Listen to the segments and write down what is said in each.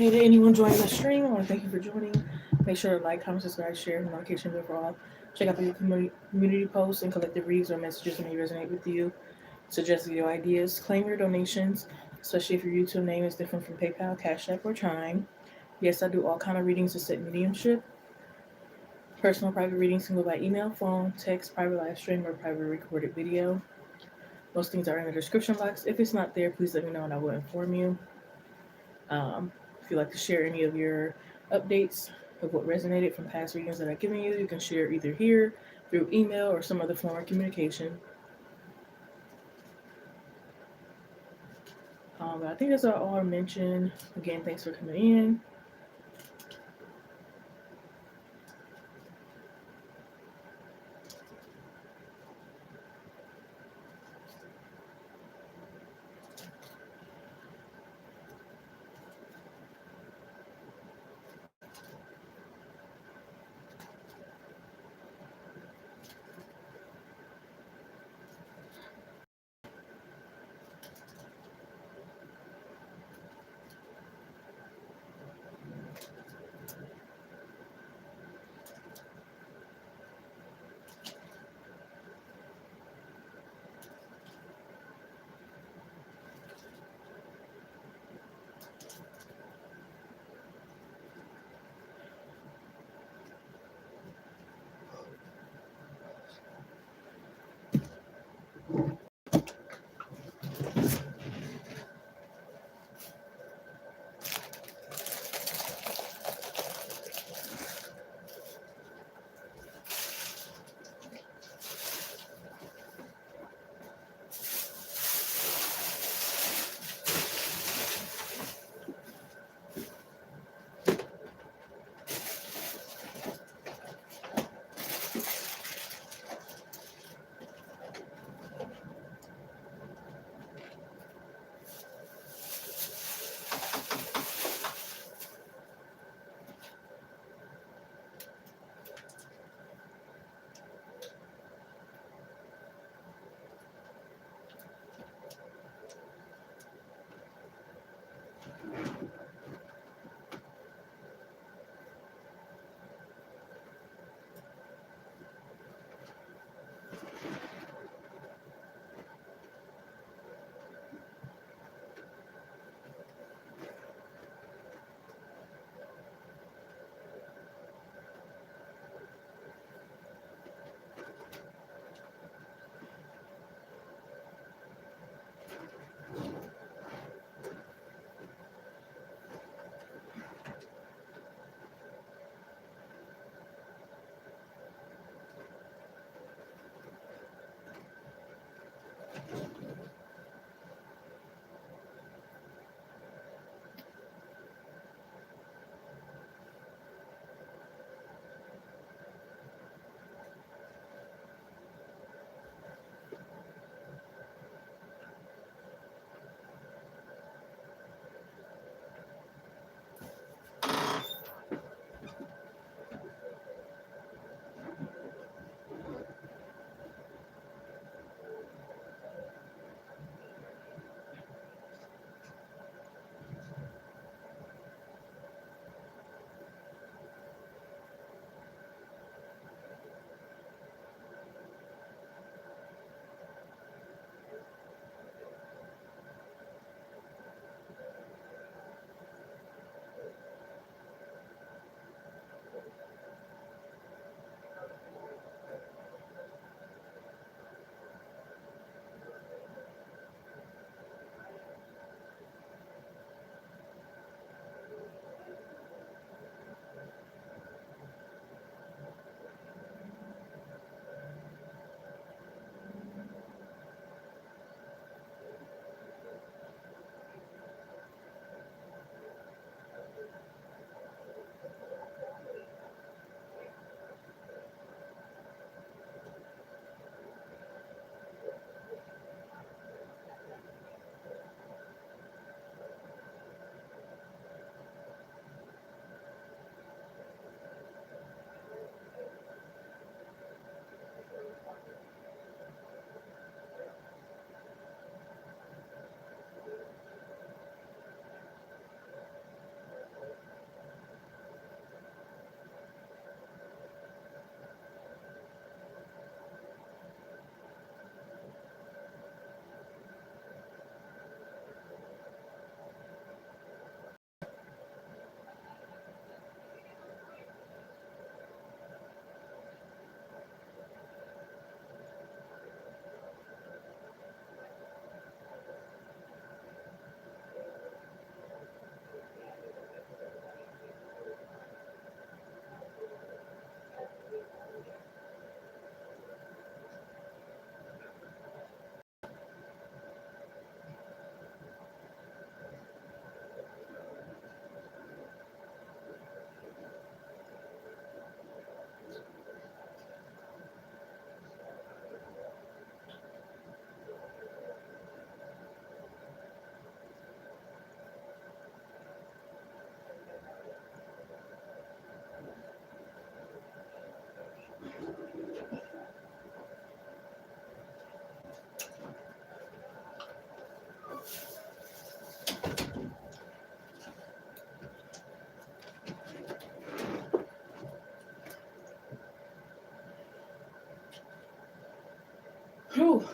Hey to anyone joining the stream, I want to thank you for joining. Make sure to like, comment, subscribe, share, notification bell for all. Check out the community posts and collective reads or messages that may resonate with you. Suggest video ideas. Claim your donations, especially if your YouTube name is different from PayPal, Cash App, or Chime. Yes, I do all kind of readings to set mediumship. Personal private readings can go by email, phone, text, private live stream, or private recorded video. Most things are in the description box. If it's not there, please let me know and I will inform you. If you'd like to share any of your updates of what resonated from past readings that I've given you, you can share either here, through email, or some other form of communication. But I think that's all I mentioned. Again, thanks for coming in. Whew.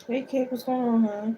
Hey, Kate, what's going on, huh?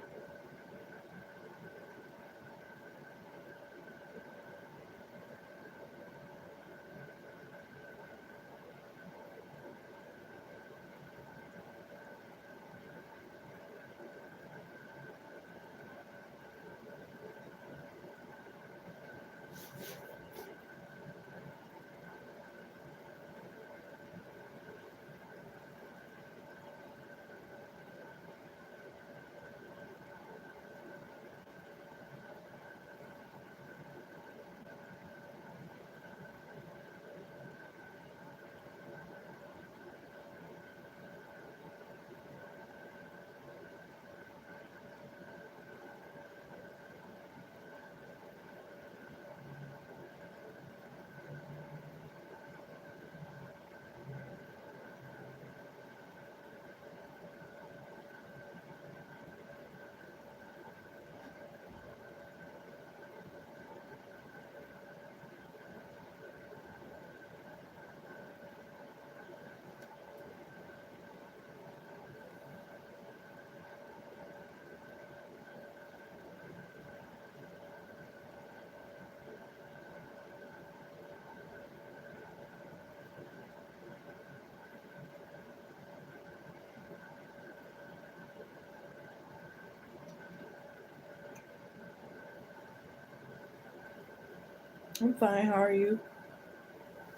I'm fine. How are you?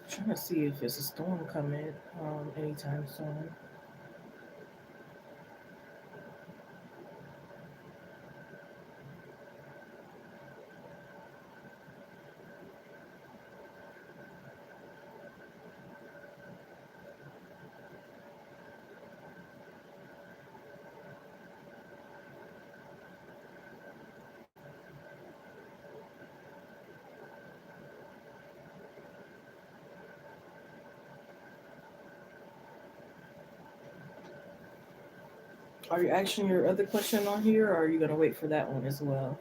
Trying to see if there's a storm coming anytime soon. Are you asking your other question on here, or are you gonna wait for that one as well?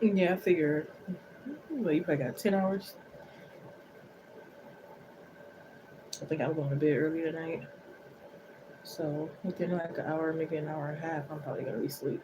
Yeah, I figure. Well, you probably got 10 hours. I think I'm going to bed early tonight, so within like an hour, maybe an hour and a half, I'm probably gonna be asleep.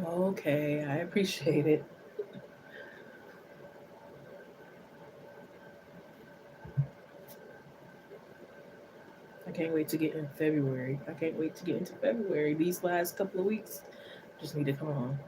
Okay, I appreciate it. I can't wait to get in February. I can't wait to get into February. These last couple of weeks just need to come on.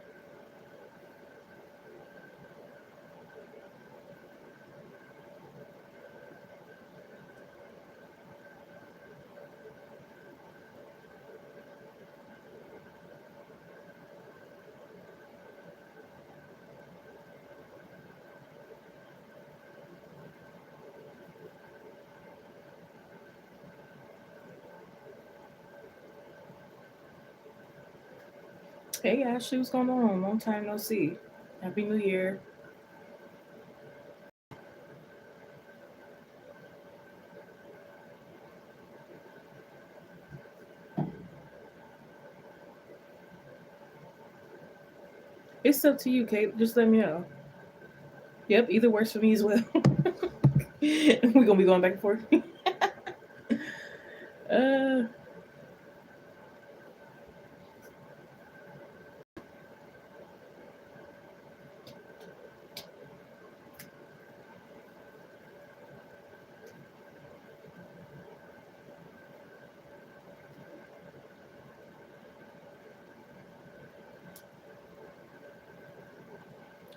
Hey Ashley, what's going on? Long time no see. Happy New Year. It's up to you, Kate. Just let me know. Yep, either works for me as well. We're gonna be going back and forth. uh,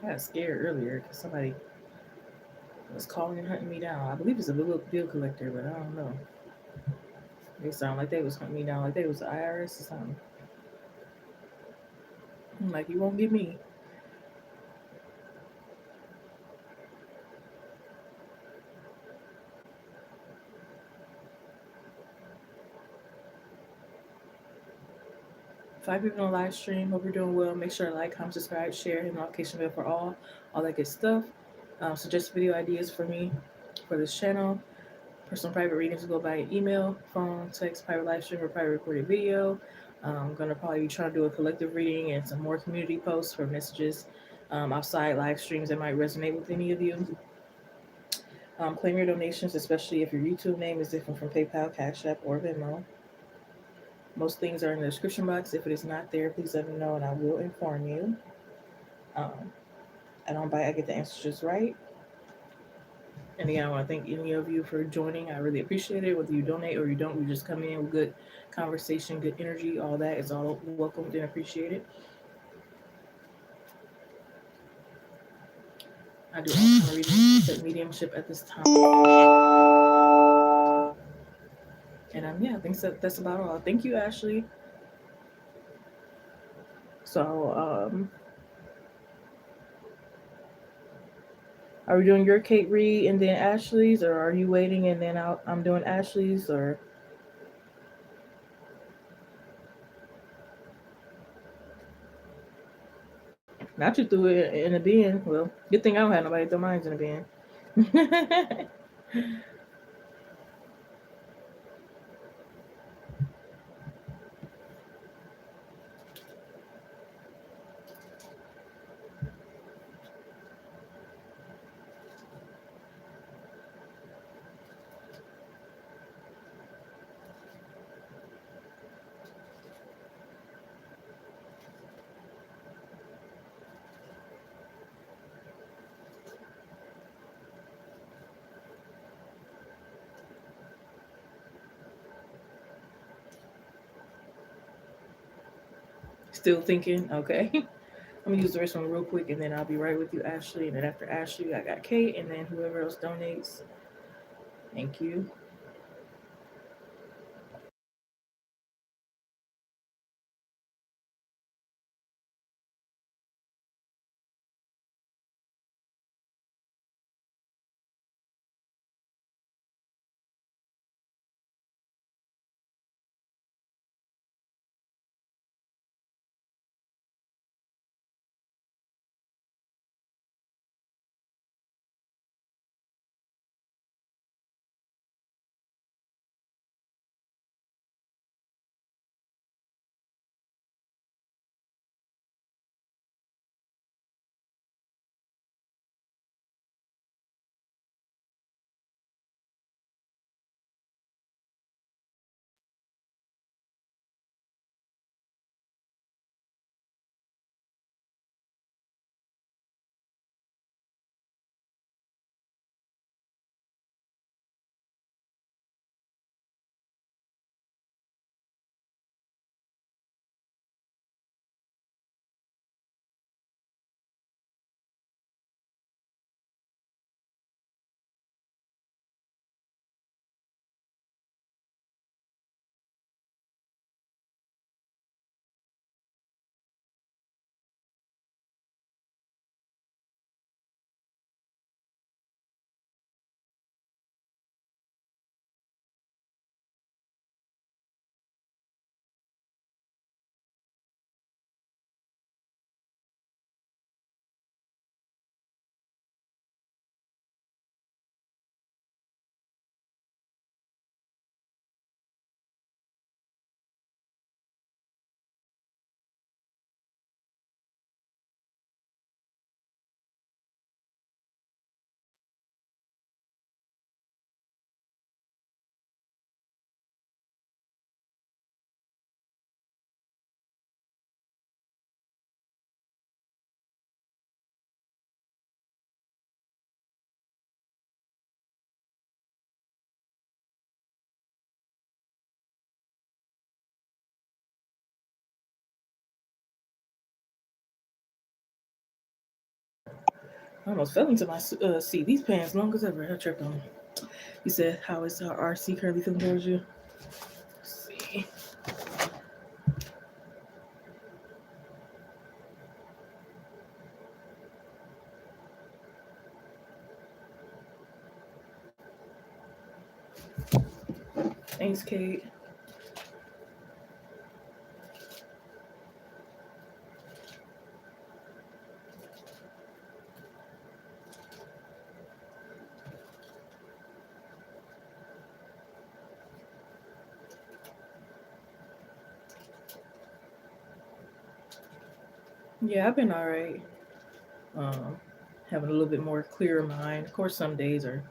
I got scared earlier because somebody was calling and hunting me down. I believe it's a bill collector, but I don't know. They sound like they was hunting me down, like they was the IRS or something. Like, you won't get me. Five people on live stream. Hope you're doing well. Make sure to like, comment, subscribe, share, hit the notification bell for all that good stuff. Suggest video ideas for me for this channel. Personal private readings go by email, phone, text, private live stream, or private recorded video. I'm gonna probably be trying to do a collective reading and some more community posts for messages outside live streams that might resonate with any of you. Claim your donations, especially if your YouTube name is different from PayPal, Cash App, or Venmo. Most things are in the description box. If it is not there, please let me know and I will inform you. Um, I don't bite, I get the answers just right. And again, I want to thank any of you for joining. I really appreciate it. Whether you donate or you don't, we just come in with good conversation, good energy, all that is all welcomed and appreciated. I do all kind of readings, except mediumship at this time. And yeah, I think that's about all. Thank you, Ashley. So, are we doing your Kate Reed and then Ashley's, or are you waiting and then I'm doing Ashley's, or? Not you threw it in the bin. Well, good thing I don't have nobody throw mine in the bin. Still thinking? Okay. I'm gonna use the rest one real quick and then I'll be right with you, Ashley. And then after Ashley, I got Kate, and then whoever else donates. Thank you. I almost fell into my seat. These pants long as ever. I tripped on them. You said, how is our RC currently feeling towards you? Let's see. Thanks, Kate. Yeah, I've been all right. Um, Having a little bit more clearer mind. Of course, some days are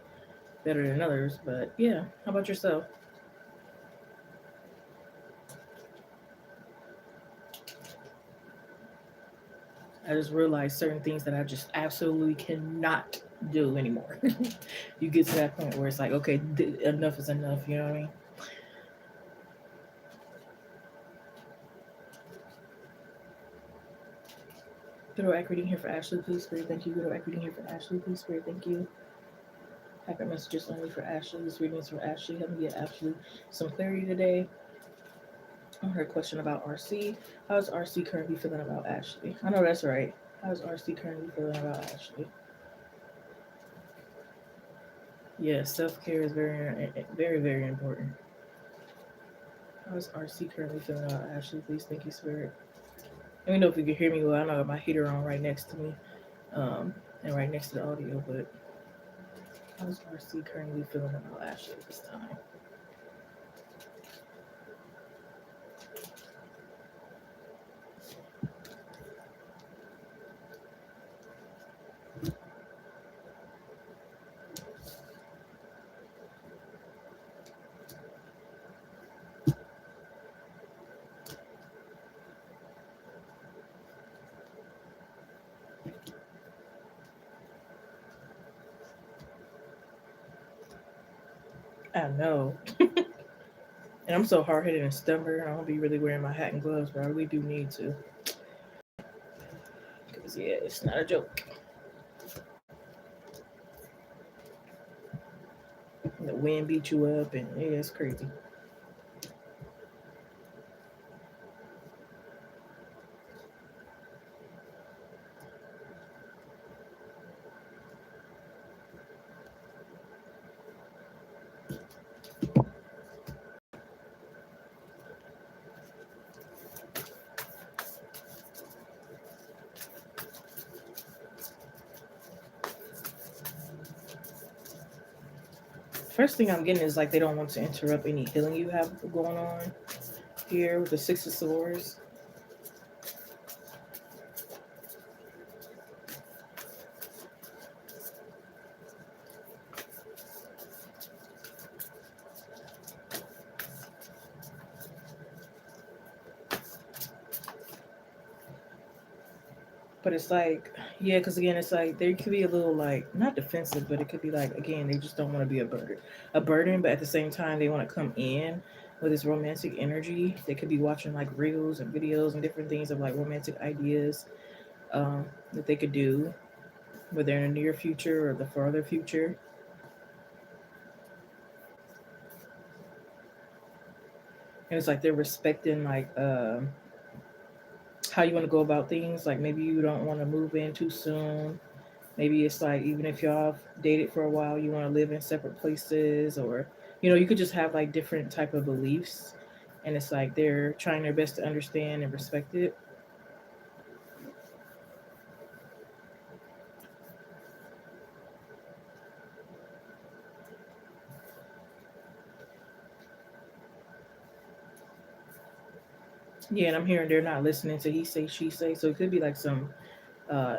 better than others, but yeah. How about yourself? I just realized certain things that I just absolutely cannot do anymore. You get to that point where it's like, okay, enough is enough. You know what I mean? Good old reading here for Ashley, please, spirit. Thank you. Good old reading here for Ashley, please, spirit. Thank you. Packet messages only for Ashley. This reading is for Ashley. Help me get Ashley some clarity today on her question about RC. How is RC currently feeling about Ashley? I know that's right. How is RC currently feeling about Ashley? Yes, self care is very, very, very important. How is RC currently feeling about Ashley? Please, thank you, Spirit. Let me know if you can hear me well. I know I got my heater on right next to me, and right next to the audio. But how is RC currently feeling about Ashley at this time? I know. And I'm so hard headed and stubborn. I won't be really wearing my hat and gloves, but I really do need to. Because, yeah, it's not a joke. The wind beat you up, and yeah, it's crazy. First thing I'm getting is like they don't want to interrupt any healing you have going on here with the Six of Swords. But it's like, yeah, because again, it's like there could be a little like not defensive, but it could be like again they just don't want to be a burden. But at the same time, they want to come in with this romantic energy. They could be watching like reels and videos and different things of like romantic ideas that they could do, whether in the near future or the farther future. And it's like they're respecting like how you want to go about things. Like maybe you don't want to move in too soon. Maybe it's like even if y'all dated for a while, you want to live in separate places, or you could just have like different type of beliefs, and it's like they're trying their best to understand and respect it. Yeah, and I'm hearing they're not listening to he say she say, so it could be like some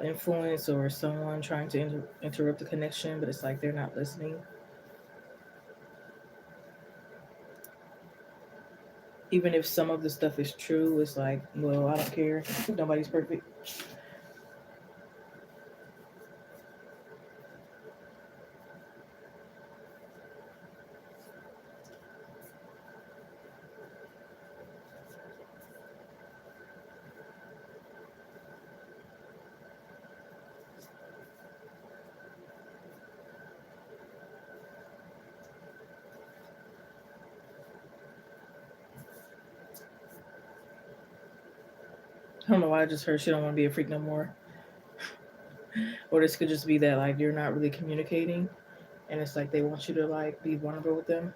influence or someone trying to interrupt the connection, but it's like they're not listening. Even if some of the stuff is true, it's like, well, I don't care. Nobody's perfect. I don't know why I just heard she don't want to be a freak no more. Or this could just be that like you're not really communicating, and it's like they want you to like be vulnerable with them.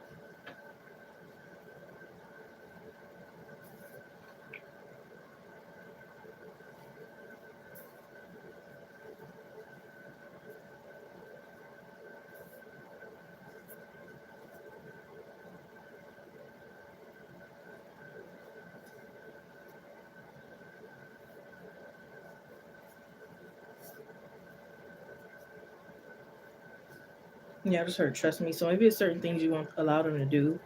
Yeah, I just heard trust me. So maybe it's certain things you won't allow them to do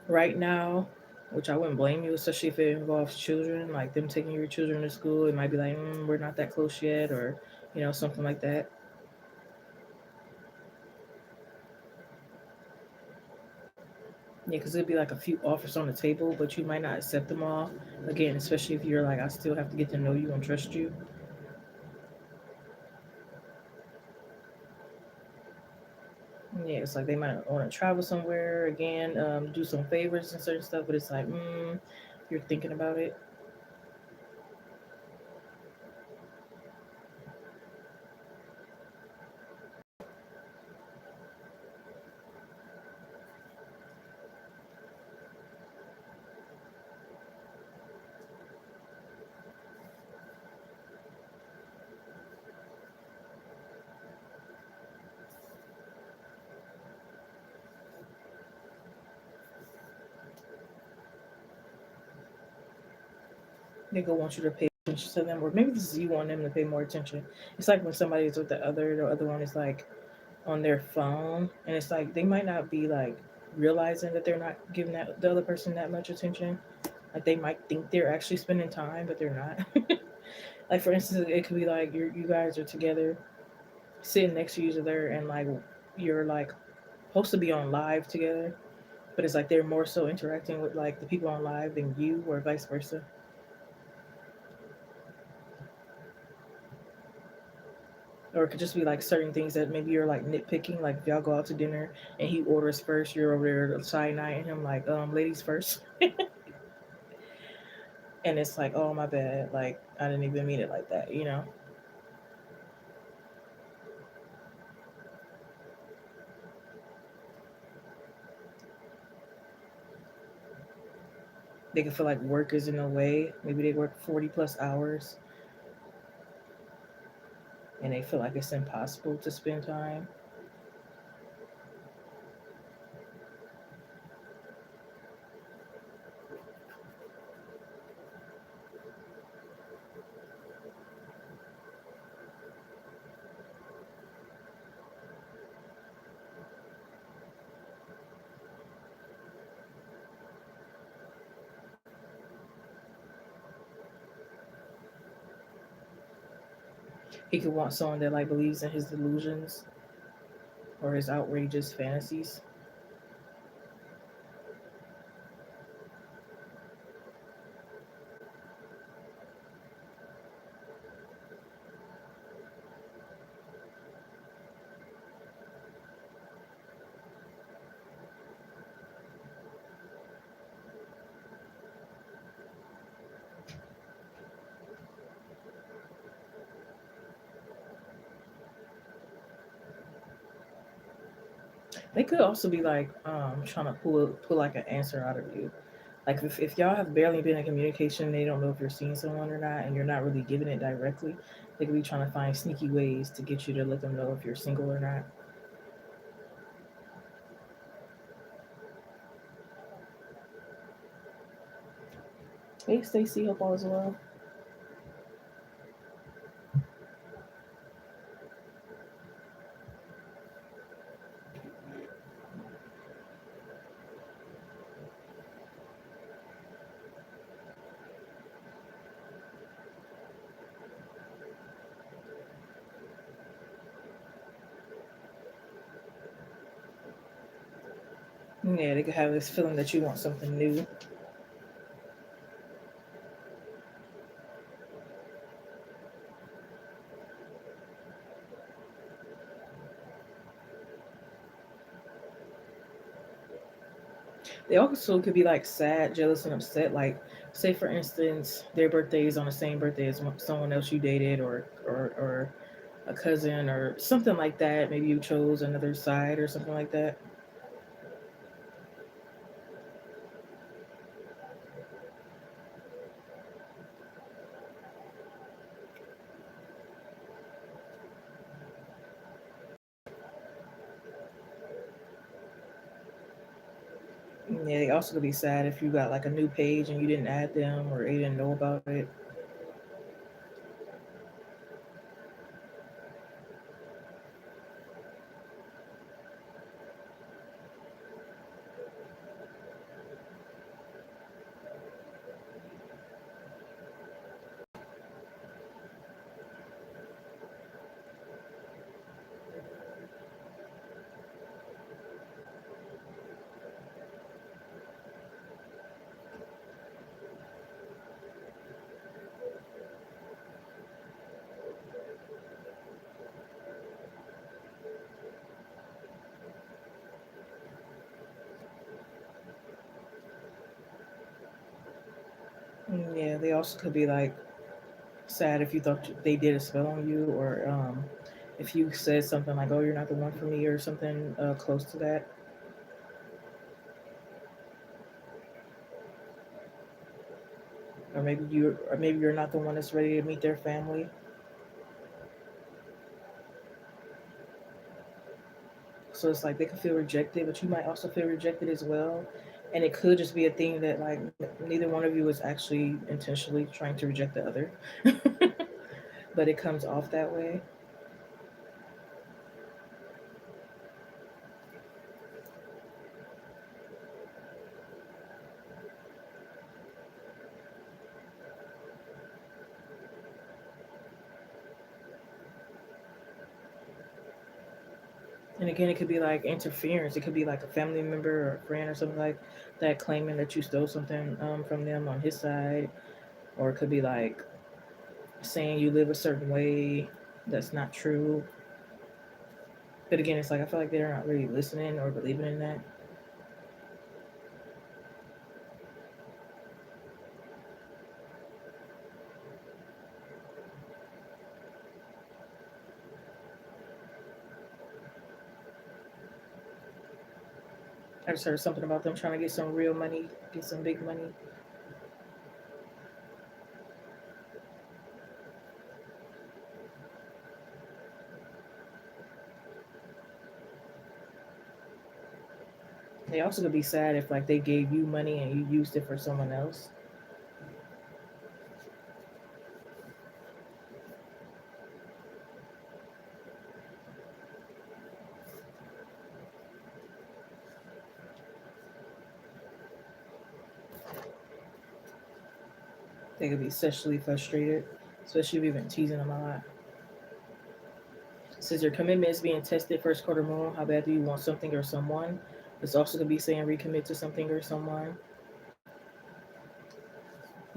right now, which I wouldn't blame you, especially if it involves children, like them taking your children to school. It might be like, we're not that close yet, or something like that. Yeah, because it'd be like a few offers on the table, but you might not accept them all. Again, especially if you're like, I still have to get to know you and trust you. Yeah, it's like they might want to travel somewhere again, do some favors and certain stuff, but it's like, you're thinking about it. They go want you to pay attention to them, or maybe this is you want them to pay more attention. It's like when somebody's with the other one is like on their phone, and it's like they might not be like realizing that they're not giving that the other person that much attention. Like they might think they're actually spending time, but they're not. Like for instance, it could be like you guys are together, sitting next to each other, and like you're like supposed to be on live together, but it's like they're more so interacting with like the people on live than you, or vice versa. Or it could just be like certain things that maybe you're like nitpicking. Like if y'all go out to dinner and he orders first, you're over there side night and him like, ladies first. And it's like, oh my bad, like I didn't even mean it like that. They can feel like work is in the way. Maybe they work 40 plus hours and they feel like it's impossible to spend time. He could want someone that like believes in his delusions or his outrageous fantasies. They could also be like trying to pull like an answer out of you. Like if y'all have barely been in communication, they don't know if you're seeing someone or not, and you're not really giving it directly. They could be trying to find sneaky ways to get you to let them know if you're single or not. Hey, Stacy, hope all is well. Yeah, they could have this feeling that you want something new. They also could be like sad, jealous, and upset. Like, say for instance, their birthday is on the same birthday as someone else you dated, or a cousin, or something like that. Maybe you chose another side or something like that. Yeah, they also could be sad if you got like a new page and you didn't add them or they didn't know about it. Yeah, they also could be like sad if you thought they did a spell on you, or if you said something like, "Oh, you're not the one for me," or something close to that. Or maybe you're not the one that's ready to meet their family. So it's like they could feel rejected, but you might also feel rejected as well. And it could just be a thing that like neither one of you is actually intentionally trying to reject the other, but it comes off that way. And again, it could be like interference. It could be like a family member or a friend or something like that claiming that you stole something from them on his side, or it could be like saying you live a certain way that's not true. But again, it's like I feel like they're not really listening or believing in that. I just heard something about them trying to get some real money, get some big money. They also could be sad if like they gave you money and you used it for someone else. They could be sexually frustrated, especially if you've been teasing them a lot. Since your commitment is being tested first quarter moon, how bad do you want something or someone? This also could be saying recommit to something or someone.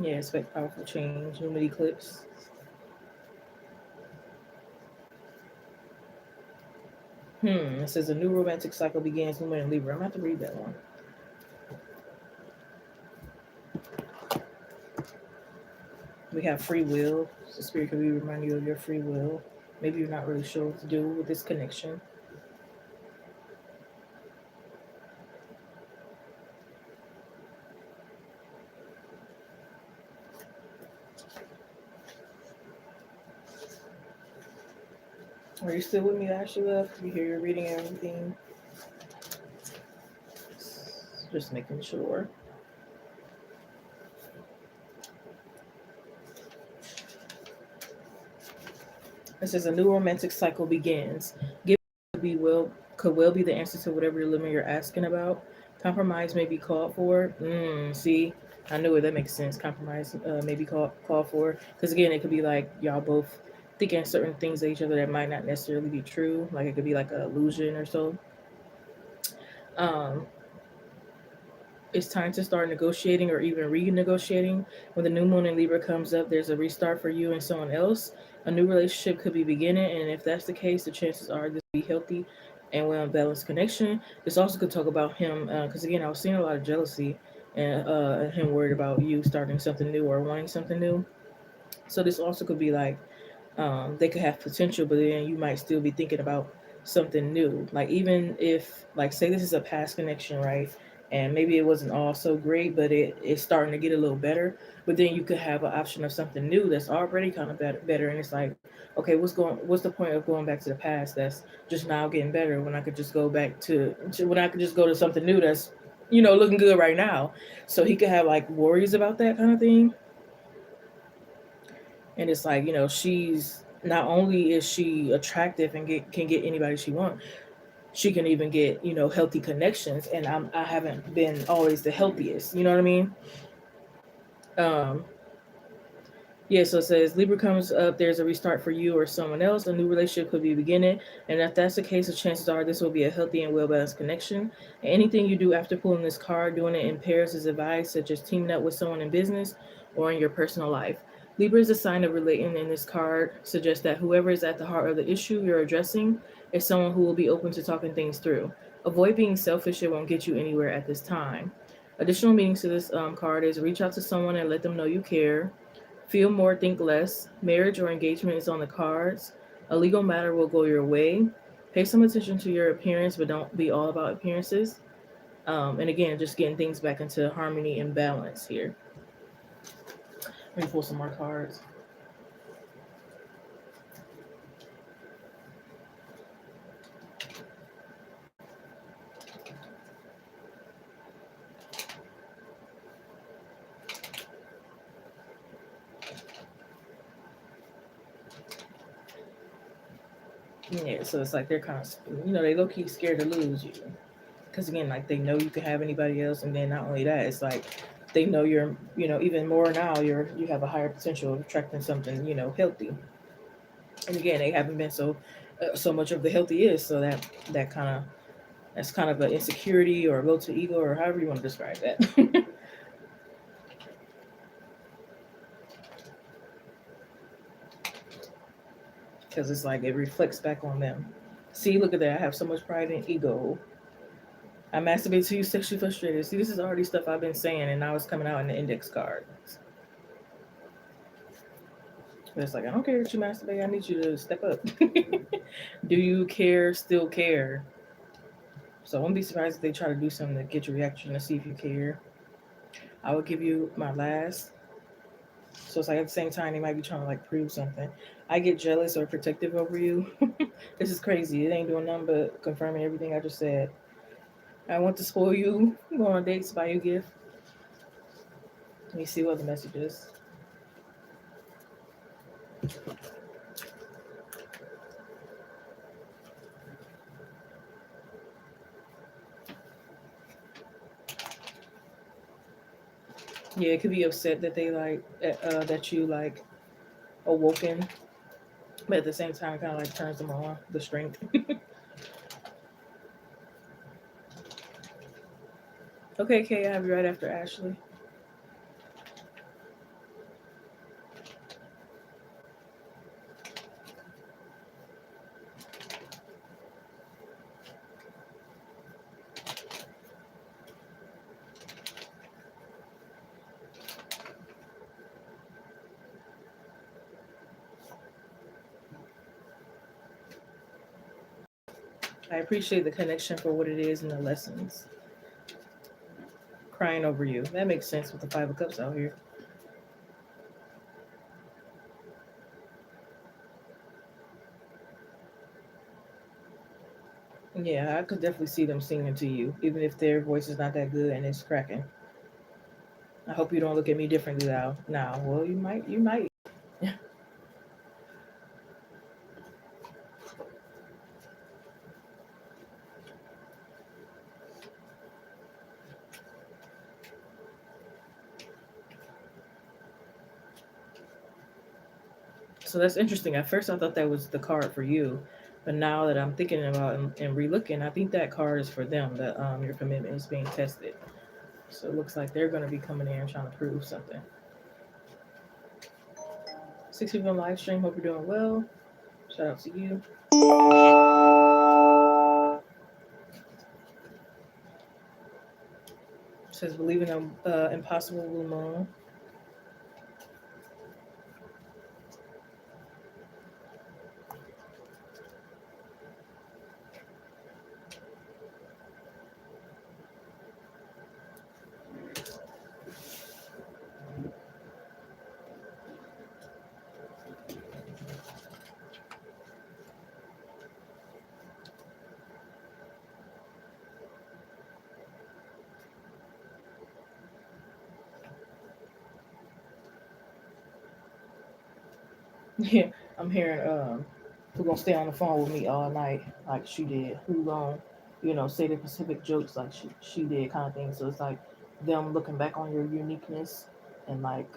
Yeah, expect powerful change, new eclipse. It says a new romantic cycle begins, Moon in Libra. I'm going to have to read that one. We have free will. So spirit could be reminding you of your free will. Maybe you're not really sure what to do with this connection. Are you still with me, Ashua? You hear you're reading everything? Just making sure. It says a new romantic cycle begins. Give could well be the answer to whatever limit you're asking about. Compromise may be called for. See, I knew it. That makes sense. Compromise may be called for because again, it could be like y'all both thinking certain things of each other that might not necessarily be true. Like it could be like an illusion or so. Um, it's time to start negotiating or even renegotiating. When the new moon in Libra comes up, there's a restart for you and someone else. A new relationship could be beginning, and if that's the case, the chances are this will be healthy and well balanced connection. This also could talk about him, because again, I was seeing a lot of jealousy and him worried about you starting something new or wanting something new. So this also could be like they could have potential, but then you might still be thinking about something new. Like even if, like, say this is a past connection, right? And maybe it wasn't all so great, but it's starting to get a little better. But then you could have an option of something new that's already kind of better. And it's like, okay, what's the point of going back to the past that's just now getting better when I could just go back to when I could just go to something new that's looking good right now. So he could have like worries about that kind of thing. And it's like she's not only is she attractive and can get anybody she wants, she can even get healthy connections, and I haven't been always the healthiest, you know what I mean. um yeah, so it says Libra comes up, there's a restart for you or someone else, a new relationship could be beginning, and if that's the case, the chances are this will be a healthy and well-balanced connection. And anything you do after pulling this card, doing it in pairs is advised, such as teaming up with someone in business or in your personal life. Libra is a sign of relating, and this card suggests that whoever is at the heart of the issue you're addressing is someone who will be open to talking things through. Avoid being selfish, it won't get you anywhere at this time. Additional meanings to this card is reach out to someone and let them know you care. Feel more, think less. Marriage or engagement is on the cards. A legal matter will go your way. Pay some attention to your appearance, but don't be all about appearances. And again, just getting things back into harmony and balance here. Let me pull some more cards. Yeah, so it's like they're kind of, they low key scared to lose you. Because again, like they know you can have anybody else. And then not only that, it's like they know you're, even more now, you have a higher potential of attracting something, healthy. And again, they haven't been so much of the healthy is. So that kind of, that's kind of an insecurity or low to ego or however you want to describe that. Because it's like it reflects back on them. See, look at that. I have so much pride and ego. I masturbate to you sexually frustrated. See, this is already stuff I've been saying, and now it's coming out in the index card. But it's like, I don't care that you masturbate. I need you to step up. Do you care? Still care? So I won't be surprised if they try to do something to get your reaction to see if you care. I will give you my last. So it's like at the same time, they might be trying to like prove something. I get jealous or protective over you. This is crazy. It ain't doing nothing but confirming everything I just said. I want to spoil you, go on dates, buy you a gift. Let me see what the message is. Yeah, it could be upset that they like that you like awoken, but at the same time, it kind of like turns them on the strength. Okay, Kay, I have you right after Ashley. I appreciate the connection for what it is and the lessons. Crying over you. That makes sense with the Five of Cups out here. Yeah, I could definitely see them singing to you, even if their voice is not that good and it's cracking. I hope you don't look at me differently now. Now, well, you might. You might. So that's interesting. At first, I thought that was the card for you, but now that I'm thinking about and relooking, I think that card is for them. That your commitment is being tested. So it looks like they're going to be coming in and trying to prove something. 6 people on live stream. Hope you're doing well. Shout out to you. It says believe in an impossible blue moon. Yeah, I'm hearing who gonna stay on the phone with me all night like she did. Who gonna, say the specific jokes like she did kind of thing. So it's like them looking back on your uniqueness and like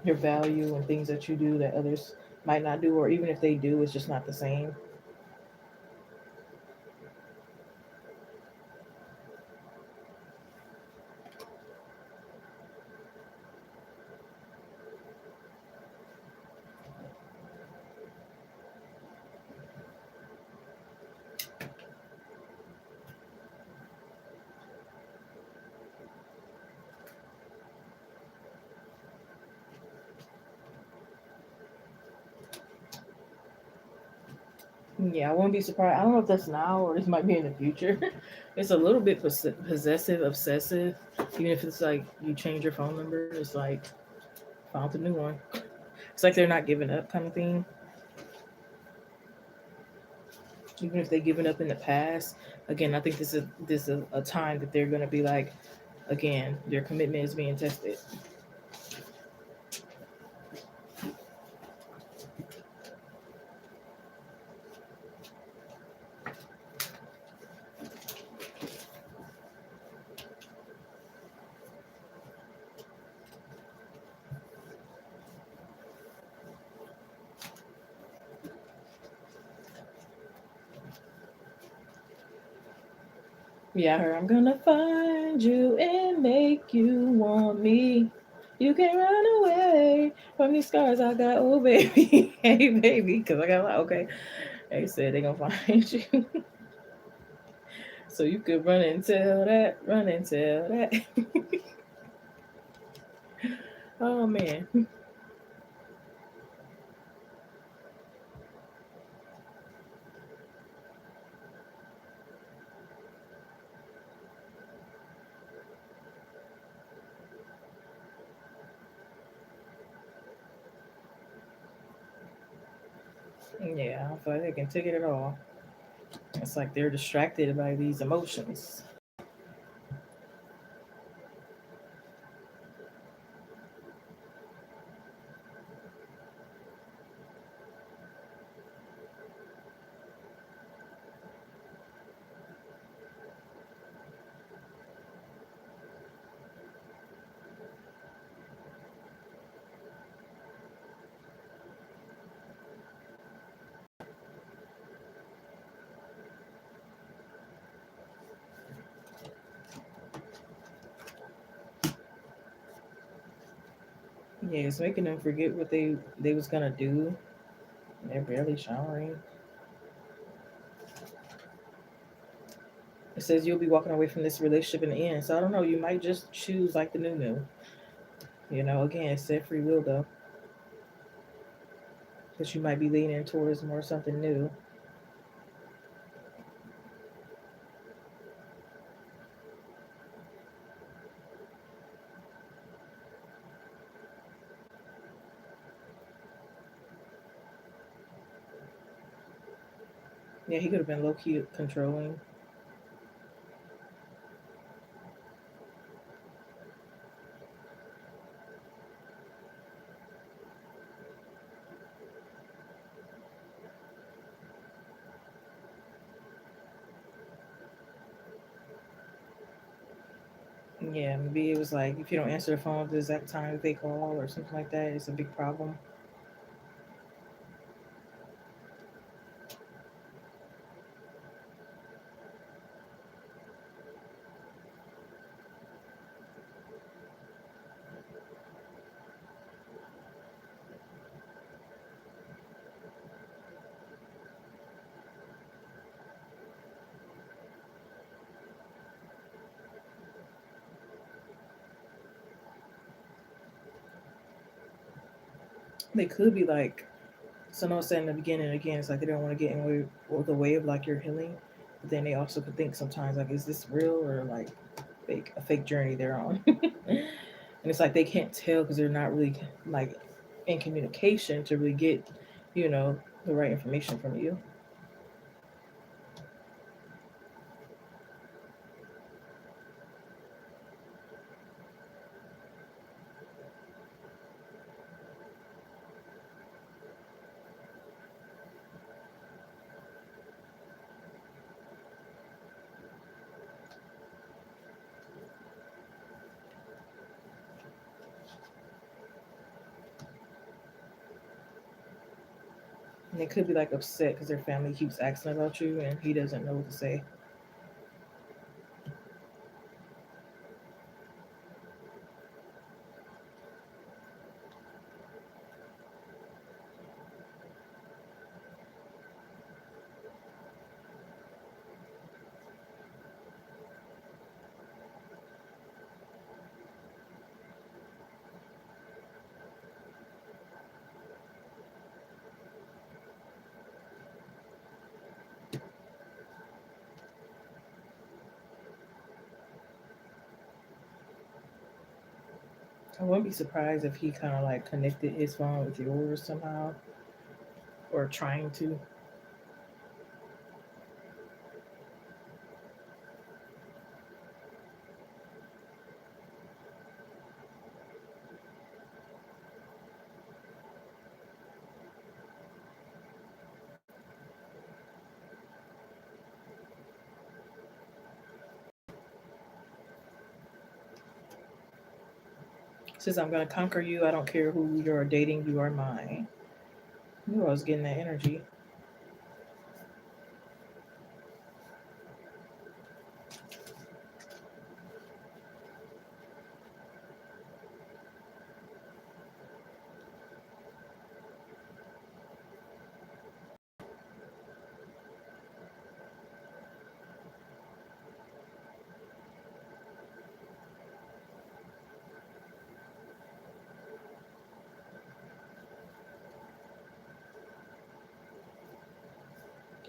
your value and things that you do that others might not do, or even if they do, it's just not the same. Yeah, I wouldn't be surprised. I don't know if that's now or this might be in the future. It's a little bit possessive, obsessive. Even if it's like you change your phone number, it's like found a new one. It's like they're not giving up kind of thing. Even if they've given up in the past, again, I think this is a time that they're gonna be like, again, their commitment is being tested. Yeah, her. I'm gonna find you and make you want me. You can run away from these scars I got. Oh baby, hey baby, because I got like okay. They said they gonna find you, so you could run and tell that, run and tell that. Oh man, yeah, I feel like they can take it at all. It's like they're distracted by these emotions. Yeah, it's making them forget what they was gonna do. They're barely showering. It says you'll be walking away from this relationship in the end. So I don't know. You might just choose like the new. Again, it's said free will though, because you might be leaning towards more something new. Yeah, he could have been low key controlling. Yeah, maybe it was like if you don't answer the phone at the exact time that they call or something like that, it's a big problem. They could be like, so no, said in the beginning again, it's like they don't want to get the way of like your healing. But then they also could think sometimes like, is this real or like a fake journey they're on? And it's like they can't tell because they're not really like in communication to really get, you know, the right information from you. And they could be like upset because their family keeps asking about you and he doesn't know what to say. I wouldn't be surprised if he kind of like connected his phone with yours somehow, or trying to. Says, I'm going to conquer you. I don't care who you're dating. You are mine. Knew I was getting that energy.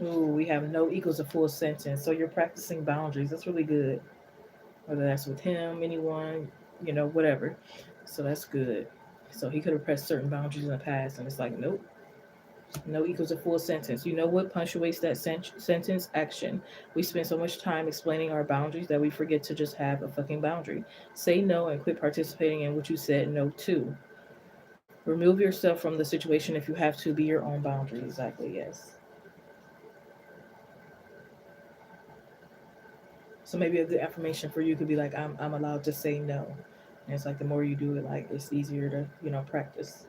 Ooh, we have no equals a full sentence. So you're practicing boundaries. That's really good. Whether that's with him, anyone, whatever. So that's good. So he could have pressed certain boundaries in the past, and it's like, nope, no equals a full sentence. You know what punctuates that sentence? Action. We spend so much time explaining our boundaries that we forget to just have a fucking boundary. Say no and quit participating in what you said no to. Remove yourself from the situation if you have to. Be your own boundary. Exactly, yes. So maybe a good affirmation for you could be like, I'm allowed to say no. And it's like the more you do it, like it's easier to, practice.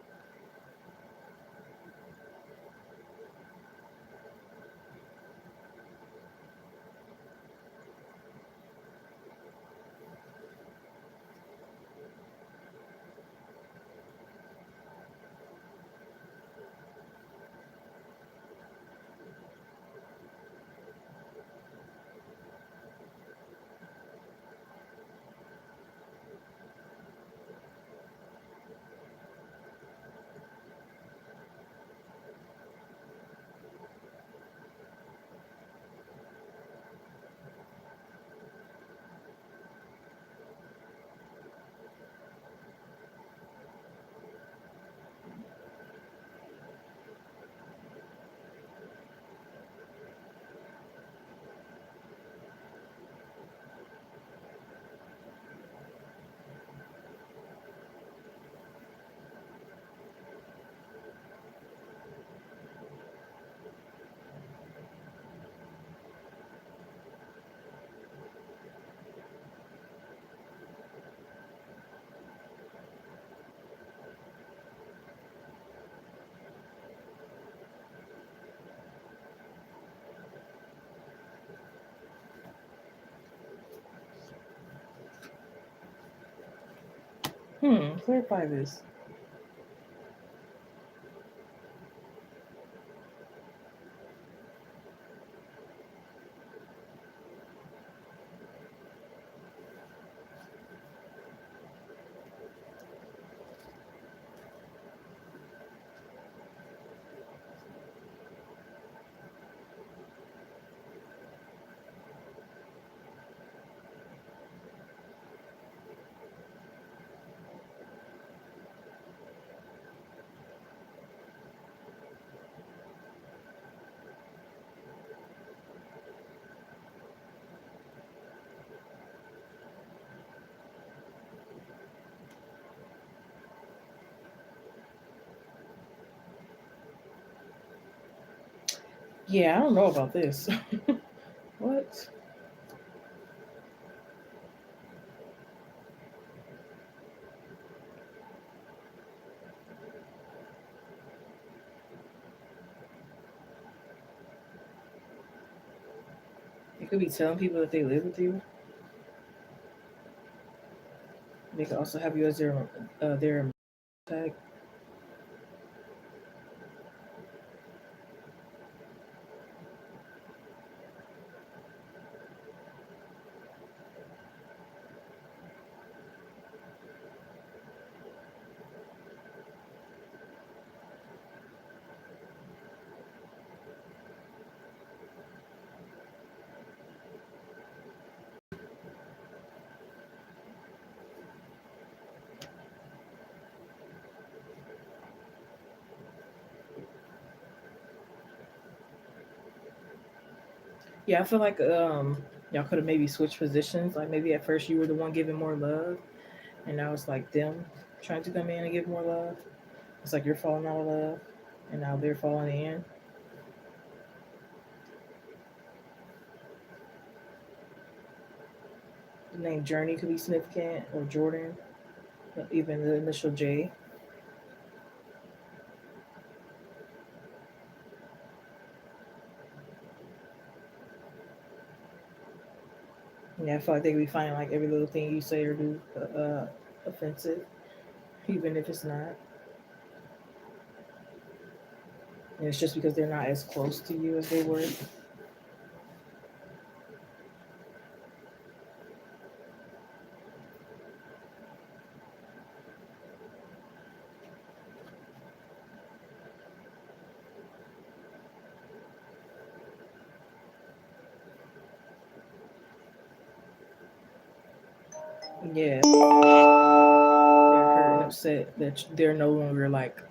Clarify this. Yeah, I don't know about this. What? You could be telling people that they live with you. They could also have you as their tag. Yeah, I feel like y'all could have maybe switched positions. Like maybe at first you were the one giving more love, and now it's like them trying to come in and give more love. It's like you're falling out of love, and now they're falling in. The name Journey could be significant, or Jordan, even the initial J. Yeah, I feel like they could be finding like every little thing you say or do offensive, even if it's not. And it's just because they're not as close to you as they were. Yeah, they're hurt and upset that they're no longer like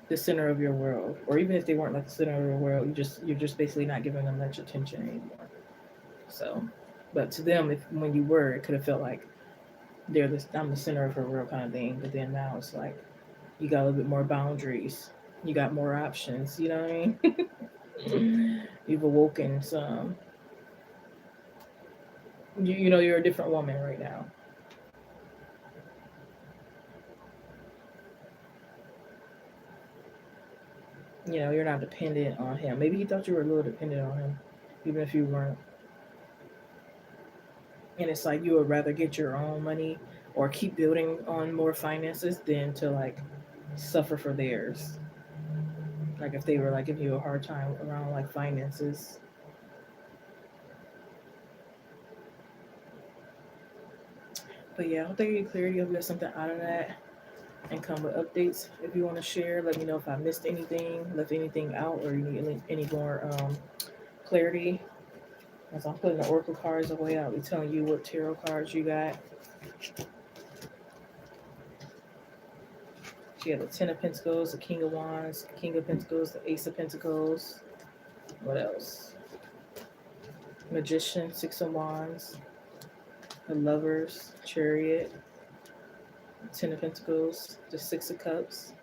the center of your world, or even if they weren't like the center of your world, you're just basically not giving them much attention anymore. So, but to them, if when you were, it could have felt like I'm the center of her world kind of thing. But then now it's like you got a little bit more boundaries, you got more options. You know what I mean? You've awoken some. You know you're a different woman right now. You know you're not dependent on him. Maybe he thought you were a little dependent on him, even if you weren't. And it's like you would rather get your own money or keep building on more finances than to like suffer for theirs. Like if they were like giving you a hard time around like finances. But yeah, I hope they get clarity. I hope you got something out of that and come with updates. If you want to share, let me know if I missed anything, left anything out, or you need any more clarity. As I'm putting the oracle cards away, I'll be telling you what tarot cards you got. So you have the Ten of Pentacles, the King of Wands, the King of Pentacles, the Ace of Pentacles. What else? Magician, Six of Wands, the Lovers, Chariot, Ten of Pentacles, the Six of Cups,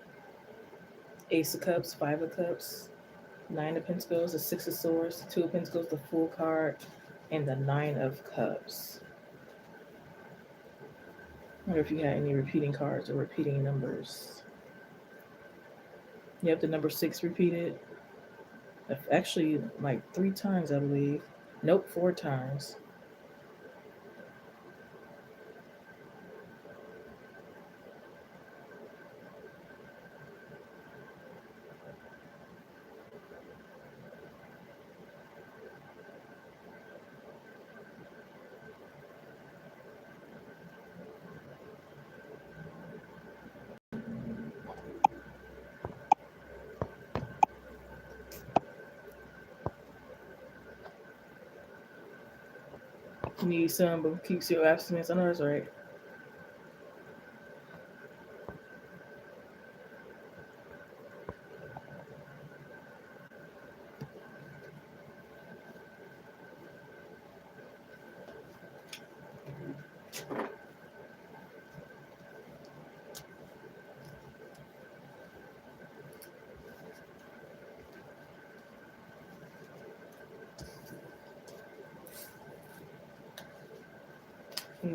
Ace of Cups, Five of Cups, Nine of Pentacles, the Six of Swords, Two of Pentacles, the Fool card, and the Nine of Cups. I wonder if you had any repeating cards or repeating numbers. You have the number six repeated. Actually, like three times, I believe. Nope, four times. You need some, but keeps your abstinence. I know that's right.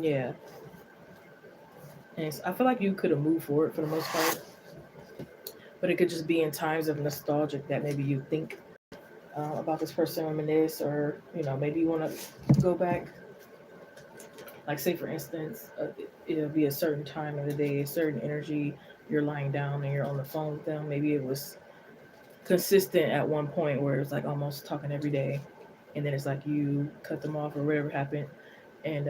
Yeah. And I feel like you could have moved forward for the most part, but it could just be in times of nostalgic that maybe you think about this person, reminisce, or maybe you want to go back. Like, say for instance, it'll be a certain time of the day, a certain energy. You're lying down and you're on the phone with them. Maybe it was consistent at one point where it's like almost talking every day, and then it's like you cut them off or whatever happened, and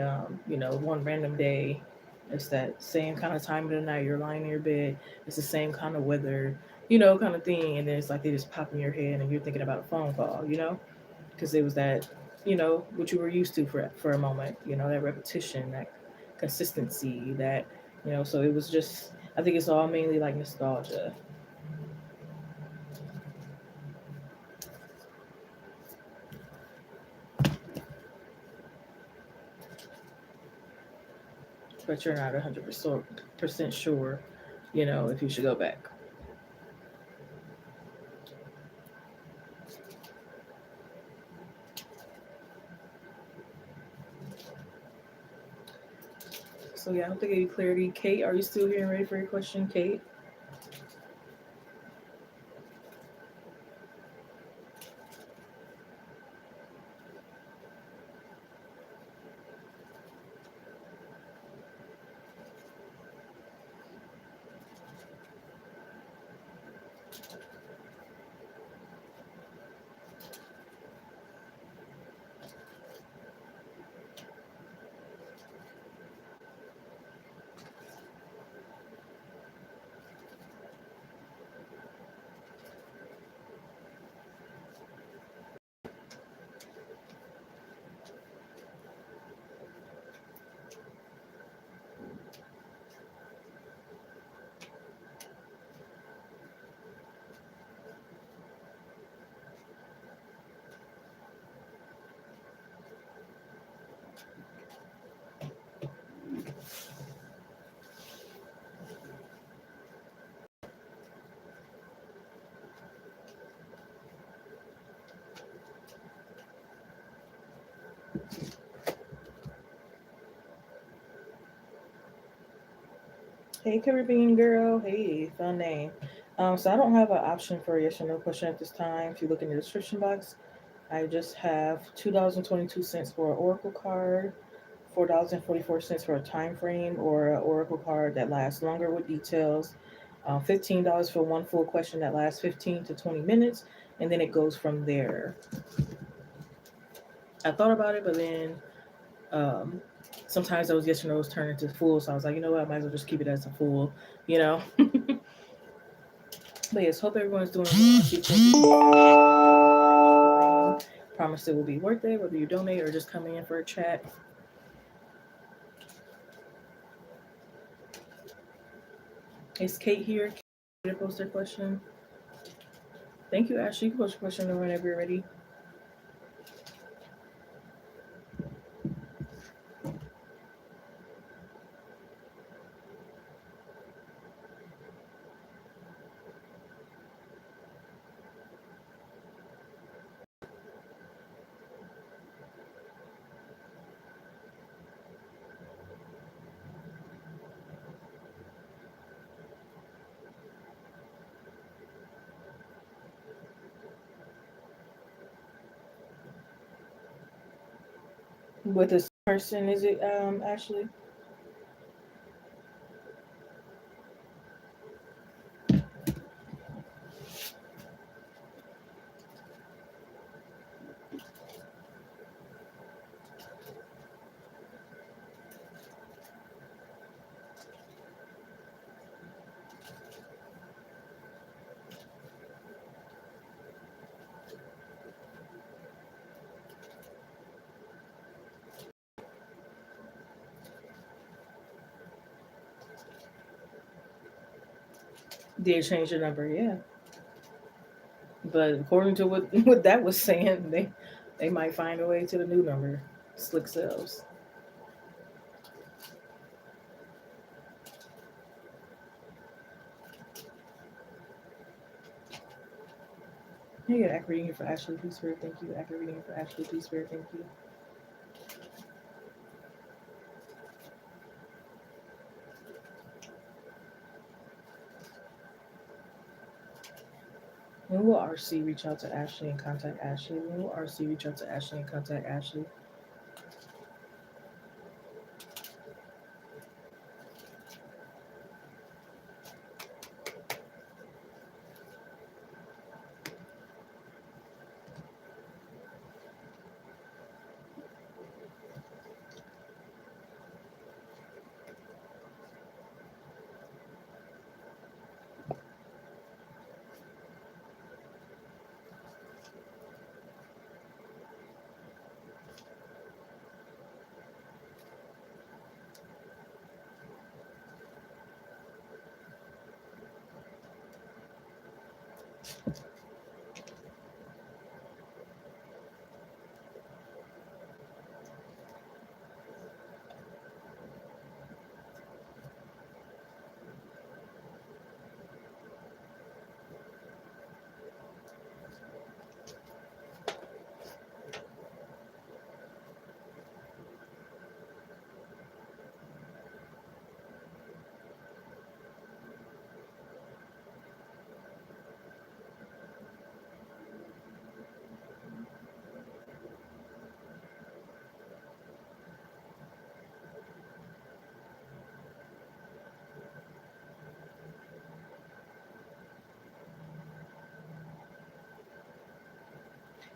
one random day it's that same kind of time of the night, you're lying in your bed, it's the same kind of weather, kind of thing, and then it's like they just pop in your head and you're thinking about a phone call, because it was that, what you were used to for a moment, that repetition, that consistency, that, so it was just, I think it's all mainly like nostalgia. but you're not 100% sure, if you should go back. So yeah, I hope they gave you clarity. Kate, are you still here and ready for your question, Kate? Hey, Caribbean girl. Hey, fun name. So I don't have an option for a yes or no question at this time. If you look in the description box, I just have $2.22 for an Oracle card, $4.44 for a time frame or an Oracle card that lasts longer with details, $15 for one full question that lasts 15 to 20 minutes, and then it goes from there. I thought about it, but then um, sometimes those yes or no's turn into full, so I was like, you know what, I might as well just keep it as a full, you know. But yes, hope everyone's doing well. Keep promise it will be worth it, whether you donate or just come in for a chat. Is Kate here? Kate, post her question. Thank you, Ashley. You can post your question whenever you're ready. With this person, is it Ashley? Did change the number, yeah. But according to what what that was saying, they might find a way to the new number. Slick selves. Hey, accurate reading here for Ashley, please spirit, thank you. Accurate reading here for Ashley, please spirit, thank you. When will RC reach out to Ashley and contact Ashley? When will RC reach out to Ashley and contact Ashley?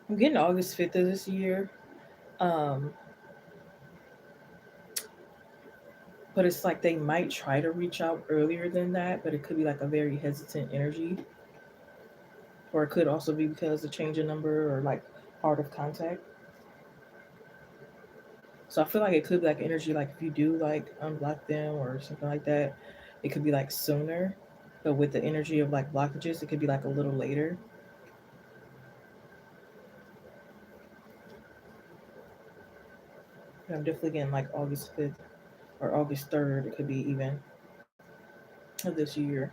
I'm getting August 5th of this year. Um, but it's like they might try to reach out earlier than that, but it could be like a very hesitant energy, or it could also be because the change of number or like heart of contact. So I feel like it could be like energy, like if you do like unblock them or something like that, it could be like sooner. But with the energy of like blockages, it could be like a little later. And I'm definitely getting like August 5th or August 3rd. It could be even of this year.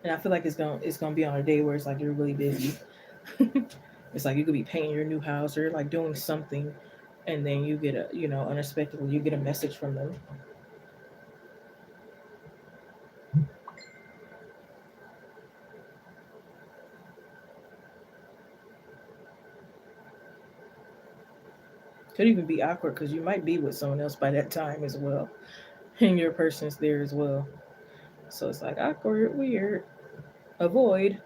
And I feel like it's gonna be on a day where it's like you're really busy. It's like you could be painting your new house or like doing something, and then you get a unexpectedly you get a message from them. Could even be awkward because you might be with someone else by that time as well, and your person's there as well. So it's like awkward, weird. Avoid.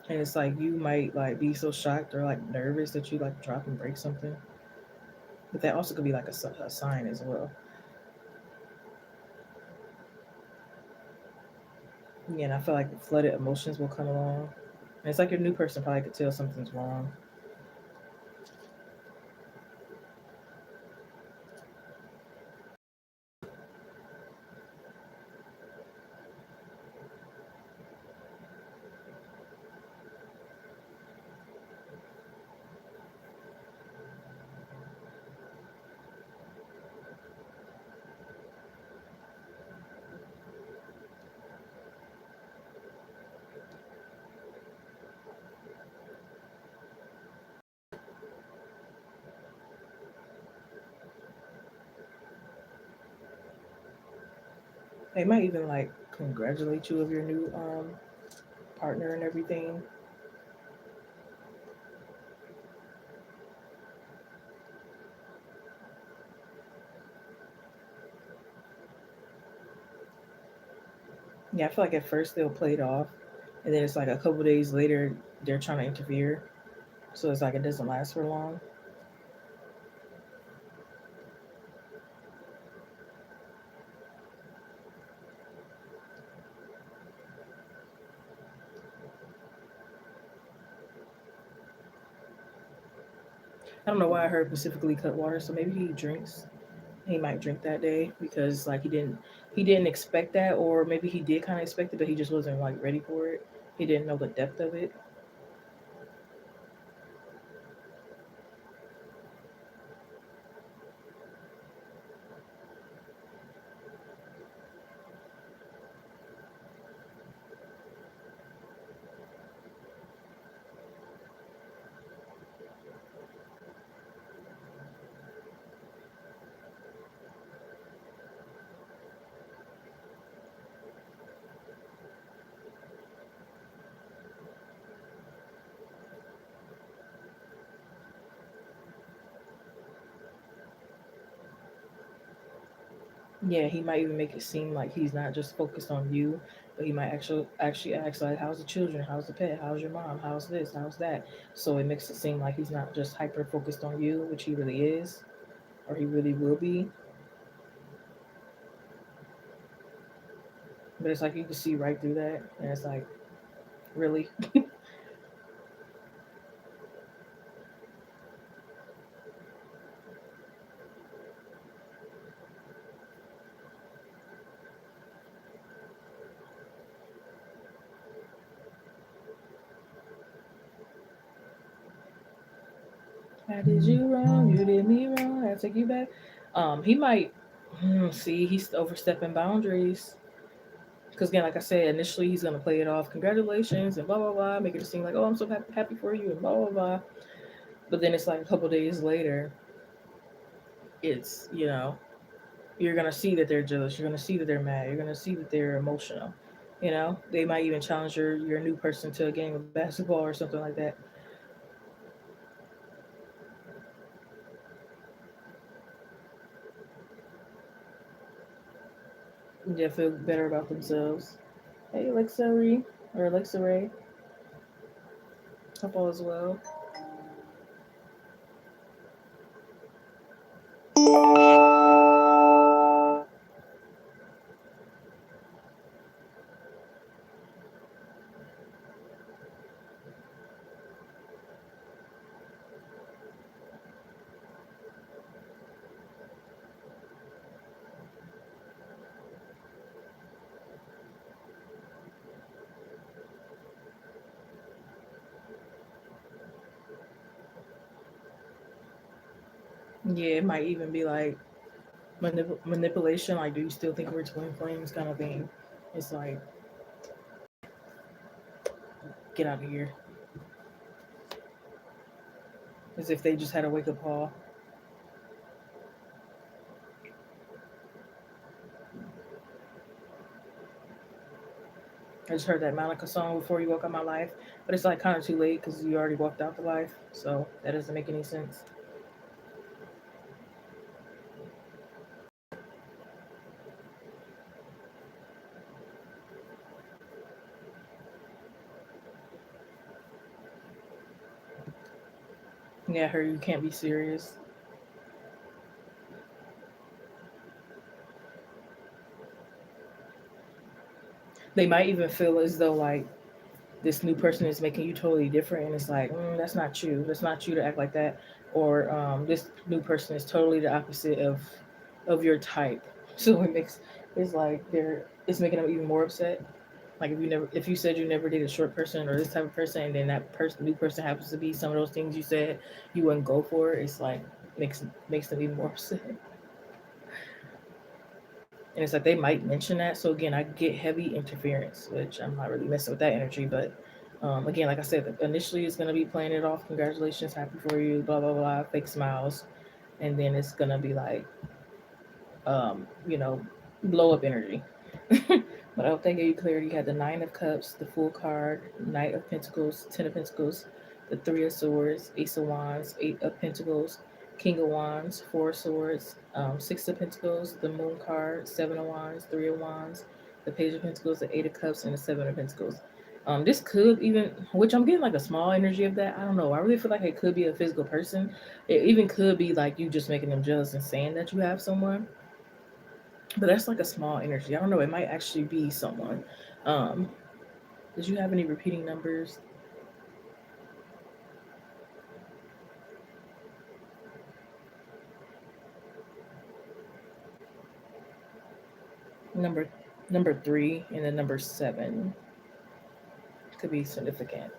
And it's like you might like be so shocked or like nervous that you like drop and break something. But that also could be like a sign as well. Yeah, and I feel like flooded emotions will come along. And it's like your new person probably could tell something's wrong. They might even like congratulate you of your new partner and everything. Yeah, I feel like at first they'll play it off, and then it's like a couple days later they're trying to interfere. So it's like it doesn't last for long. I don't know why I heard specifically cut water, so maybe he drinks. He might drink that day because like he didn't expect that, or maybe he did kind of expect it, but he just wasn't like ready for it. He didn't know the depth of it. Yeah, he might even make it seem like he's not just focused on you, but he might actually ask like, "How's the children? How's the pet? How's your mom? How's this? How's that?" So it makes it seem like he's not just hyper focused on you, which he really is, or he really will be. But it's like you can see right through that, and it's like, really, I did you wrong, you did me wrong, I take you back. He might see he's overstepping boundaries. Because again, like I said, initially he's gonna play it off, congratulations and blah blah blah, make it seem like, oh, I'm so happy for you and blah blah blah. But then it's like a couple days later, it's, you're gonna see that they're jealous. You're gonna see that they're mad. You're gonna see that they're emotional. They might even challenge your new person to a game of basketball or something like that. Yeah, feel better about themselves. Hey, Alexa Ray or Alexa Ray, hope all is well. Yeah, it might even be like manipulation. Like, do you still think we're twin flames, kind of thing? It's like, get out of here. As if they just had a wake up call. I just heard that Monica song before you walk out my life, but it's like kind of too late because you already walked out the life, so that doesn't make any sense. Yeah, her, you can't be serious. They might even feel as though like this new person is making you totally different, and it's like, that's not you. That's not you to act like that. Or this new person is totally the opposite of your type. So it's like it's making them even more upset. Like if you said you never dated a short person or this type of person, and then that new person happens to be some of those things you said you wouldn't go for, it's like makes them even more upset. And it's like they might mention that. So again, I get heavy interference, which I'm not really messing with that energy. But again, like I said, initially it's gonna be playing it off. Congratulations, happy for you, blah blah blah, fake smiles, and then it's gonna be like, you know, blow up energy. But I hope that gave you clarity. You had the Nine of Cups, the Fool card, Knight of Pentacles, Ten of Pentacles, the Three of Swords, Ace of Wands, Eight of Pentacles, King of Wands, Four of Swords, Six of Pentacles, the Moon card, Seven of Wands, Three of Wands, the Page of Pentacles, the Eight of Cups, and the Seven of Pentacles. This could even, which I'm getting like a small energy of that. I don't know. I really feel like it could be a physical person. It even could be like you just making them jealous and saying that you have someone, but that's like a small energy. I don't know. It might actually be someone. Um, did you have any repeating numbers? Number number three and then number seven could be significant.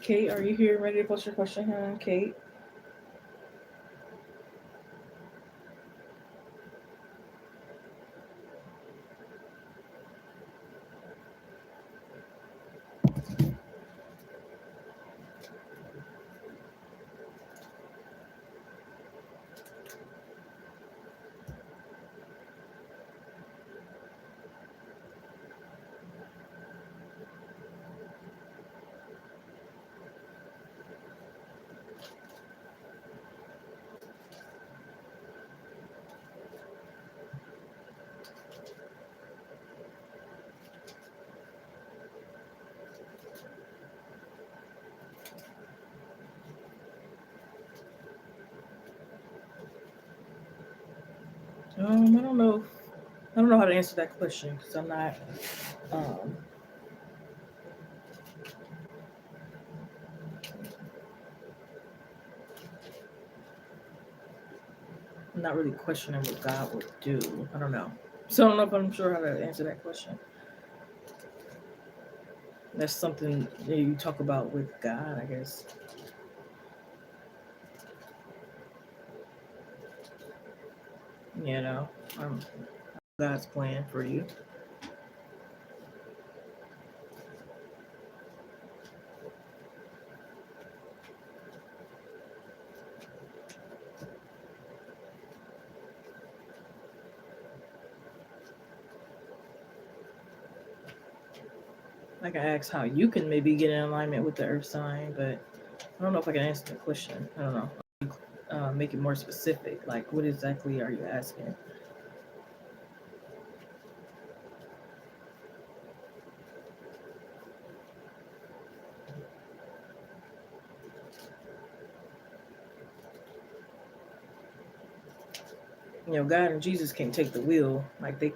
Kate, are you here ready to post your question, huh? Kate? I don't know. I don't know how to answer that question because um, I'm not really questioning what God would do. I don't know. So I don't know if I'm sure how to answer that question. That's something you talk about with God, I guess. You know, um, God's plan for you. Like I asked how you can maybe get in alignment with the earth sign, but I don't know if I can answer the question. I don't know. Make it more specific. Like, what exactly are you asking? God and Jesus can't take the wheel. Like they,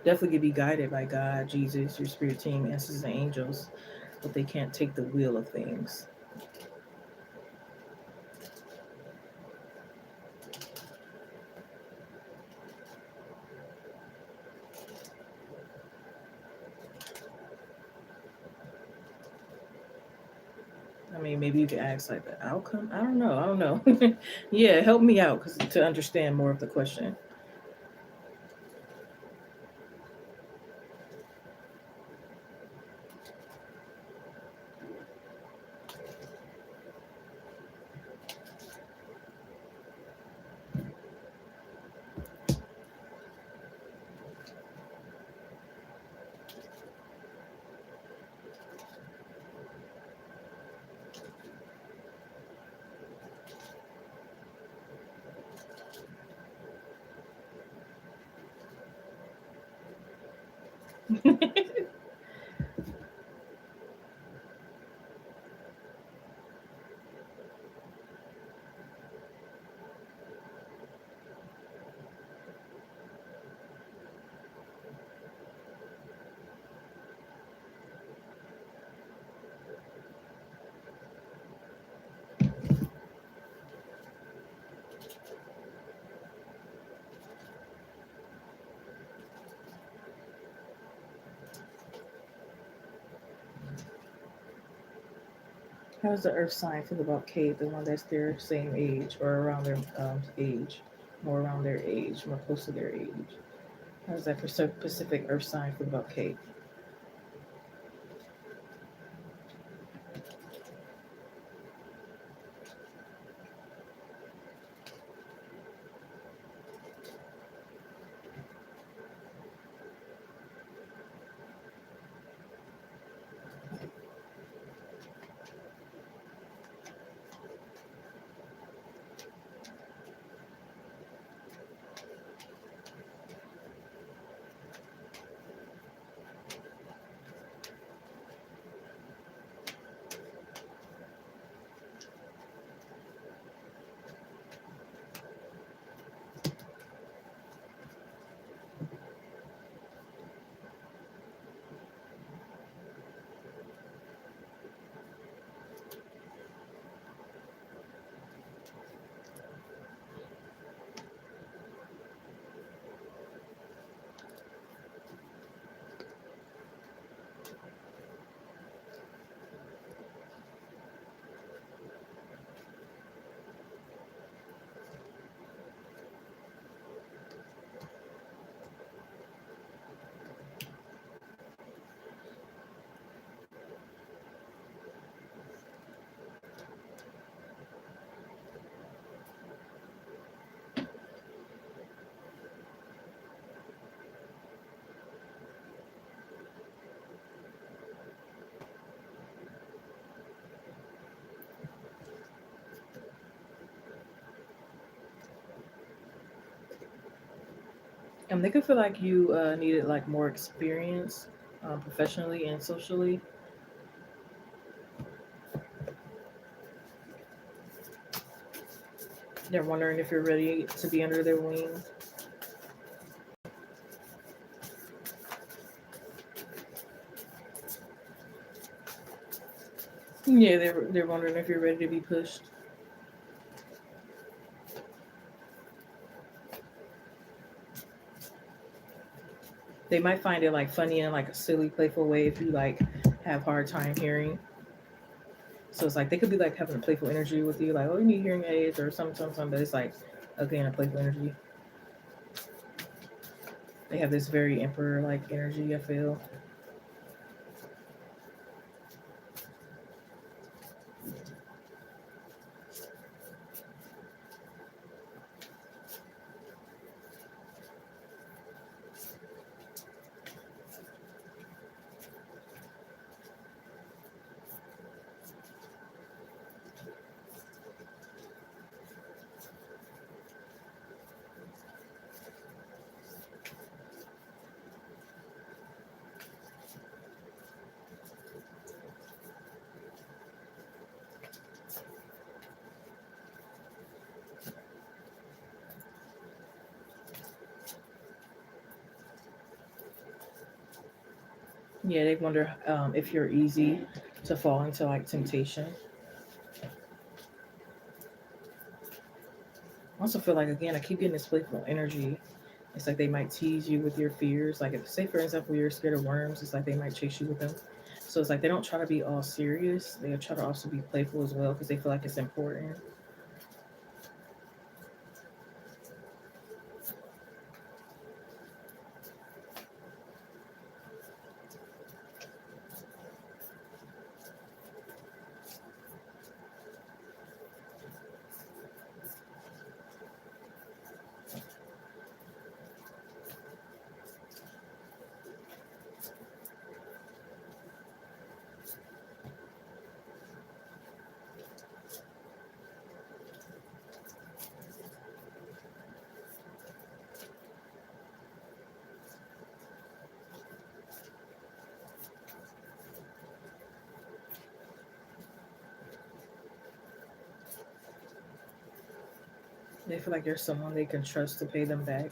definitely could be guided by God, Jesus, your spirit team, ancestors, and angels, but they can't take the wheel of things. I mean, maybe you could ask like the outcome. I don't know. I don't know. Yeah, help me out to understand more of the question. How does the earth sign feel about Kate, the one that's their same age or around their age, more around their age, more close to their age? How does that Pacific earth sign feel about Kate? They could feel like you needed like more experience professionally and socially. They're wondering if you're ready to be under their wing. Yeah, they're wondering if you're ready to be pushed. They might find it like funny in like a silly, playful way if you like have hard time hearing. So it's like they could be like having a playful energy with you, like, oh, you need hearing aids or something, but it's like, again, a playful energy. They have this very emperor like energy, I feel. Yeah, they wonder if you're easy to fall into like temptation. I also feel like, again, I keep getting this playful energy. It's like they might tease you with your fears. Like, if, say for example, you're scared of worms, it's like they might chase you with them. So it's like they don't try to be all serious. They try to also be playful as well because they feel like it's important. They feel like there's someone they can trust to pay them back.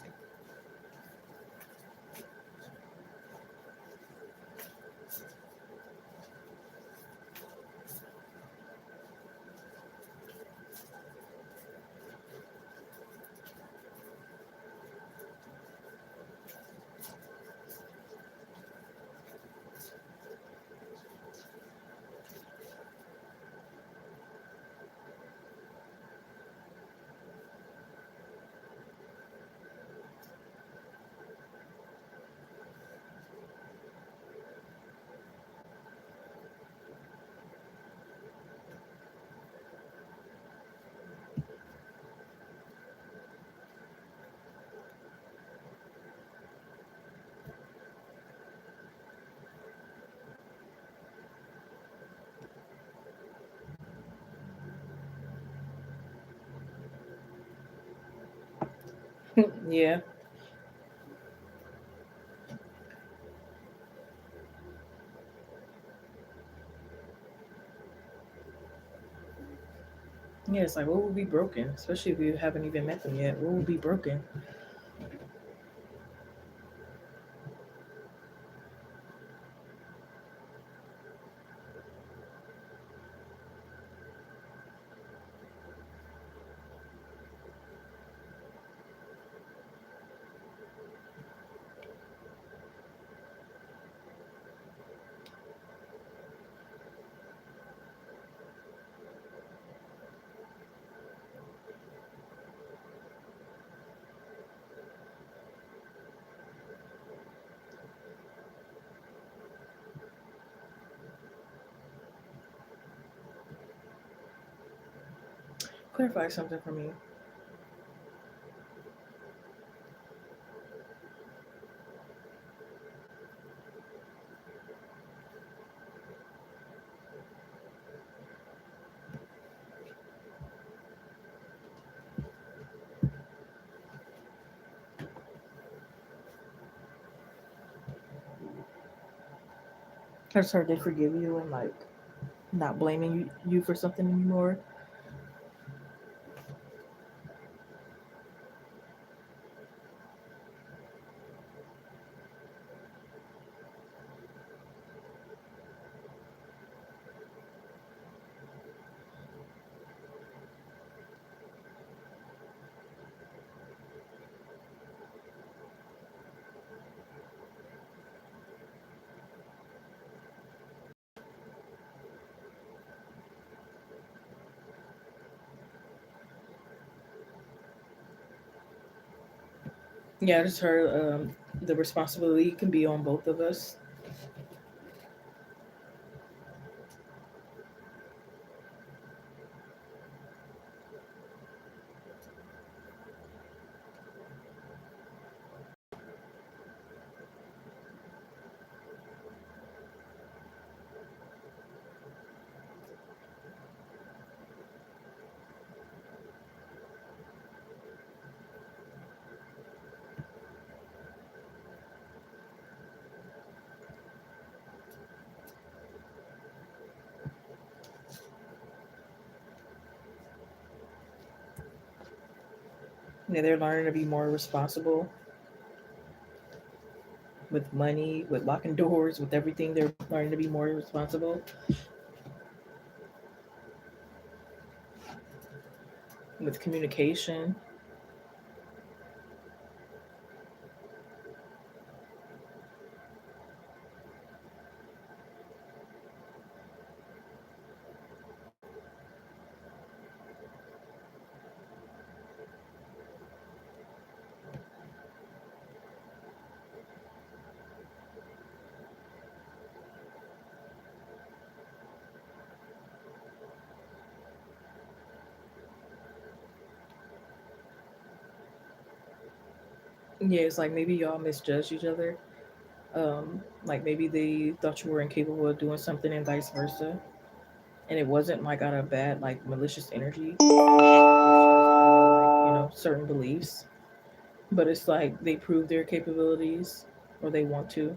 Yeah. Yeah, it's like, what will be broken? Especially if you haven't even met them yet. What will be broken? Clarify something for me. I just heard they forgive you and like not blaming you for something anymore. Yeah, I just heard the responsibility can be on both of us. Yeah, they're learning to be more responsible with money, with locking doors, with everything. They're learning to be more responsible with communication. Yeah, it's like maybe y'all misjudged each other. Like maybe they thought you were incapable of doing something and vice versa. And it wasn't like out of bad, like malicious energy. It's just out of like, certain beliefs. But it's like they prove their capabilities or they want to.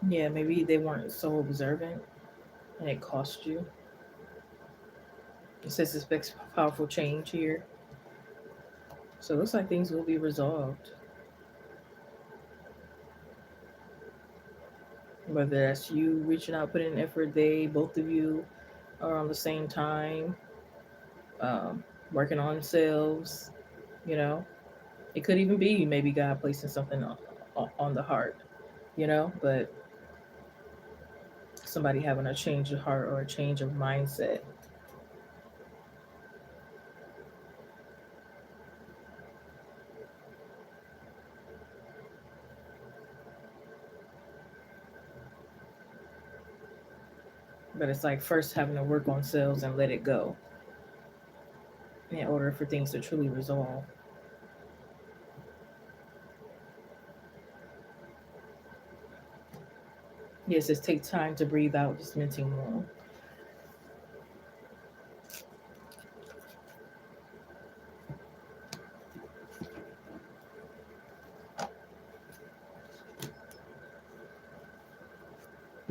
Yeah, maybe they weren't so observant and it cost you. It says expects powerful change here. So it looks like things will be resolved. Whether that's you reaching out, putting in effort, they, both of you are on the same time, um, working on themselves, you know. It could even be maybe God placing something on the heart, but somebody having a change of heart or a change of mindset. But it's like first having to work on selves and let it go in order for things to truly resolve. Yes, it's take time to breathe out this minting womb.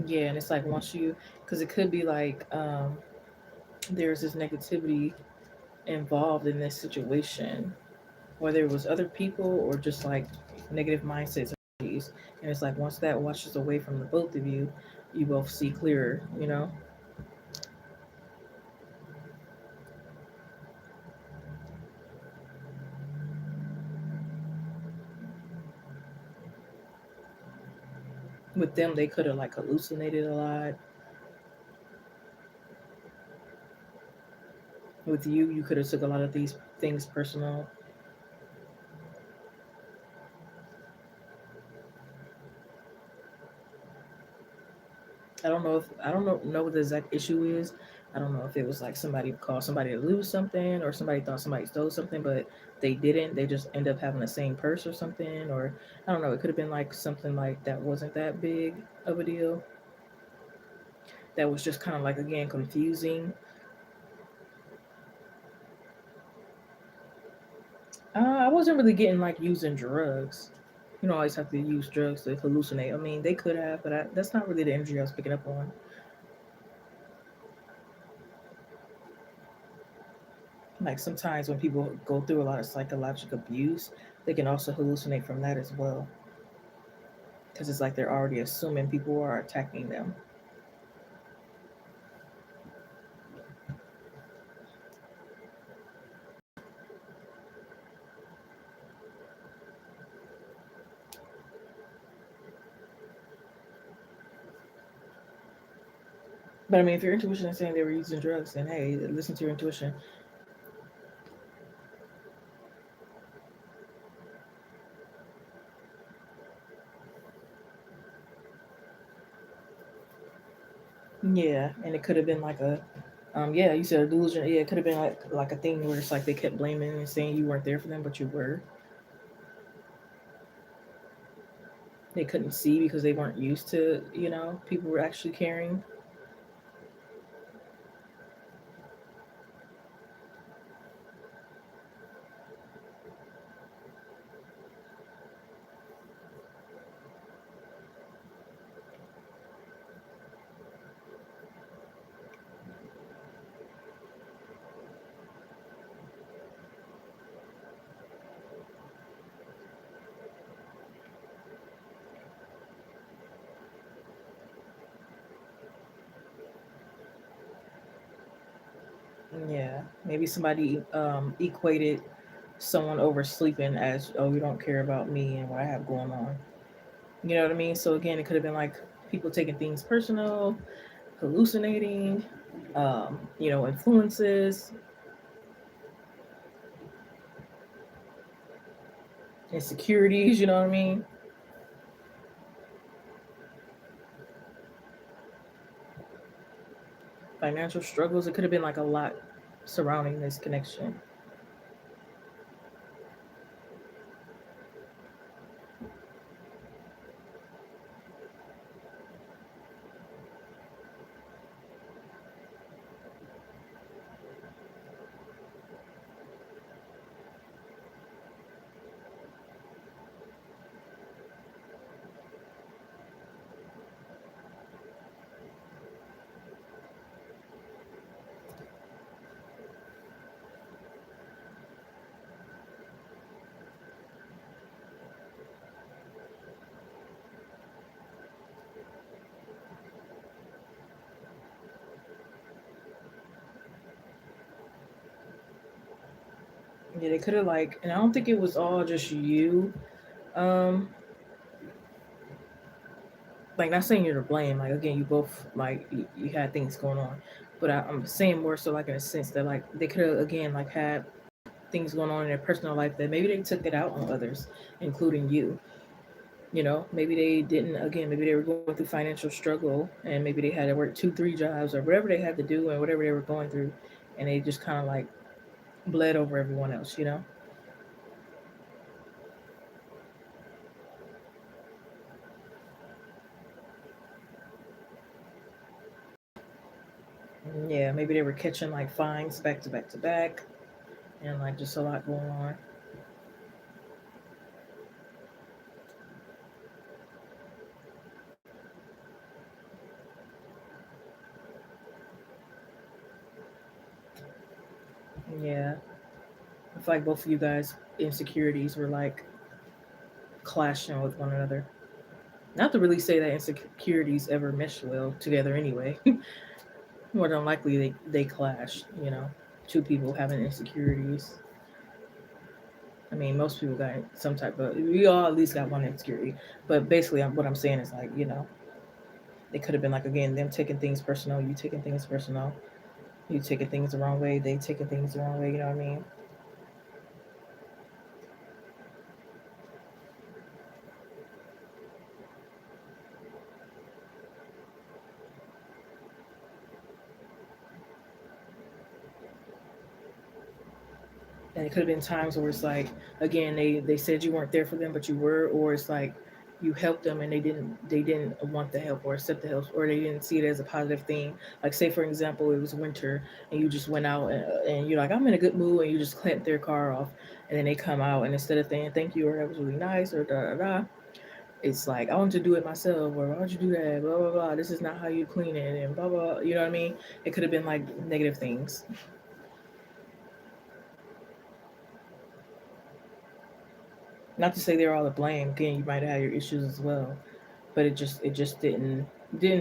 Yeah, and it's like once you, because it could be like there's this negativity involved in this situation, whether it was other people or just like negative mindsets or energies. And it's like once that washes away from the both of you, you both see clearer. With them, they could have like hallucinated a lot. With you, you could have took a lot of these things personal. I don't know what the exact issue is. I don't know if it was like somebody caused somebody to lose something or somebody thought somebody stole something, but they didn't. They just end up having the same purse or something, or I don't know. It could have been like something like that wasn't that big of a deal. That was just kind of like again confusing. I wasn't really getting like using drugs. You don't always have to use drugs to hallucinate. I mean, they could have, but that's not really the energy I was picking up on. Like sometimes when people go through a lot of psychological abuse, they can also hallucinate from that as well. Because it's like they're already assuming people are attacking them. But I mean, if your intuition is saying they were using drugs, then hey, listen to your intuition. Yeah, and it could have been like a, yeah, you said a delusion. Yeah, it could have been like a thing where it's like they kept blaming and saying you weren't there for them, but you were. They couldn't see because they weren't used to, people were actually caring. Yeah, maybe somebody equated someone oversleeping as, oh, you don't care about me and what I have going on. You know what I mean? So again, it could have been like people taking things personal, hallucinating, influences, insecurities. You know what I mean? Financial struggles. It could have been like a lot surrounding this connection. Yeah, they could have and I don't think it was all just you. Um, not saying you're to blame. Like again, you both you had things going on, but I'm saying more so like in a sense that like they could have again like had things going on in their personal life that maybe they took it out on others, including you. Maybe they didn't. Again, maybe they were going through financial struggle, and maybe they had to work two, three jobs or whatever they had to do, and whatever they were going through, and they just kind of like bled over everyone else. Yeah, maybe they were catching like fines back to back to back, and like just a lot going on. Yeah, I feel like both of you guys' insecurities were like clashing with one another. Not to really say that insecurities ever mesh well together anyway. More than likely they clash. Two people having insecurities. I mean, most people got some type of. We all at least got one insecurity. But basically, what I'm saying is like it could have been like again them taking things personal, you taking things personal, you taking things the wrong way, they taking things the wrong way. You know what I mean? And it could have been times where it's like again they said you weren't there for them, but you were, or it's like you helped them and they didn't want the help or accept the help, or they didn't see it as a positive thing. Like say for example, it was winter and you just went out and you're like, I'm in a good mood, and you just clamped their car off, and then they come out and instead of saying thank you or that was really nice or da da da, it's like I want to do it myself, or why would you do that, blah blah blah, this is not how you clean it, and blah blah, you know what I mean? It could have been like negative things. Not to say they're all to blame. Again, you might have had your issues as well, but it just didn't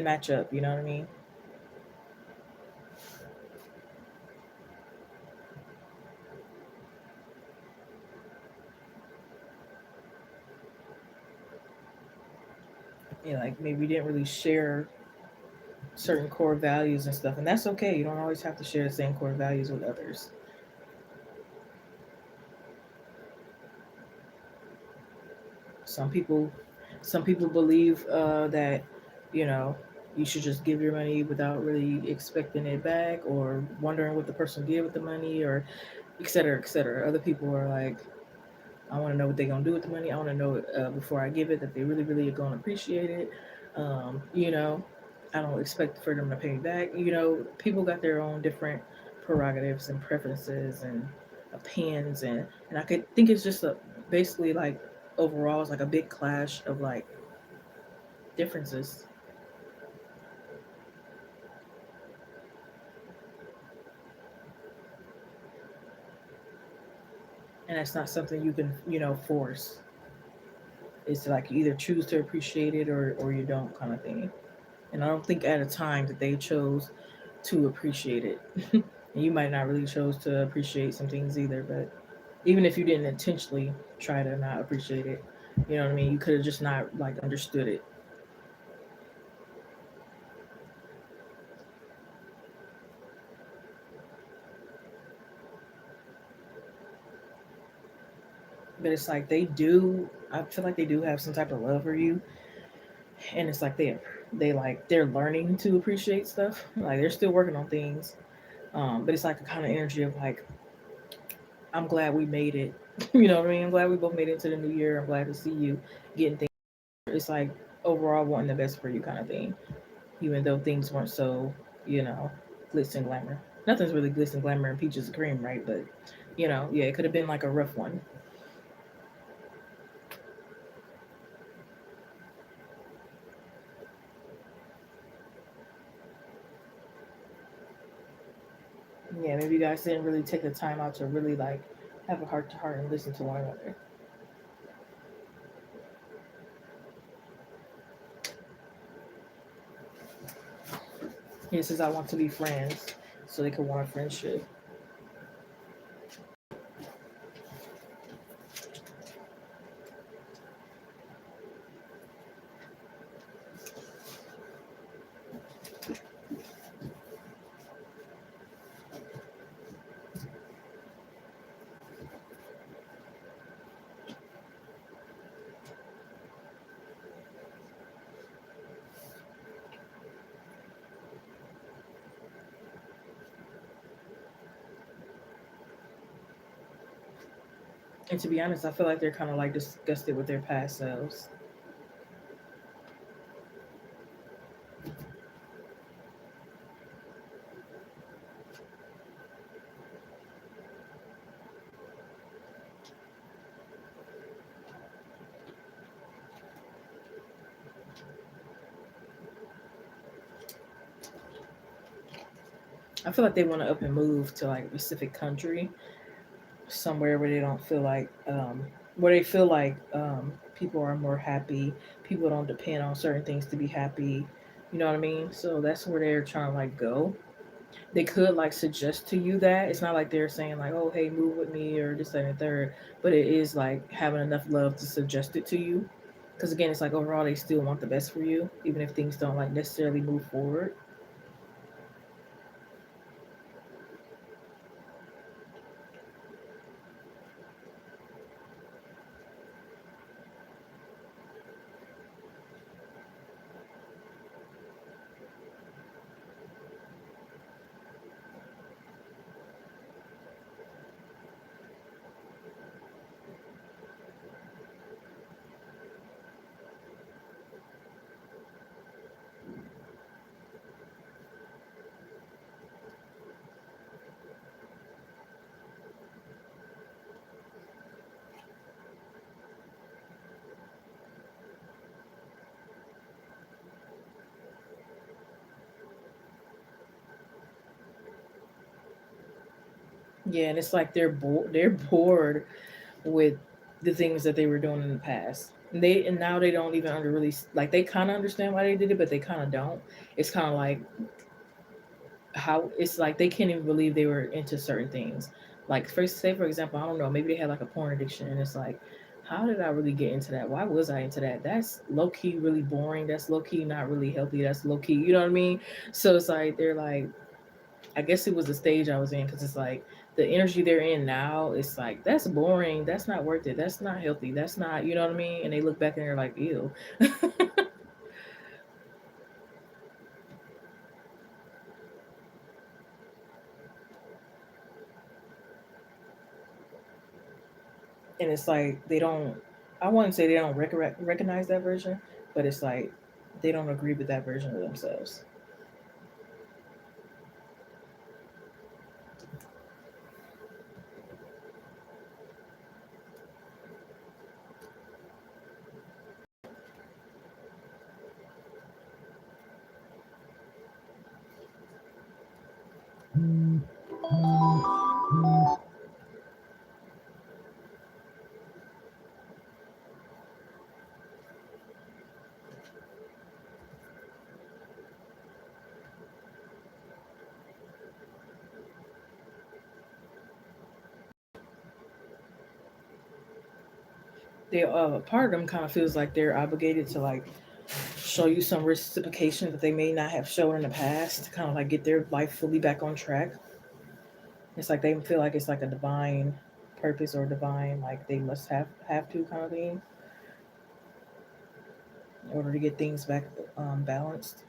match up. You know what I mean? Yeah, like maybe you didn't really share certain core values and stuff, and that's okay. You don't always have to share the same core values with others. Some people, some people believe that you know you should just give your money without really expecting it back or wondering what the person did with the money or et cetera, et cetera. Other people are like, I want to know what they're gonna do with the money. I want to know before I give it that they really, really are gonna appreciate it. You know, I don't expect for them to pay me back. You know, people got their own different prerogatives and preferences and opinions, and I could think it's just a basically like overall it's like a big clash of like differences, and that's not something you can force. It's like you either choose to appreciate it or you don't kind of thing. And I don't think at a time that they chose to appreciate it. And you might not really chose to appreciate some things either, but even if you didn't intentionally try to not appreciate it, you know what I mean? You could have just not like understood it. But it's like I feel like they do have some type of love for you, and it's like they're learning to appreciate stuff. Like they're still working on things. But it's like a kind of energy of like, I'm glad we made it. You know what I mean? I'm glad we both made it to the new year. I'm glad to see you getting things. It's like overall wanting the best for you kind of thing, even though things weren't so, you know, glitz and glamour. Nothing's really glitz and glamour and peaches and cream, right? But, yeah, it could have been like a rough one. Yeah, maybe you guys didn't really take the time out to really like have a heart to heart and listen to one another. He says, I want to be friends, so they could want a friendship. And to be honest, I feel like they're kind of like disgusted with their past selves. I feel like they want to up and move to like a specific country, somewhere where they don't feel like, where they feel like people are more happy. People don't depend on certain things to be happy. You know what I mean? So that's where they're trying to like go. They could like suggest to you that it's not like they're saying like, oh, hey, move with me or this that, and the third, but it is like having enough love to suggest it to you. Because again, it's like overall they still want the best for you, even if things don't like necessarily move forward. Yeah, and it's like they're bored with the things that they were doing in the past. And now they don't even under really like they kind of understand why they did it, but they kind of don't. It's kind of like how it's like they can't even believe they were into certain things. Like for example, I don't know, maybe they had like a porn addiction, and it's like, how did I really get into that? Why was I into that? That's low key really boring. That's low key not really healthy. That's low key, you know what I mean? So it's like they're like, I guess it was the stage I was in because it's like the energy they're in now. It's like that's boring. That's not worth it. That's not healthy. That's not, you know what I mean? And they look back and they're like, ew. And it's like they don't. I wouldn't say they don't recognize that version, but it's like they don't agree with that version of themselves. They part of them kind of feels like they're obligated to like show you some reciprocation that they may not have shown in the past to kind of like get their life fully back on track. It's like they feel like it's like a divine purpose or divine like they must have to kind of thing in order to get things back balanced.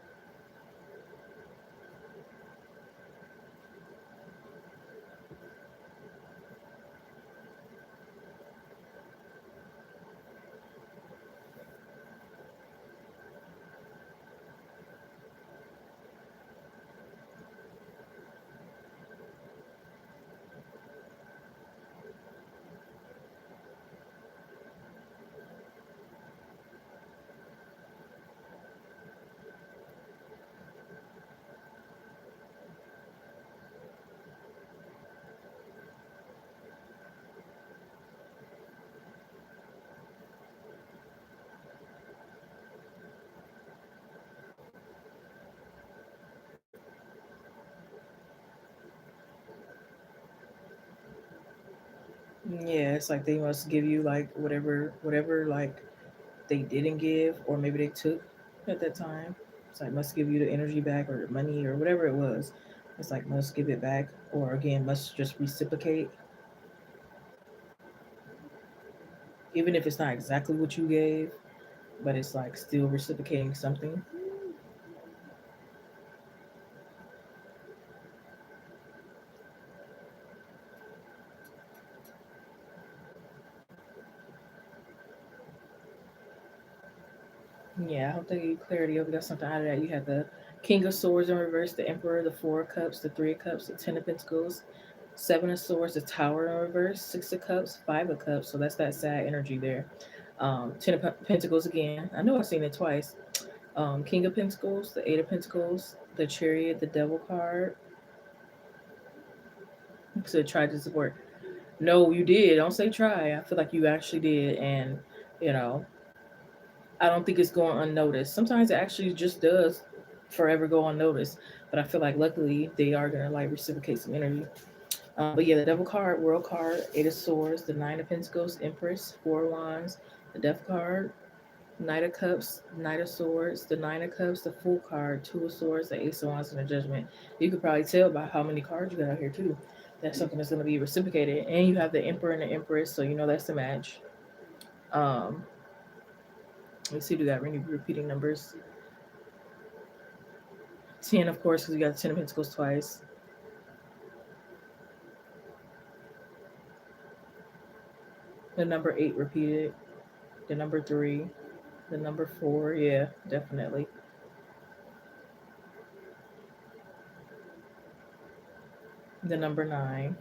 Yeah, it's like they must give you like whatever like they didn't give or maybe they took at that time. It's like must give you the energy back or the money or whatever it was. It's like must give it back or again must just reciprocate, even if it's not exactly what you gave, but it's like still reciprocating something. Yeah, I hope they give you clarity. If we got something out of that. You had the King of Swords in reverse, the Emperor, the Four of Cups, the Three of Cups, the Ten of Pentacles, Seven of Swords, the Tower in reverse, Six of Cups, Five of Cups. So that's that sad energy there. Ten of Pentacles again. I know I've seen it twice. King of Pentacles, the Eight of Pentacles, the Chariot, the Devil card. So try to support. No, you did. Don't say try. I feel like you actually did, and you know I don't think it's going unnoticed. Sometimes it actually just does forever go unnoticed. But I feel like luckily they are gonna like reciprocate some energy. But yeah, the Devil card, World card, Eight of Swords, the Nine of Pentacles, Empress, Four of Wands, the Death card, Knight of Cups, Knight of Swords, the Nine of Cups, the Fool card, Two of Swords, the Ace of Wands, and the Judgment. You could probably tell by how many cards you got out here too. That's something that's going to be reciprocated. And you have the Emperor and the Empress, so you know that's the match. Um, let's see, do that repeating numbers. 10, of course, because you got the Ten of Pentacles twice. The number 8 repeated. The number 3. The number 4, yeah, definitely. The number 9.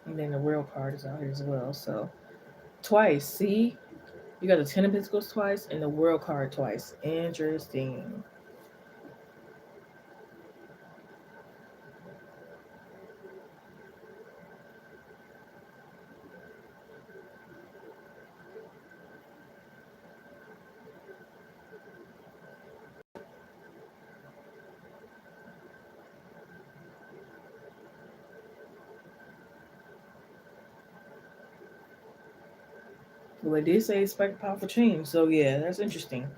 And then the World card is out here as well. So twice, see? You got the Ten of Pentacles twice and the World card twice. Interesting. Well, it did say expect powerful change, so yeah, that's interesting.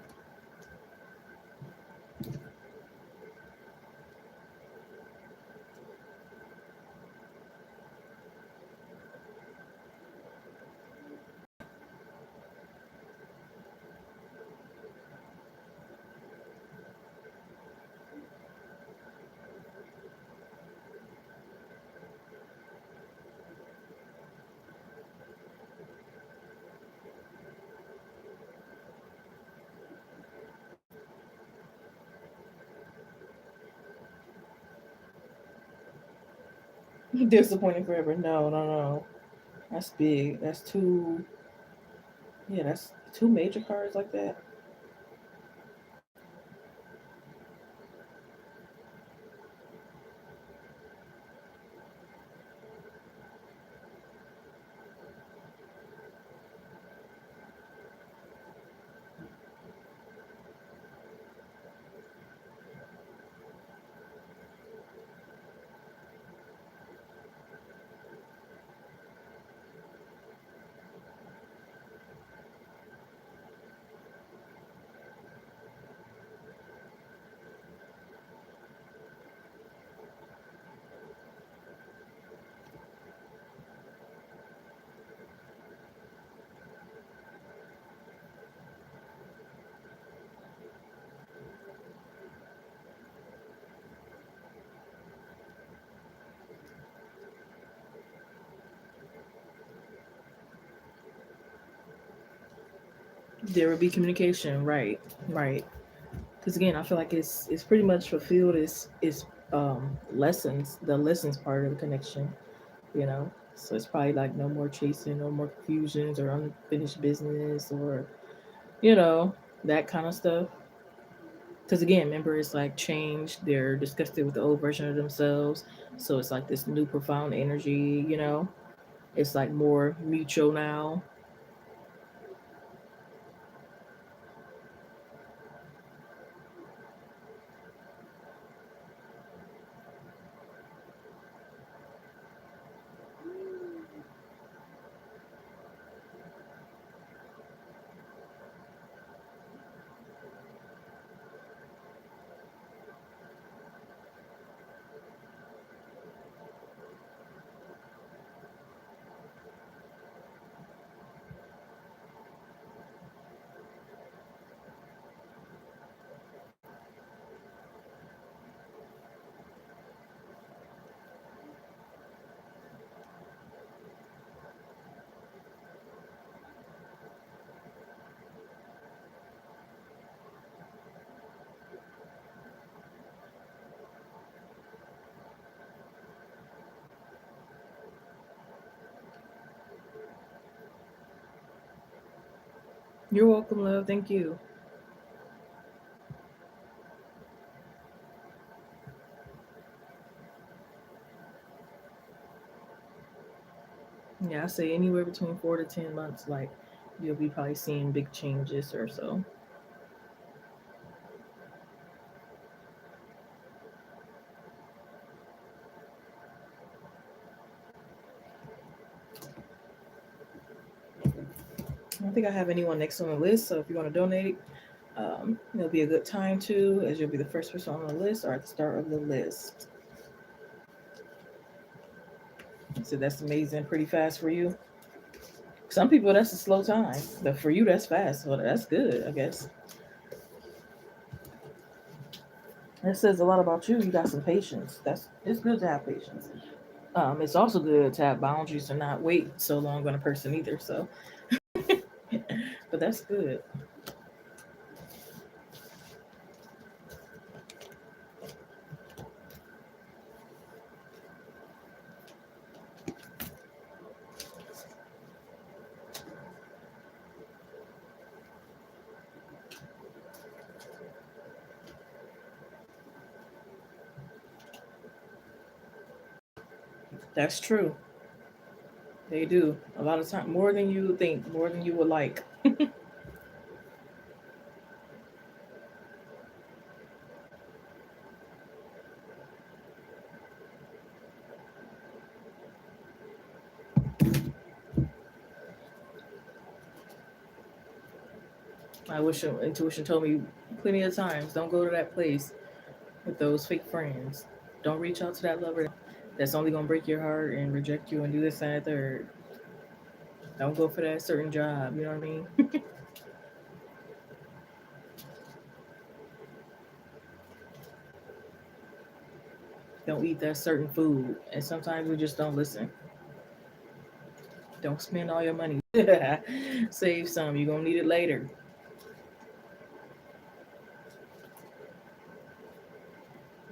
Disappointing forever. No, no, no. That's big. That's two. Yeah, that's two major cards like that. There would be communication, right? Right. Because again, I feel like it's pretty much fulfilled. Is lessons, the lessons part of the connection. You know, so it's probably like no more chasing, no more confusions or unfinished business or you know that kind of stuff. Because again, remember, it's like change. They're disgusted with the old version of themselves, so it's like this new profound energy. It's like more mutual now. You're welcome, love. Thank you. Yeah, I say anywhere between 4 to 10 months, like you'll be probably seeing big changes or so. I don't think I have anyone next on the list, so if you want to donate, it'll be a good time to, as you'll be the first person on the list or at the start of the list. So that's amazing, pretty fast for you. Some people that's a slow time, but for you that's fast. So that's good, I guess. That says a lot about you. You got some patience. It's good to have patience. It's also good to have boundaries and not wait so long on a person either. So, but that's good. That's true. They do. A lot of time, more than you would think, more than you would like. I wish intuition told me plenty of times, don't go to that place with those fake friends. Don't reach out to that lover that's only gonna break your heart and reject you and do this and that third. Don't go for that certain job. You know what I mean? Don't eat that certain food. And sometimes we just don't listen. Don't spend all your money. Save some. You're gonna need it later.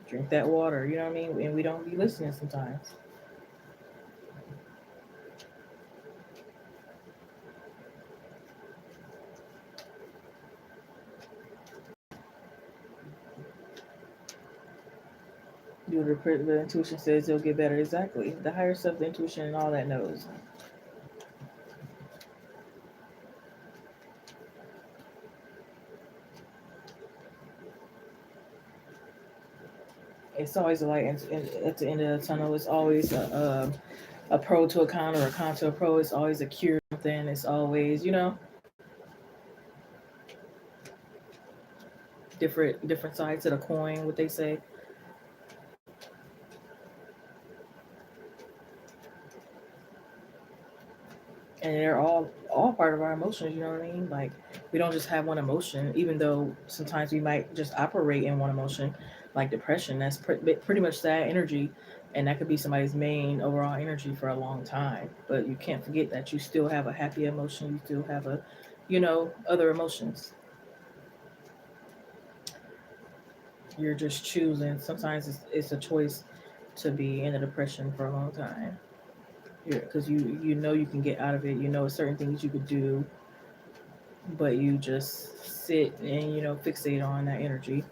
Drink that water. You know what I mean? And we don't be listening sometimes. The intuition says it'll get better. Exactly. The higher self, the intuition, and all that knows. It's always a light at the end of the tunnel. It's always a pro to a con or a con to a pro. It's always a cure something. It's always, different sides of the coin, what they say. And they're all part of our emotions, you know what I mean? Like we don't just have one emotion, even though sometimes we might just operate in one emotion, like depression. That's pretty much sad energy, and that could be somebody's main overall energy for a long time. But you can't forget that you still have a happy emotion. You still have a, other emotions. You're just choosing. Sometimes it's a choice to be in a depression for a long time. Because you know you can get out of it. You know certain things you could do, but you just sit and fixate on that energy.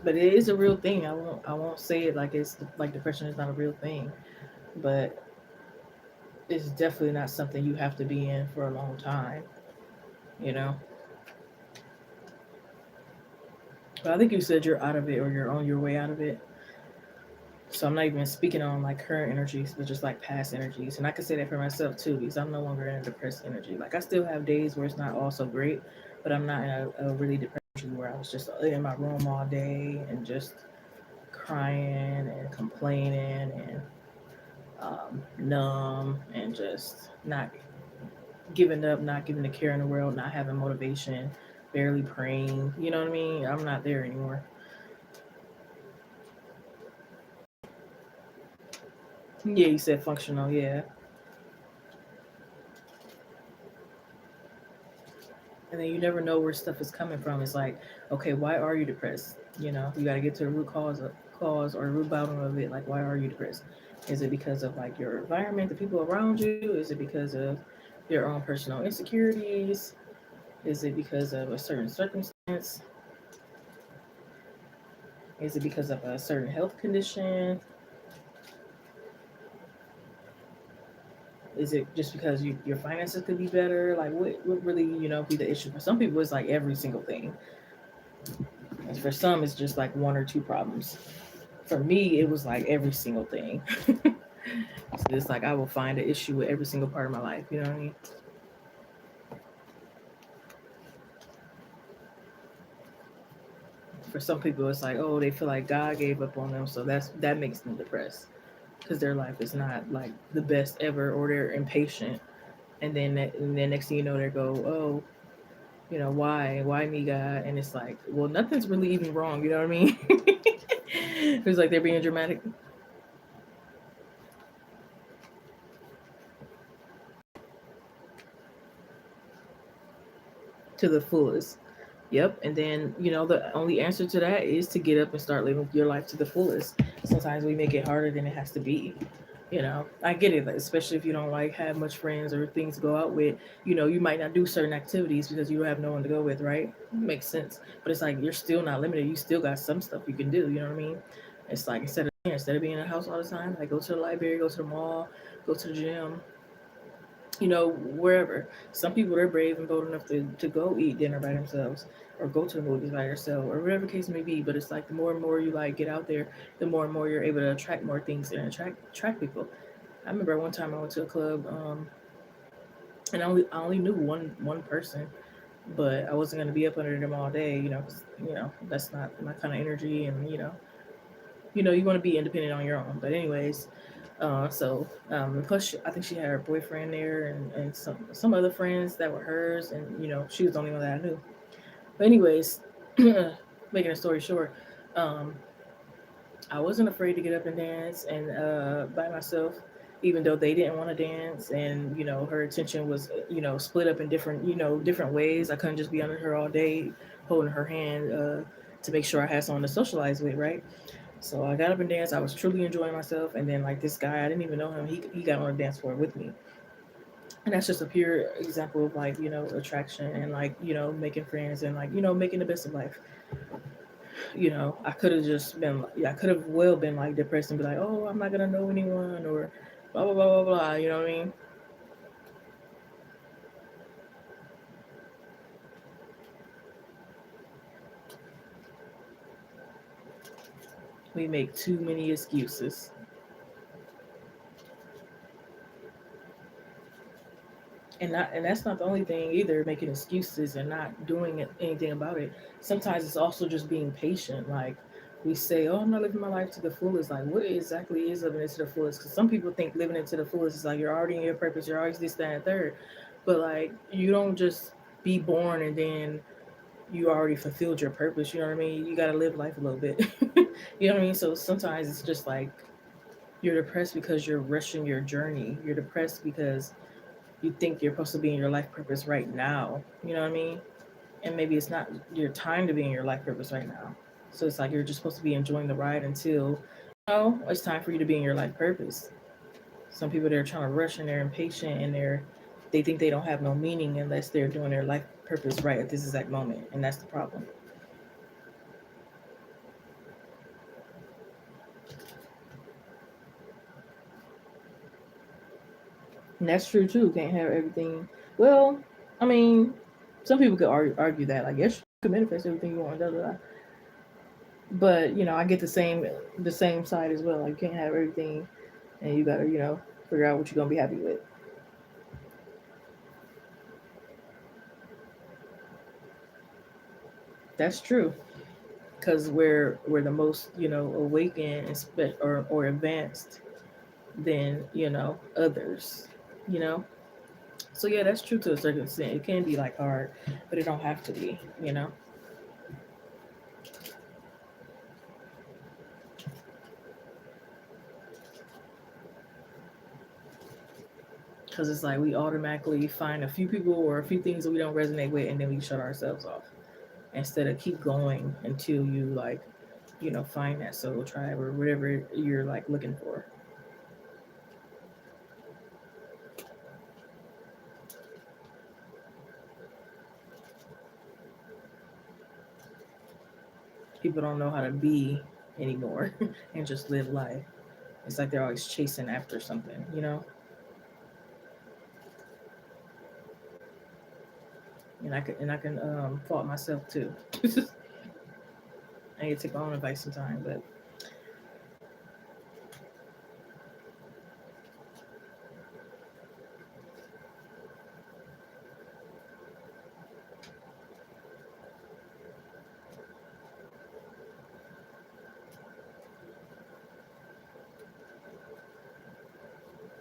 But it is a real thing. I won't say it like it's like depression is not a real thing, but it's definitely not something you have to be in for a long time. You know. But I think you said you're out of it or you're on your way out of it. So I'm not even speaking on like current energies, but just like past energies. And I can say that for myself too, because I'm no longer in a depressed energy. Like I still have days where it's not all so great, but I'm not in a really depressed energy where I was just in my room all day and just crying and complaining and numb and just not giving up, not giving a care in the world, not having motivation, barely praying. You know what I mean? I'm not there anymore. Yeah, you said functional. Yeah. And then you never know where stuff is coming from. It's like, okay, why are you depressed? You got to get to the root cause or root bottom of it. Like, why are you depressed? Is it because of like your environment, the people around you? Is it because of your own personal insecurities? Is it because of a certain circumstance? Is it because of a certain health condition? Is it just because your finances could be better? Like, what really, be the issue? For some people, it's like every single thing. And for some, it's just like one or two problems. For me, it was like every single thing. So it's like I will find an issue with every single part of my life. You know what I mean? For some people, it's like, oh, they feel like God gave up on them, so that makes them depressed because their life is not like the best ever, or they're impatient. And then next thing you know, they go, oh, why me, God? And it's like, well, nothing's really even wrong. You know what I mean? It's like they're being dramatic to the fullest. Yep. And then, the only answer to that is to get up and start living your life to the fullest. Sometimes we make it harder than it has to be. I get it, like, especially if you don't like have much friends or things to go out with. You might not do certain activities because you have no one to go with, right? Makes sense. But it's like you're still not limited. You still got some stuff you can do. You know what I mean? It's like instead of being in the house all the time, like go to the library, go to the mall, go to the gym, wherever. Some people they're brave and bold enough to go eat dinner by themselves or go to the movies by yourself or whatever the case may be. But it's like the more and more you like get out there, the more and more you're able to attract more things and attract people. I remember one time I went to a club, and I only knew one person, but I wasn't gonna be up under them all day, 'cause, that's not my kind of energy, and you want to be independent on your own. But anyways, plus I think she had her boyfriend there and some other friends that were hers, and she was the only one that I knew. But anyways, making a story short, um, I wasn't afraid to get up and dance and by myself, even though they didn't want to dance, and her attention was split up in different ways. I couldn't just be under her all day, holding her hand to make sure I had someone to socialize with, right? So I got up and danced. I was truly enjoying myself, and then like this guy, I didn't even know him. He got on the dance floor with me, and that's just a pure example of like attraction and like making friends and like making the best of life. I could have just been, yeah, I could have well been like depressed and be like, oh, I'm not gonna know anyone or blah blah blah blah blah. You know what I mean? We make too many excuses. And that's not the only thing either, making excuses and not doing anything about it. Sometimes it's also just being patient. Like we say, oh, I'm not living my life to the fullest. Like what exactly is living it to the fullest? Because some people think living it to the fullest is like you're already in your purpose, you're always this, that, and third. But like you don't just be born and then you already fulfilled your purpose. You know what I mean? You got to live life a little bit. You know what I mean? So sometimes it's just like you're depressed because you're rushing your journey. You're depressed because you think you're supposed to be in your life purpose right now. You know what I mean? And maybe it's not your time to be in your life purpose right now. So it's like you're just supposed to be enjoying the ride until it's time for you to be in your life purpose. Some people they're trying to rush and they're impatient and they think they don't have no meaning unless they're doing their life purpose right at this exact moment, and that's the problem. And that's true too. Can't have everything. Well, I mean, some people could argue that like yes, you can manifest everything you want. Da, da, da. But I get the same side as well. Like you can't have everything, and you gotta figure out what you're gonna be happy with. That's true because we're the most awakened and or advanced than others. You know. So yeah, that's true to a certain extent. It can be like hard, but it don't have to be. Because it's like we automatically find a few people or a few things that we don't resonate with, and then we shut ourselves off instead of keep going until you like find that soul tribe or whatever you're like looking for. People don't know how to be anymore and just live life. It's like they're always chasing after something. And I can fault myself too. I need to take my own advice sometime, but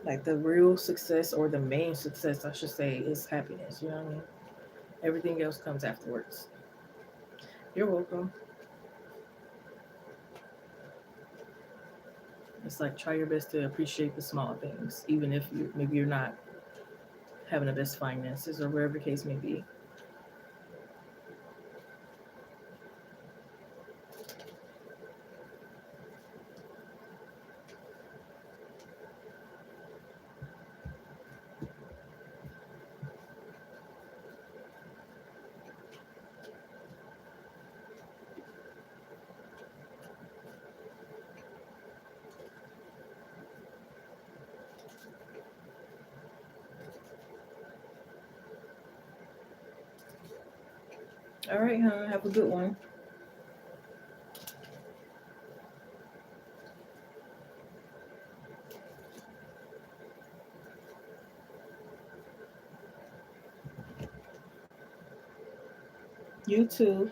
like the real success or the main success, I should say, is happiness. You know what I mean? Everything else comes afterwards. You're welcome. It's like try your best to appreciate the small things, even if maybe you're not having the best finances or wherever the case may be. All right, huh? Have a good one. You too.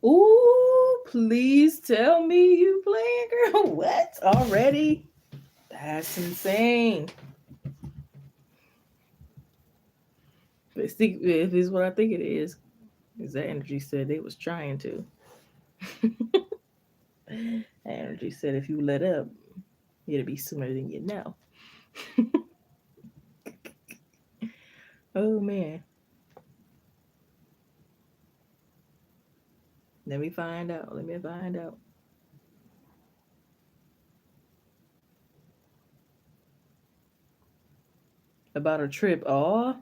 Ooh, please tell me you playing, girl. What? Already? That's insane. But see, if it's what I think it is that energy said they was trying to. That energy said if you let up, it'll be sooner than you know. Oh man. Let me find out. Let me find out. About a trip. Oh,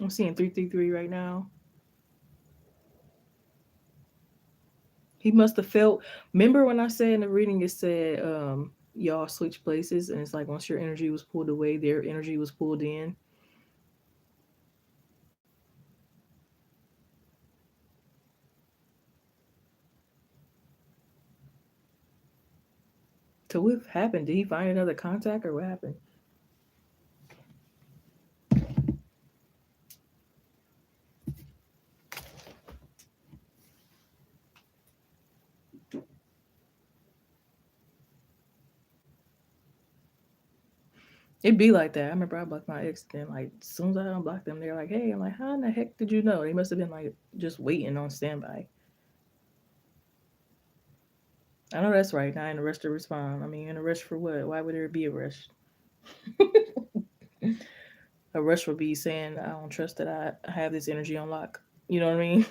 I'm seeing 333 right now. He must have felt. Remember when I said in the reading it said y'all switch places and it's like once your energy was pulled away, their energy was pulled in. So what happened? Did he find another contact or what happened? It'd be like that. I remember I blocked my ex. Then, like, as soon as I unblocked them, they're like, "Hey," I'm like, "How in the heck did you know?" They must have been like just waiting on standby. I know that's right. Not in a rush to respond. I mean, in a rush for what? Why would there be a rush? A rush would be saying, "I don't trust that I have this energy on lock." You know what I mean?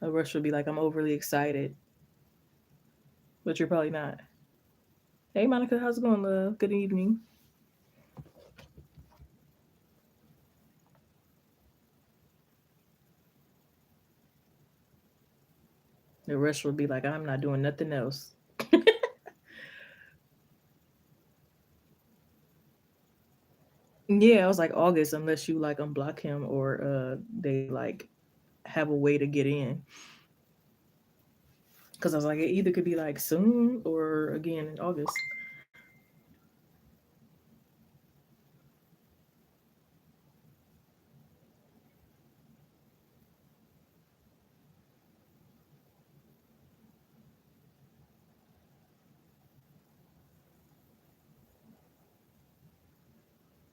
A rush would be like, "I'm overly excited," but you're probably not. Hey, Monica, how's it going, love? Good evening. The rush would be like, "I'm not doing nothing else." Yeah, I was like August, unless you like unblock him or they like have a way to get in. Because I was like, it either could be like soon or again in August.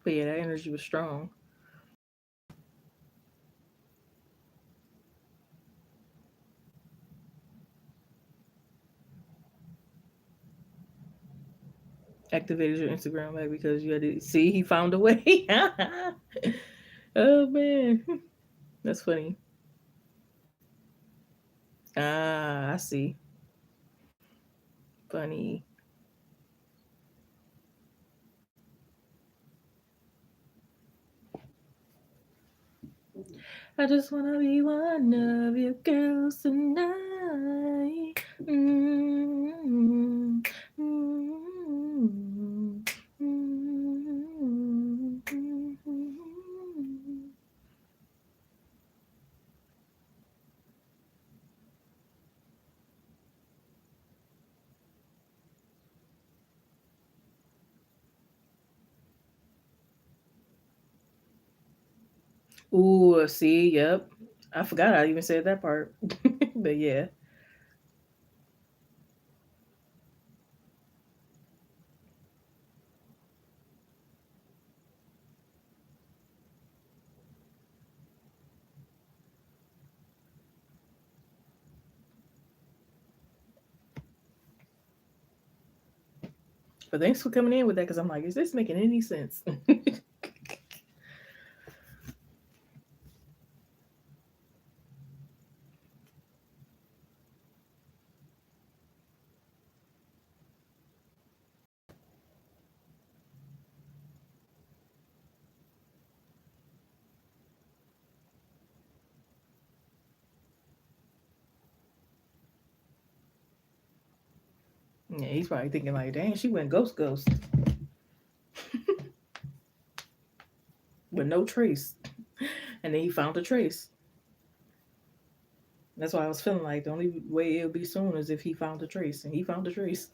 But yeah, that energy was strong. Activated your Instagram back because you had to see he found a way. Oh man, that's funny. Ah, I see. Funny. I just wanna be one of your girls tonight. Mm-hmm. Mm-hmm. Mm-hmm. Ooh, see, yep. I forgot I even said that part. But yeah. But thanks for coming in with that because I'm like, is this making any sense? Yeah, he's probably thinking like, dang, she went ghost ghost with no trace. And then he found a trace. That's why I was feeling like the only way it'll be soon is if he found a trace. And he found a trace.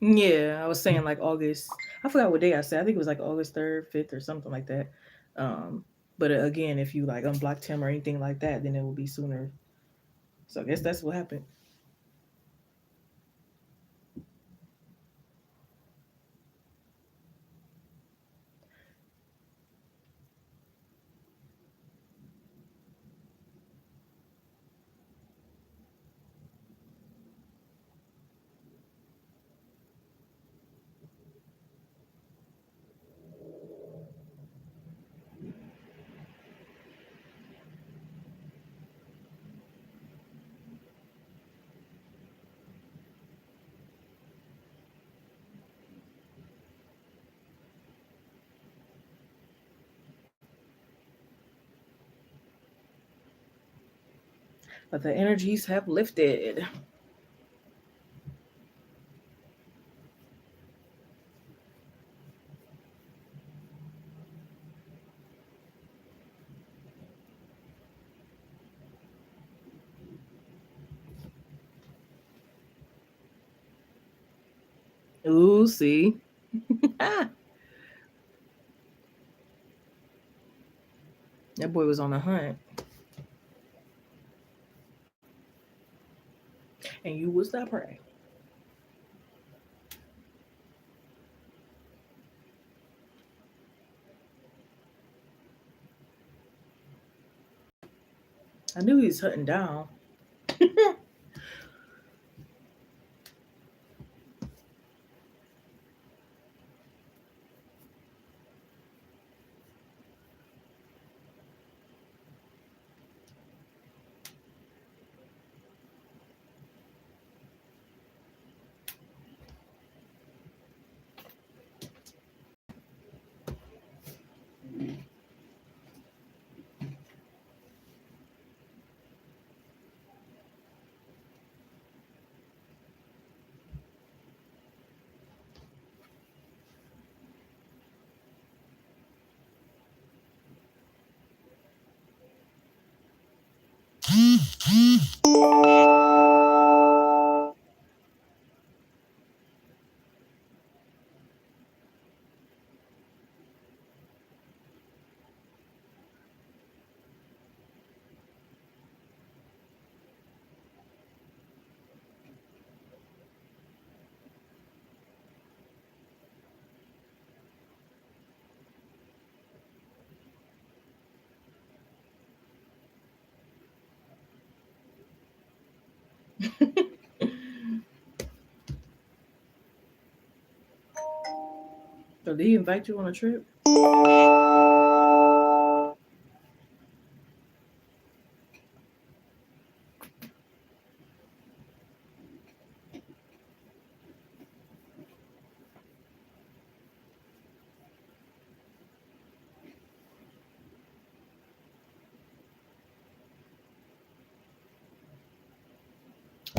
Yeah, I was saying like August. I forgot what day I said. I think it was like August 3rd, 5th, or something like that. Um, but again, if you like unblocked him or anything like that, then it will be sooner. So I guess that's what happened. But the energies have lifted. Ooh, see. Ah, that boy was on a hunt. And you was that prey. I knew he was hunting down. So did he invite you on a trip?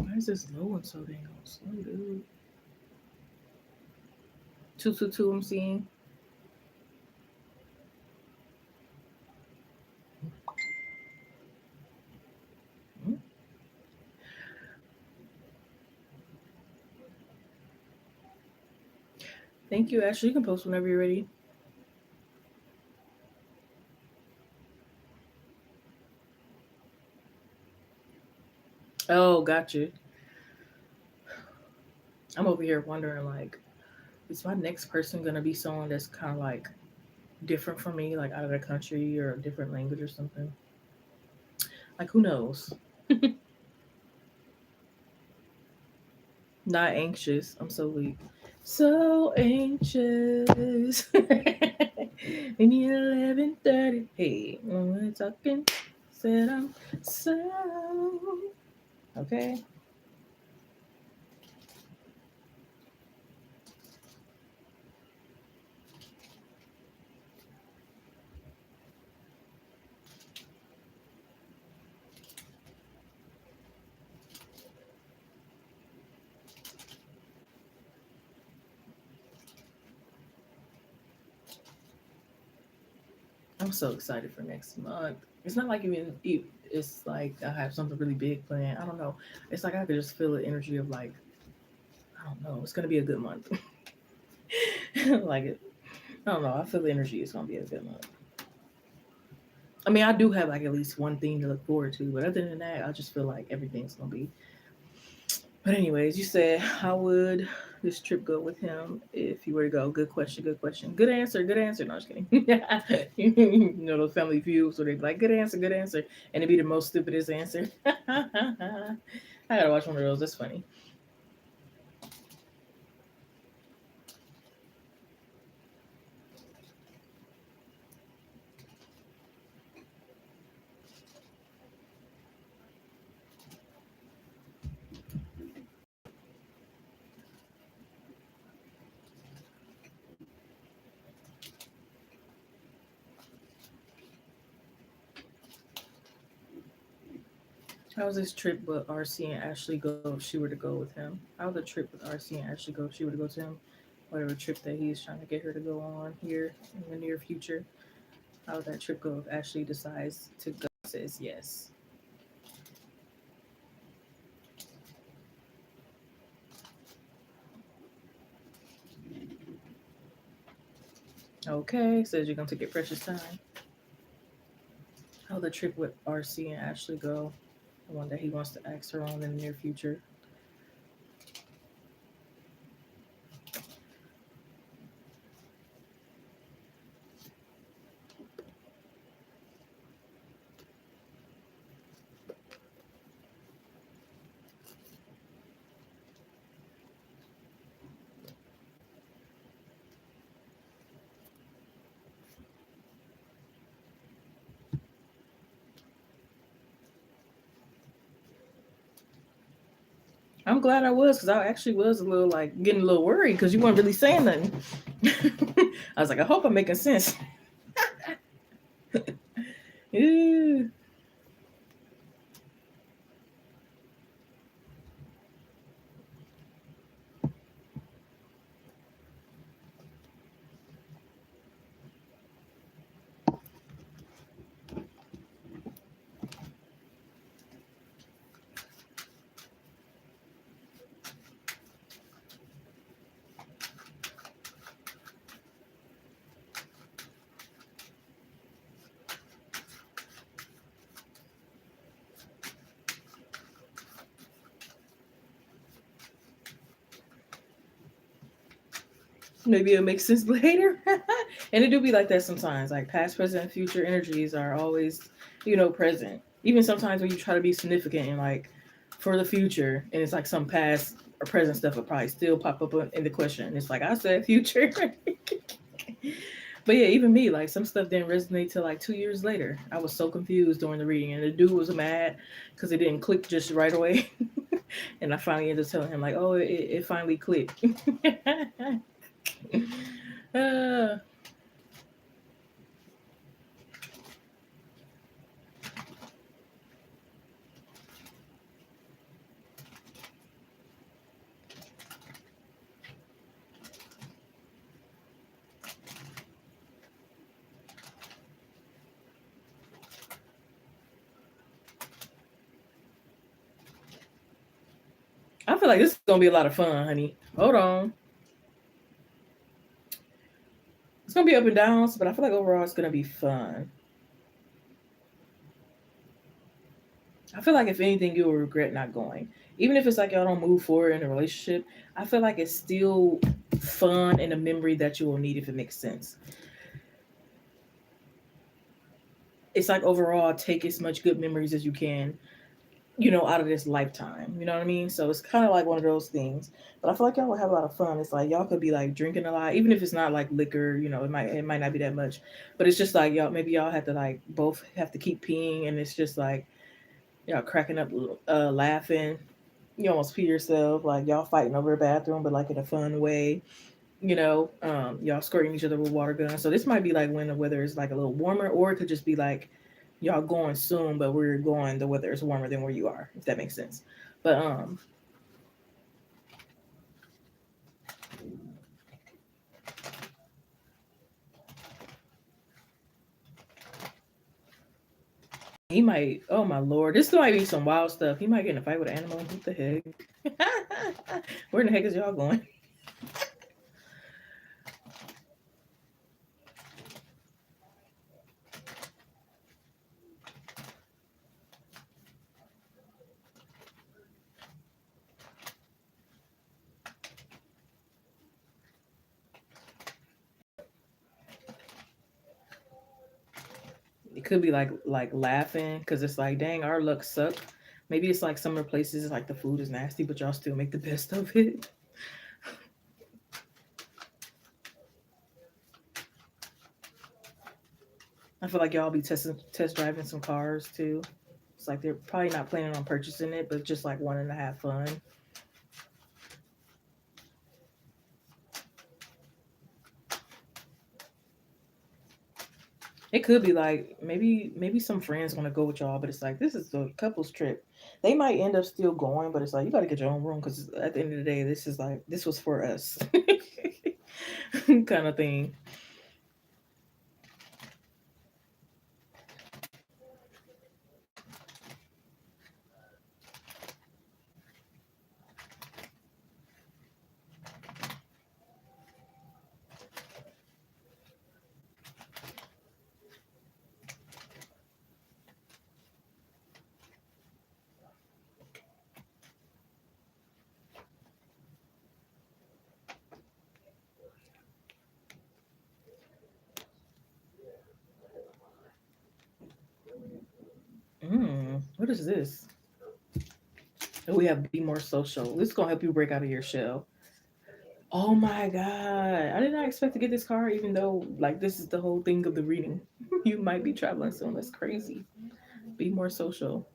Why is this low one so dang slow, dude? 222 I'm seeing. Hmm? Thank you, Ashley. You can post whenever you're ready. Oh, gotcha. I'm over here wondering, like, is my next person gonna be someone that's kind of like different from me, like out of the country or a different language or something? Like, who knows? Not anxious. I'm so weak. So anxious. In 11:30. Hey, when we're talking, said I'm so okay. I'm so excited for next month. It's not like it's like I have something really big planned. I don't know. It's like I could just feel the energy of like I don't know. It's gonna be a good month. Like it. I don't know. I feel the energy is gonna be a good month. I mean, I do have like at least one thing to look forward to, but other than that, I just feel like everything's gonna be. But anyways, you said how would this trip go with him if you were to go? Good question. Good question. Good answer. Good answer. No, I'm just kidding. You know those family feuds where they be like good answer, good answer, and it'd be the most stupidest answer. I gotta watch one of those. That's funny. How's this trip with RC and Ashley go if she were to go with him? How would the trip with RC and Ashley go if she were to go to him? Whatever trip that he's trying to get her to go on here in the near future. How would that trip go if Ashley decides to go? Says yes. Okay, says you're gonna take your precious time. How would the trip with RC and Ashley go? The one that he wants to ask her on in the near future. I'm glad I was because I actually was a little like getting a little worried because you weren't really saying nothing. I was like, I hope I'm making sense. Ew. Maybe it'll make sense later. And it do be like that sometimes. Like past, present, and future energies are always, present. Even sometimes when you try to be significant and like for the future, and it's like some past or present stuff will probably still pop up in the question. It's like I said future. But yeah, even me, like some stuff didn't resonate till like 2 years later. I was so confused during the reading, and the dude was mad because it didn't click just right away. And I finally ended up telling him like, "Oh, it finally clicked." uh, I feel like this is gonna be a lot of fun, honey. Hold on, it's gonna be up and downs, but I feel like overall it's gonna be fun. I feel like if anything, you'll regret not going, even if it's like y'all don't move forward in a relationship. I feel like it's still fun and a memory that you will need if it makes sense. It's like overall take as much good memories as you can, out of this lifetime. You know what I mean? So it's kind of like one of those things. But I feel like y'all will have a lot of fun. It's like y'all could be like drinking a lot, even if it's not like liquor. It might not be that much, but it's just like y'all maybe y'all have to like both have to keep peeing, and it's just like y'all cracking up, laughing. You almost pee yourself, like y'all fighting over a bathroom, but like in a fun way. Y'all squirting each other with water guns. So this might be like when the weather is like a little warmer, or it could just be like y'all going soon, but where you're going, the weather is warmer than where you are, if that makes sense. But he might. Oh my lord, this might be some wild stuff. He might get in a fight with an animal. What the heck? Where in the heck is y'all going? It could be like laughing because it's like, dang, our luck sucked. Maybe it's like some of the places like the food is nasty, but y'all still make the best of it. I feel like y'all be test driving some cars too. It's like they're probably not planning on purchasing it, but just like wanting to have fun. It could be like maybe some friends want to go with y'all, but it's like this is the couples trip. They might end up still going, but it's like you got to get your own room because at the end of the day, this was for us, kind of thing. What is this? Oh, we have be more social. This is gonna help you break out of your shell. Oh my god! I did not expect to get this card, even though like this is the whole thing of the reading. You might be traveling soon. That's crazy. Be more social.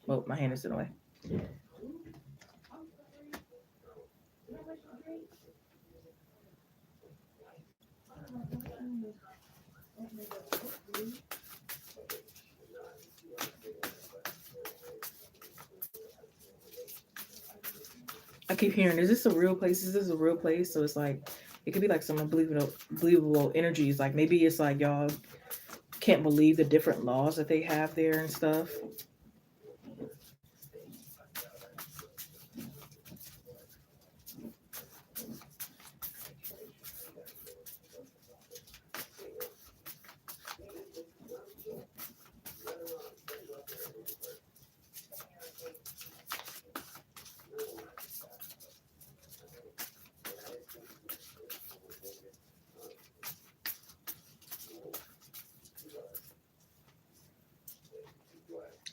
Well, my hand is in the way. I keep hearing, is this a real place? Is this a real place? So it's like, it could be like some unbelievable energies. Like maybe it's like y'all can't believe the different laws that they have there and stuff.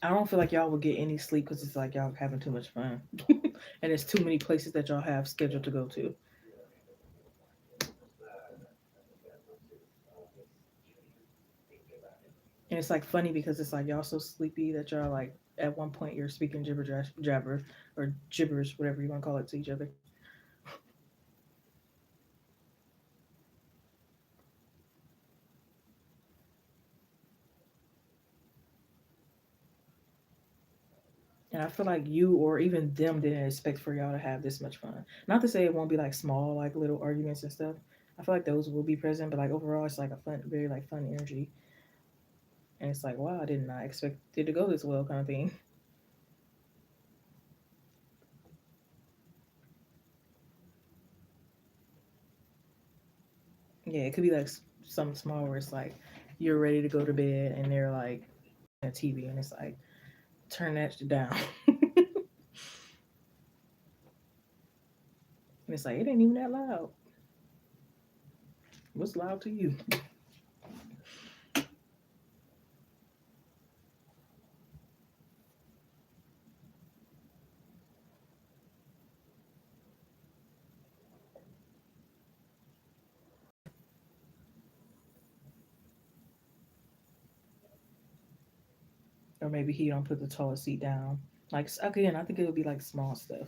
I don't feel like y'all will get any sleep because it's like y'all having too much fun, and it's too many places that y'all have scheduled to go to. And it's like funny because it's like y'all so sleepy that y'all like at one point you're speaking jabber or gibberish, whatever you want to call it, to each other. And I feel like you or even them didn't expect for y'all to have this much fun. Not to say it won't be like small, like little arguments and stuff. I feel like those will be present, but like overall, it's like a fun, very like fun energy. And it's like, wow, I did not expect it to go this well, kind of thing. Yeah, it could be like something small where it's like you're ready to go to bed and they're like a TV and it's like turn that shit down. And it's like it ain't even that loud. What's loud to you? Or maybe he don't put the toilet seat down. Like again, I think it would be like small stuff.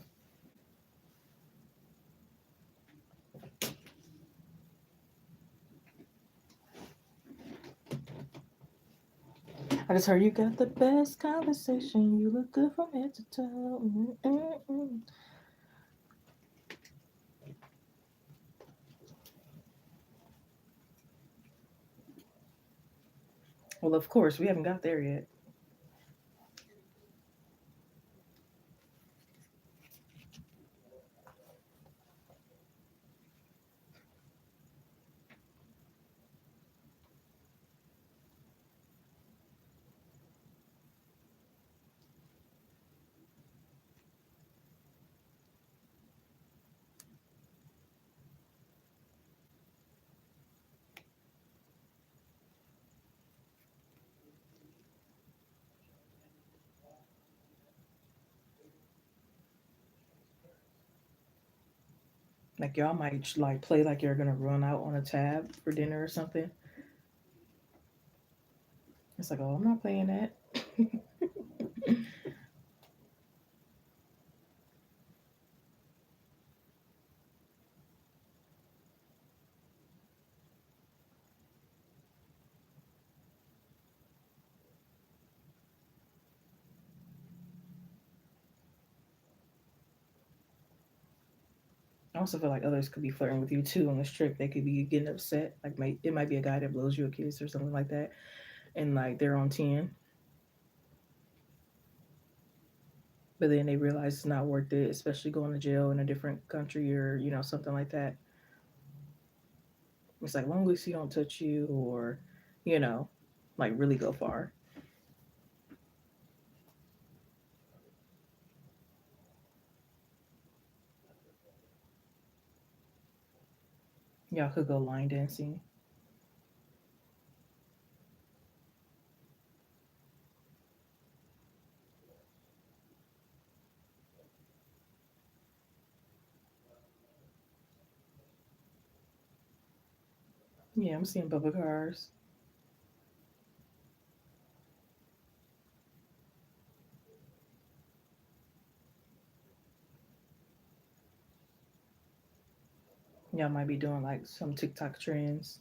I just heard you got the best conversation. You look good from head to toe. Mm-mm-mm. Well, of course, we haven't got there yet. Like y'all might like play like you're gonna run out on a tab for dinner or something. It's like, oh, I'm not playing that. I also feel like others could be flirting with you too on this trip. They could be getting upset. Like, it might be a guy that blows you a kiss or something like that, and like they're on 10, but then they realize it's not worth it, especially going to jail in a different country or something like that. It's like long as he don't touch you or you know, like really go far. Y'all could go line dancing. Yeah, I'm seeing bubble cars. Y'all might be doing like some TikTok trends.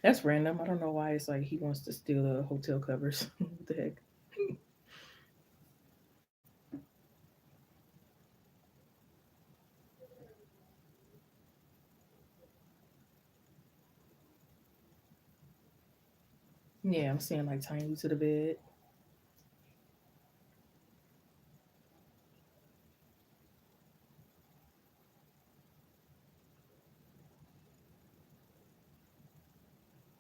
That's random. I don't know why it's like he wants to steal the hotel covers. What the heck? Yeah, I'm seeing like tying you to the bed.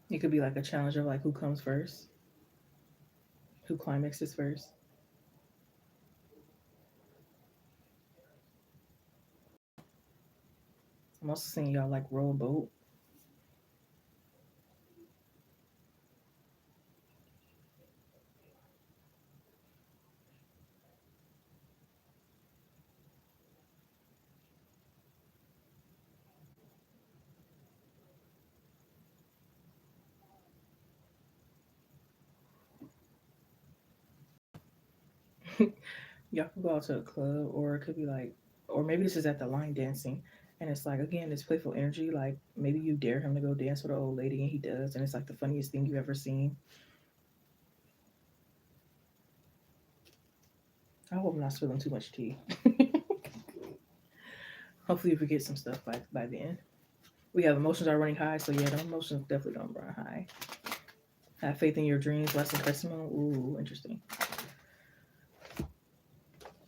It could be like a challenge of like who comes first, who climaxes first. I'm also seeing y'all like row a boat. Y'all could go out to a club, or it could be like, or maybe this is at the line dancing, and it's like again this playful energy. Like maybe you dare him to go dance with an old lady, and he does, and it's like the funniest thing you've ever seen. I hope I'm not spilling too much tea. Hopefully, we get some stuff by then. We have emotions are running high, so yeah, the emotions definitely gonna run high. Have faith in your dreams, lesson customer. Ooh, interesting.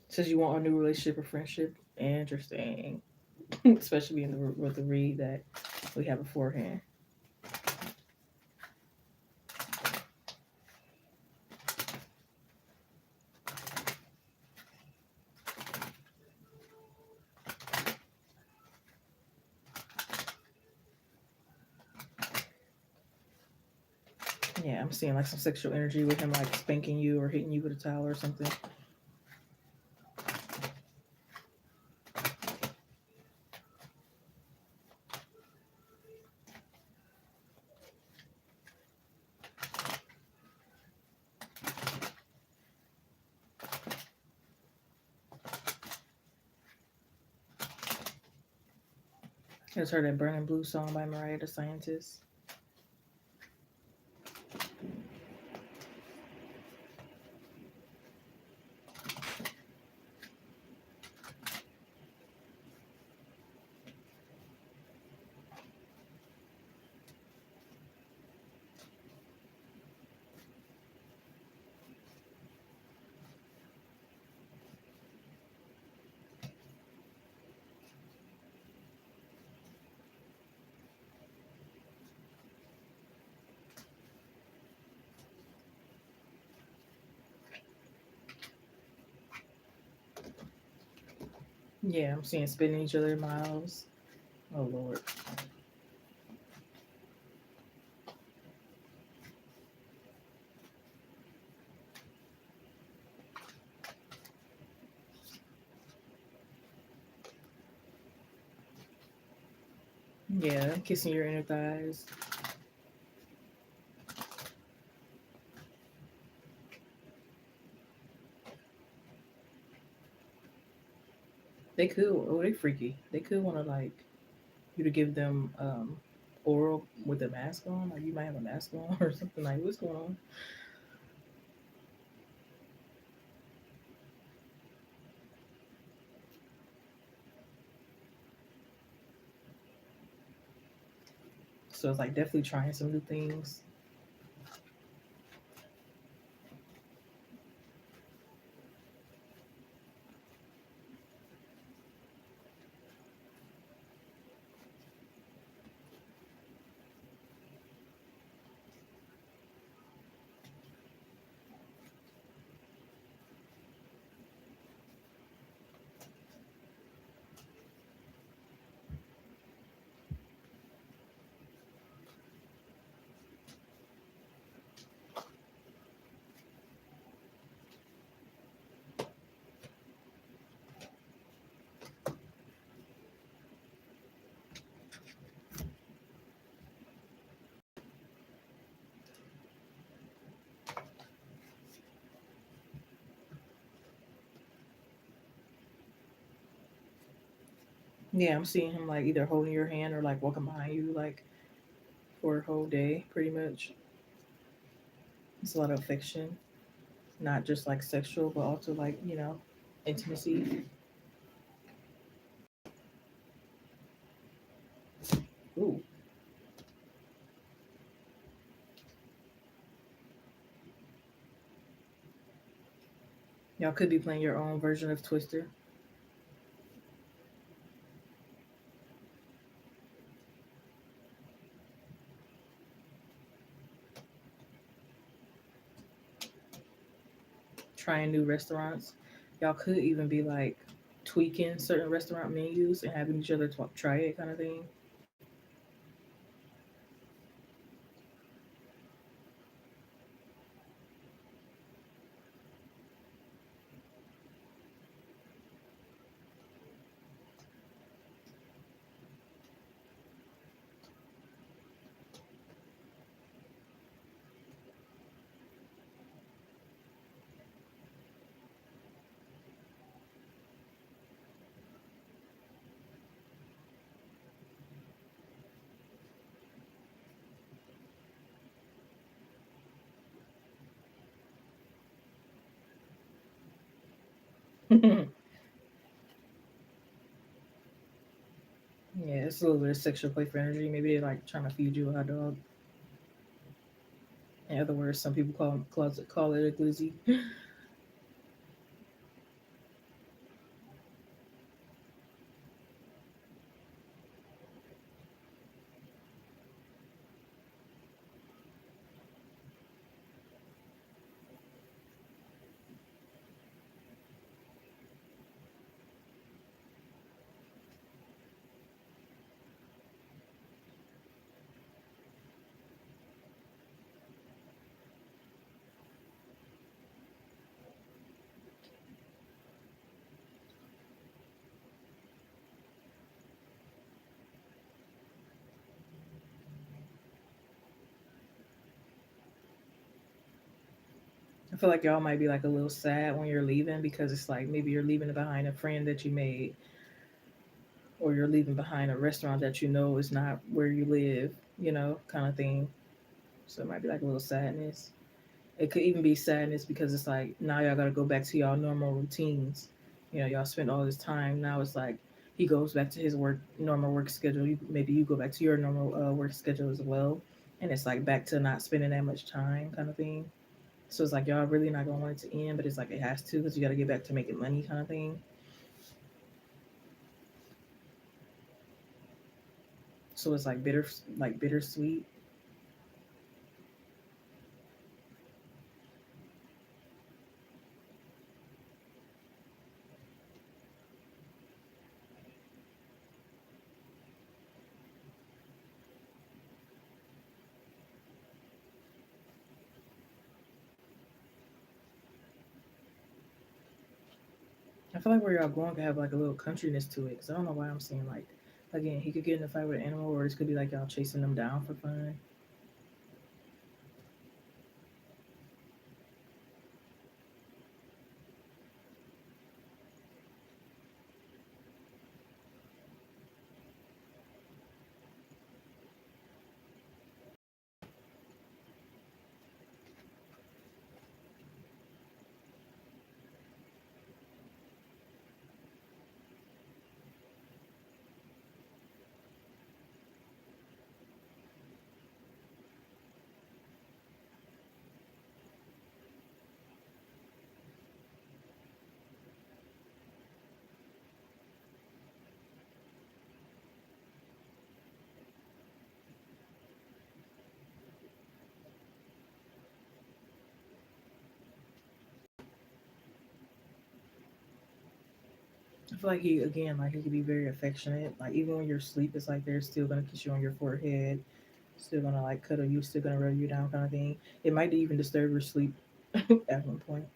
Says you want a new relationship or friendship. Interesting. Especially in with the read that we have beforehand. Yeah, I'm seeing like some sexual energy with him like spanking you or hitting you with a towel or something. I just heard that Burning Blue song by Mariah the Scientist. Yeah, I'm seeing spitting each other miles. Oh Lord. Yeah, kissing your inner thighs. They could. Oh, they freaky. They could want to like you to give them oral with a mask on. Like you might have a mask on or something. Like what's going on? So it's like definitely trying some new things. Yeah, I'm seeing him like either holding your hand or like walking behind you like for a whole day, pretty much. It's a lot of affection, not just like sexual, but also like intimacy. Ooh, y'all could be playing your own version of Twister. Trying new restaurants. Y'all could even be like tweaking certain restaurant menus and having each other try it, kind of thing. Yeah, it's a little bit of sexual play for energy. Maybe they're like trying to feed you a hot dog. In other words, some people call it a glizzy. I feel like y'all might be like a little sad when you're leaving because it's like maybe you're leaving behind a friend that you made, or you're leaving behind a restaurant that you know is not where you live, kind of thing. So it might be like a little sadness. It could even be sadness because it's like now y'all got to go back to y'all normal routines. Y'all spent all this time. Now it's like he goes back to his normal work schedule. Maybe you go back to your normal work schedule as well, and it's like back to not spending that much time, kind of thing. So it's like y'all really not gonna want it to end, but it's like it has to because you got to get back to making money, kind of thing. So it's like bittersweet. I feel like where y'all going could have like a little countryness to it. Because I don't know why I'm saying like, again, he could get in a fight with an animal, or it could be like y'all chasing them down for fun. I feel like he could be very affectionate. Like even when you're asleep, it's like they're still gonna kiss you on your forehead, still gonna like cuddle you, still gonna rub you down, kind of thing. It might even disturb your sleep at one point,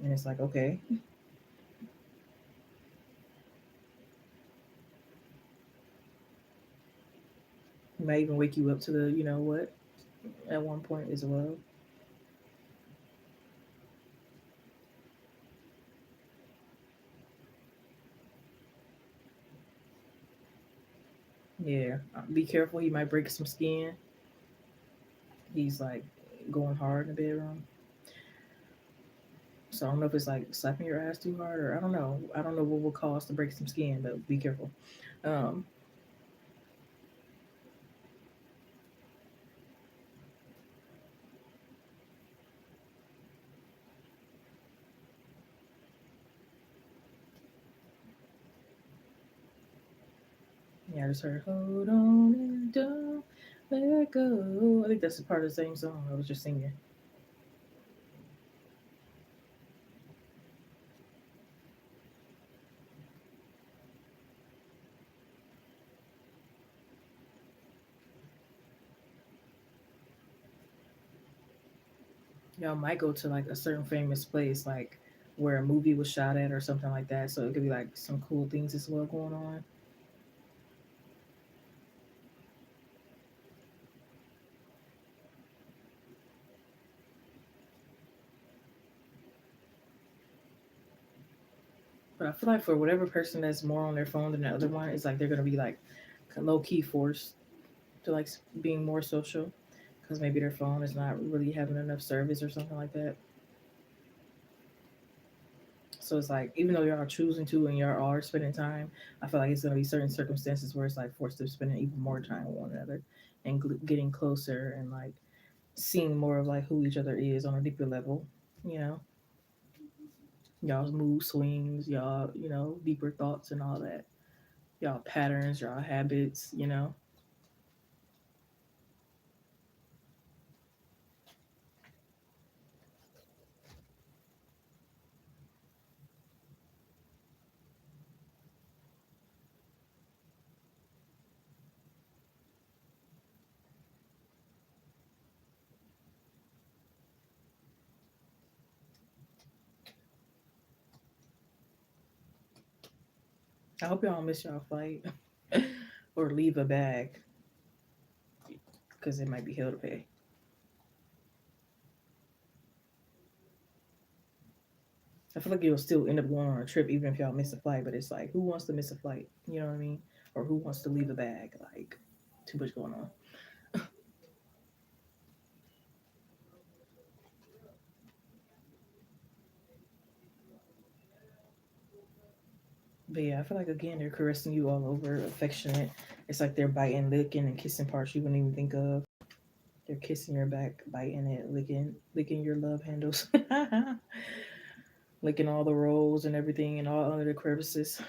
and it's like okay, it might even wake you up to the what at one point as well. Yeah, be careful. He might break some skin. He's like going hard in the bedroom. So I don't know if it's like slapping your ass too hard, or I don't know. I don't know what will cause to break some skin, but be careful. Um, yeah, I just heard "Hold on and don't let go." I think that's a part of the same song I was just singing. Y'all might go to like a certain famous place, like where a movie was shot at or something like that. So it could be like some cool things as well going on. But I feel like for whatever person that's more on their phone than the other one, it's like they're gonna be like low key forced to like being more social because maybe their phone is not really having enough service or something like that. So it's like even though y'all are choosing to and y'all are spending time, I feel like it's gonna be certain circumstances where it's like forced to spend even more time with one another and getting closer and like seeing more of like who each other is on a deeper level. You know, y'all's mood swings, y'all, deeper thoughts and all that. Y'all patterns, y'all habits. I hope y'all don't miss y'all flight or leave a bag because it might be hell to pay. I feel like you'll still end up going on a trip even if y'all miss a flight, but it's like, who wants to miss a flight? You know what I mean? Or who wants to leave a bag? Like, too much going on. But yeah, I feel like, again, they're caressing you all over, affectionate. It's like they're biting, licking, and kissing parts you wouldn't even think of. They're kissing your back, biting it, licking your love handles, licking all the rolls and everything and all under the crevices.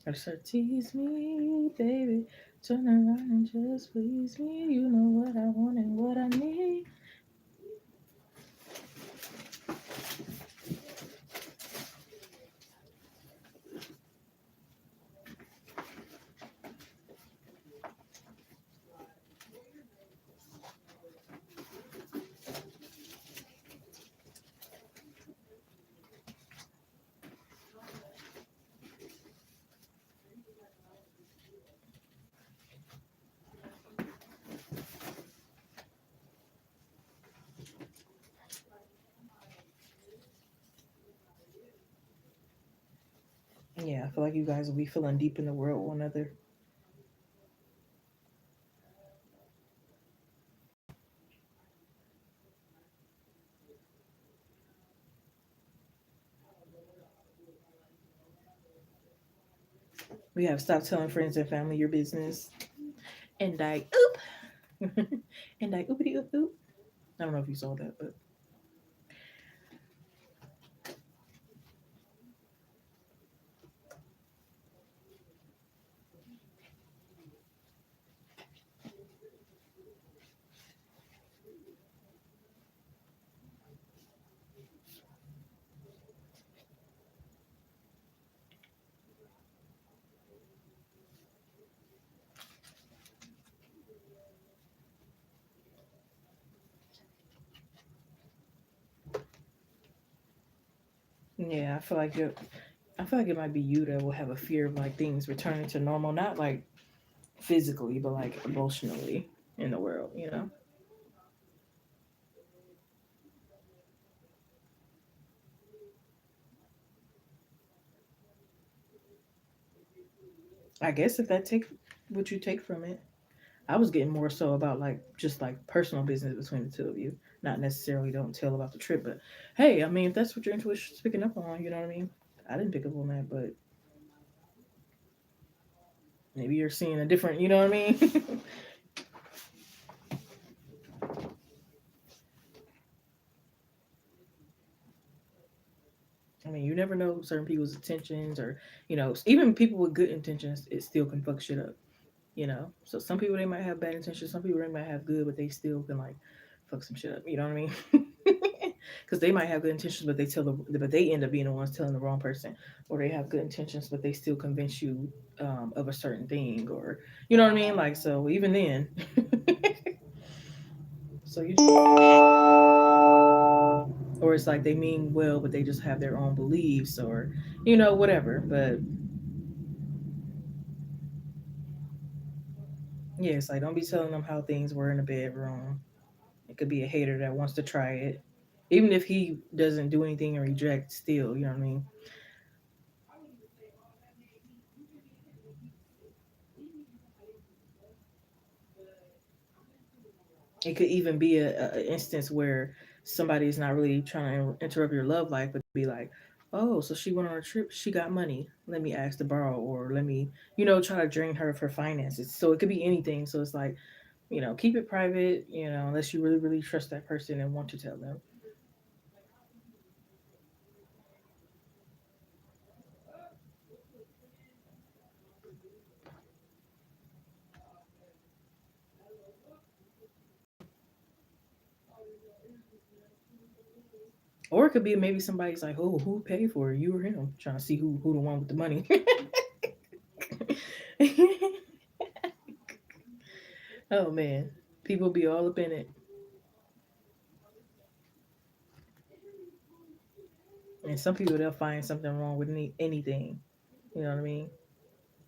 I said, tease me, baby. Turn around and just please me. You know what I want and what I need. Yeah, I feel like you guys will be feeling deep in the world with one another. We have stopped telling friends and family your business. And I oop. And I oopity oop oop. I don't know if you saw that, but yeah, I feel like it might be you that will have a fear of like things returning to normal, not like physically, but like emotionally in the world. I guess if that take what you take from it. I was getting more so about like just like personal business between the two of you. Not necessarily don't tell about the trip, but hey, I mean if that's what your intuition's picking up on, you know what I mean? I didn't pick up on that, but maybe you're seeing a different, you know what I mean? I mean, you never know certain people's intentions, or even people with good intentions, it still can fuck shit up. So some people they might have bad intentions, some people they might have good, but they still can like fuck some shit up. You know what I mean? Because they might have good intentions, but they end up being the ones telling the wrong person, or they have good intentions, but they still convince you of a certain thing, or you know what I mean? Like so, even then, so you, or it's like they mean well, but they just have their own beliefs, or whatever. But yeah, it's like don't be telling them how things were in the bedroom. It could be a hater that wants to try it, even if he doesn't do anything or reject. Still, you know what I mean. It could even be a instance where somebody's not really trying to interrupt your love life, but be like, "Oh, so she went on a trip. She got money. Let me ask to borrow, or let me, try to drain her of her finances." So it could be anything. So it's like, keep it private. Unless you really, really trust that person and want to tell them. Or it could be maybe somebody's like, "Oh, who paid for it? You or him?" Trying to see who the one with the money. Oh man, people be all up in it, and some people they'll find something wrong with anything. You know what I mean?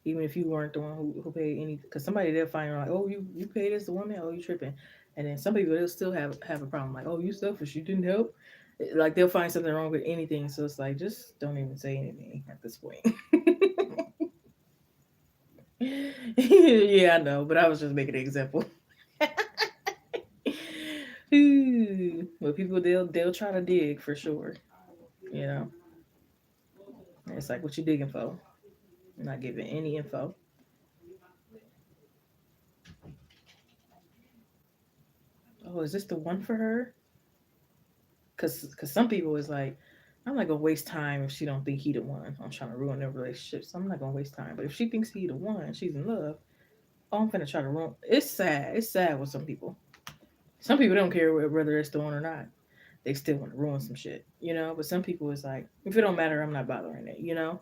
Even if you weren't the one who paid any, because somebody they'll find like, oh, you paid as the woman, oh, you tripping, and then some people they'll still have a problem like, oh, you selfish, you didn't help. Like they'll find something wrong with anything, so it's like just don't even say anything at this point. Yeah, I know, but I was just making an example. But people they'll try to dig for sure. You know, and it's like what you digging for? Not giving any info. Oh, is this the one for her? Cause some people is like, I'm not gonna waste time if she don't think he the one. I'm trying to ruin their relationship, so I'm not gonna waste time. But if she thinks he the one, she's in love. Oh, I'm gonna try to ruin. It's sad. It's sad with some people. Some people don't care whether it's the one or not. They still want to ruin some shit, But some people is like, if it don't matter, I'm not bothering it.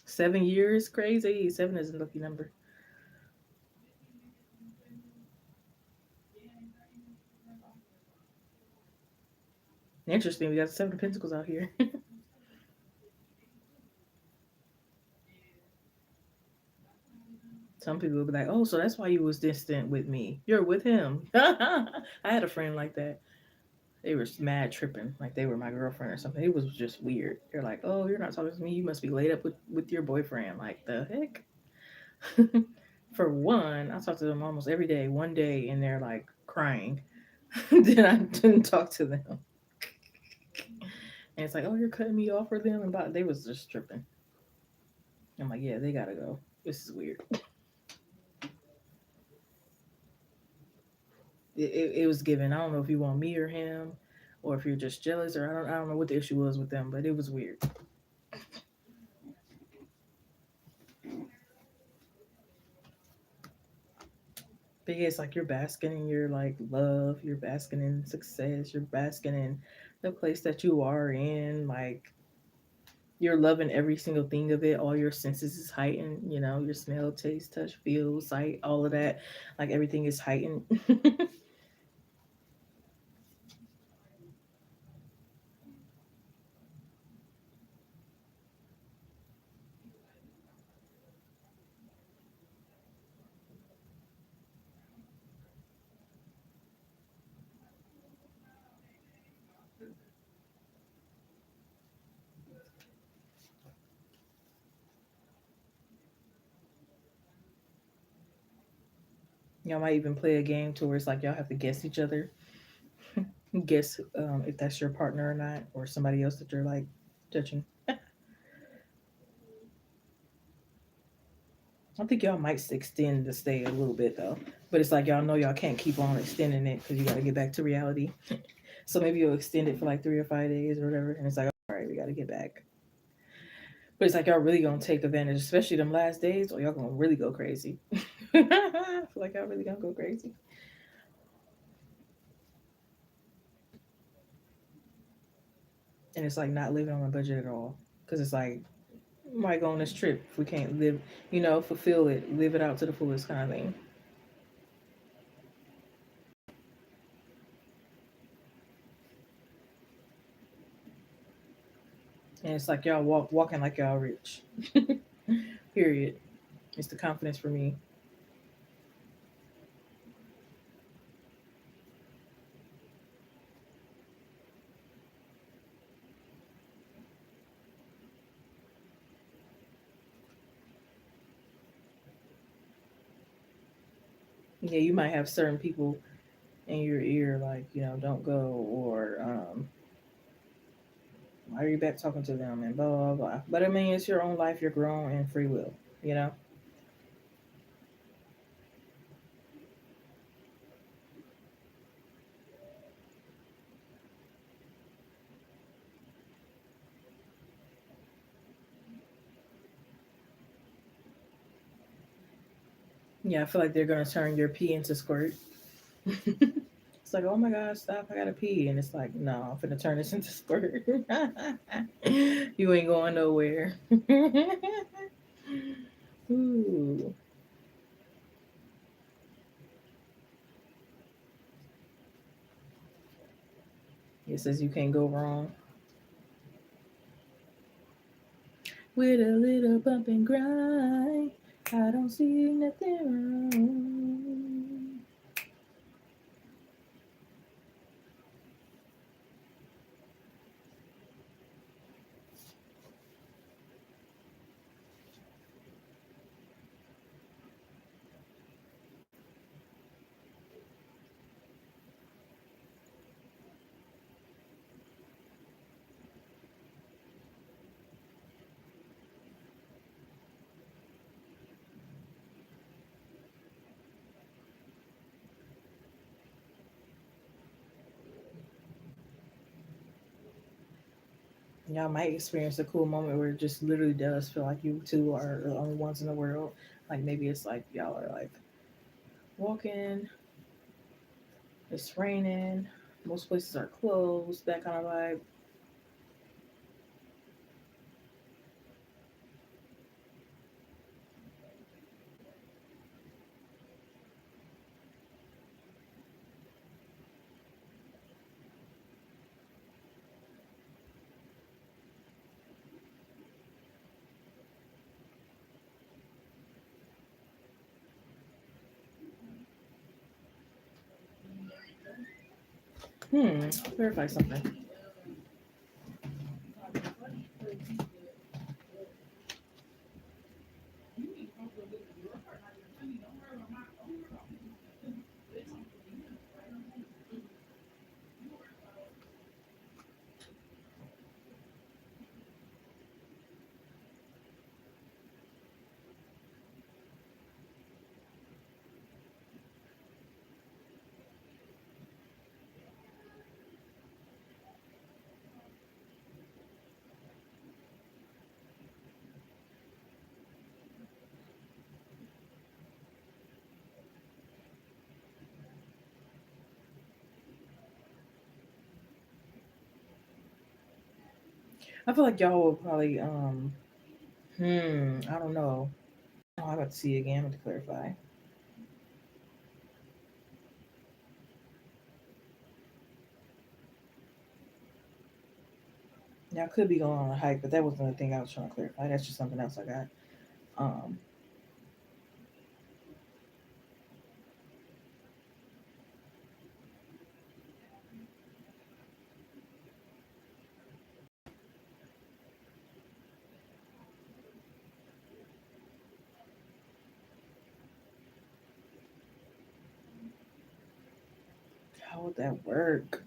7 years, crazy. Seven is a lucky number. Interesting. We got seven of pentacles out here. Some people will be like, "Oh, so that's why you was distant with me. You're with him." I had a friend like that. They were mad tripping, like they were my girlfriend or something. It was just weird. They're like, "Oh, you're not talking to me. You must be laid up with your boyfriend." Like the heck. For one, I talk to them almost every day. One day, and they're like crying. Then I didn't talk to them, and it's like, "Oh, you're cutting me off for them," and they was just tripping. I'm like, "Yeah, they gotta go. This is weird." It was given. I don't know if you want me or him, or if you're just jealous, or I don't know what the issue was with them, but it was weird. But yeah, it's like you're basking in your like love, you're basking in success, you're basking in the place that you are in. Like you're loving every single thing of it. All your senses is heightened. Your smell, taste, touch, feel, sight, all of that. Like everything is heightened. Y'all might even play a game to where it's like y'all have to guess each other, guess if that's your partner or not, or somebody else that you're like judging. I think y'all might extend the stay a little bit though, but it's like y'all know y'all can't keep on extending it because you got to get back to reality. So maybe you'll extend it for like 3 or 5 days or whatever, and it's like, all right, we got to get back. But it's like y'all really gonna take advantage, especially them last days, or y'all gonna really go crazy. I feel like y'all really gonna go crazy, and it's like not living on a budget at all, because it's like might go on this trip if we can't live, fulfill it, live it out to the fullest kind of thing. And it's like y'all walking like y'all rich. Period. It's the confidence for me. Yeah, you might have certain people in your ear like, don't go, or why are you back talking to them, and blah blah blah. But I mean, it's your own life. You're grown and free will. You know. Yeah, I feel like they're gonna turn your pee into squirt. It's like, oh my gosh, stop! I gotta pee, and it's like, no, I'm finna turn this into squirt. You ain't going nowhere. Ooh. It says you can't go wrong with a little bump and grind. I don't see nothing wrong. Y'all might experience a cool moment where it just literally does feel like you two are the only ones in the world. Like maybe it's like y'all are like walking, it's raining, most places are closed, that kind of vibe. Verify something. I feel like y'all will probably I don't know. Oh, I got to see it again to clarify. Y'all could be going on a hike, but that wasn't the thing I was trying to clarify. That's just something else I got. Um, how would that work?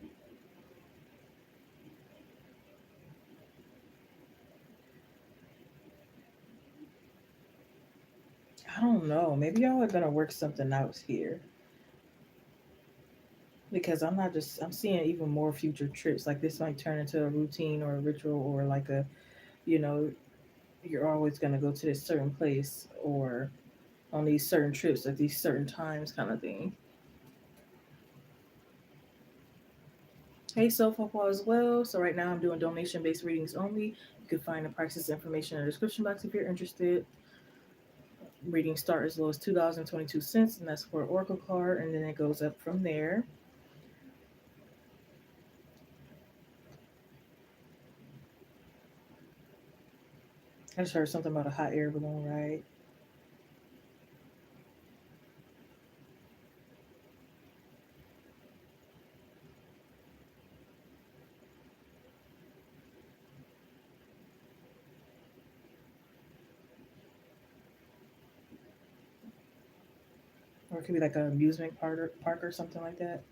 I don't know. Maybe y'all are gonna work something out here because I'm not just I'm seeing even more future trips. Like this might turn into a routine or a ritual or like a you know you're always gonna go to this certain place or on these certain trips at these certain times kind of thing. Hey, self help as well. So right now I'm doing donation based readings only. You can find the prices information in the description box if you're interested. Readings start as low as $2.22, and that's for an Oracle card, and then it goes up from there. I just heard something about a hot air balloon ride. Or it could be like an amusement park or something like that.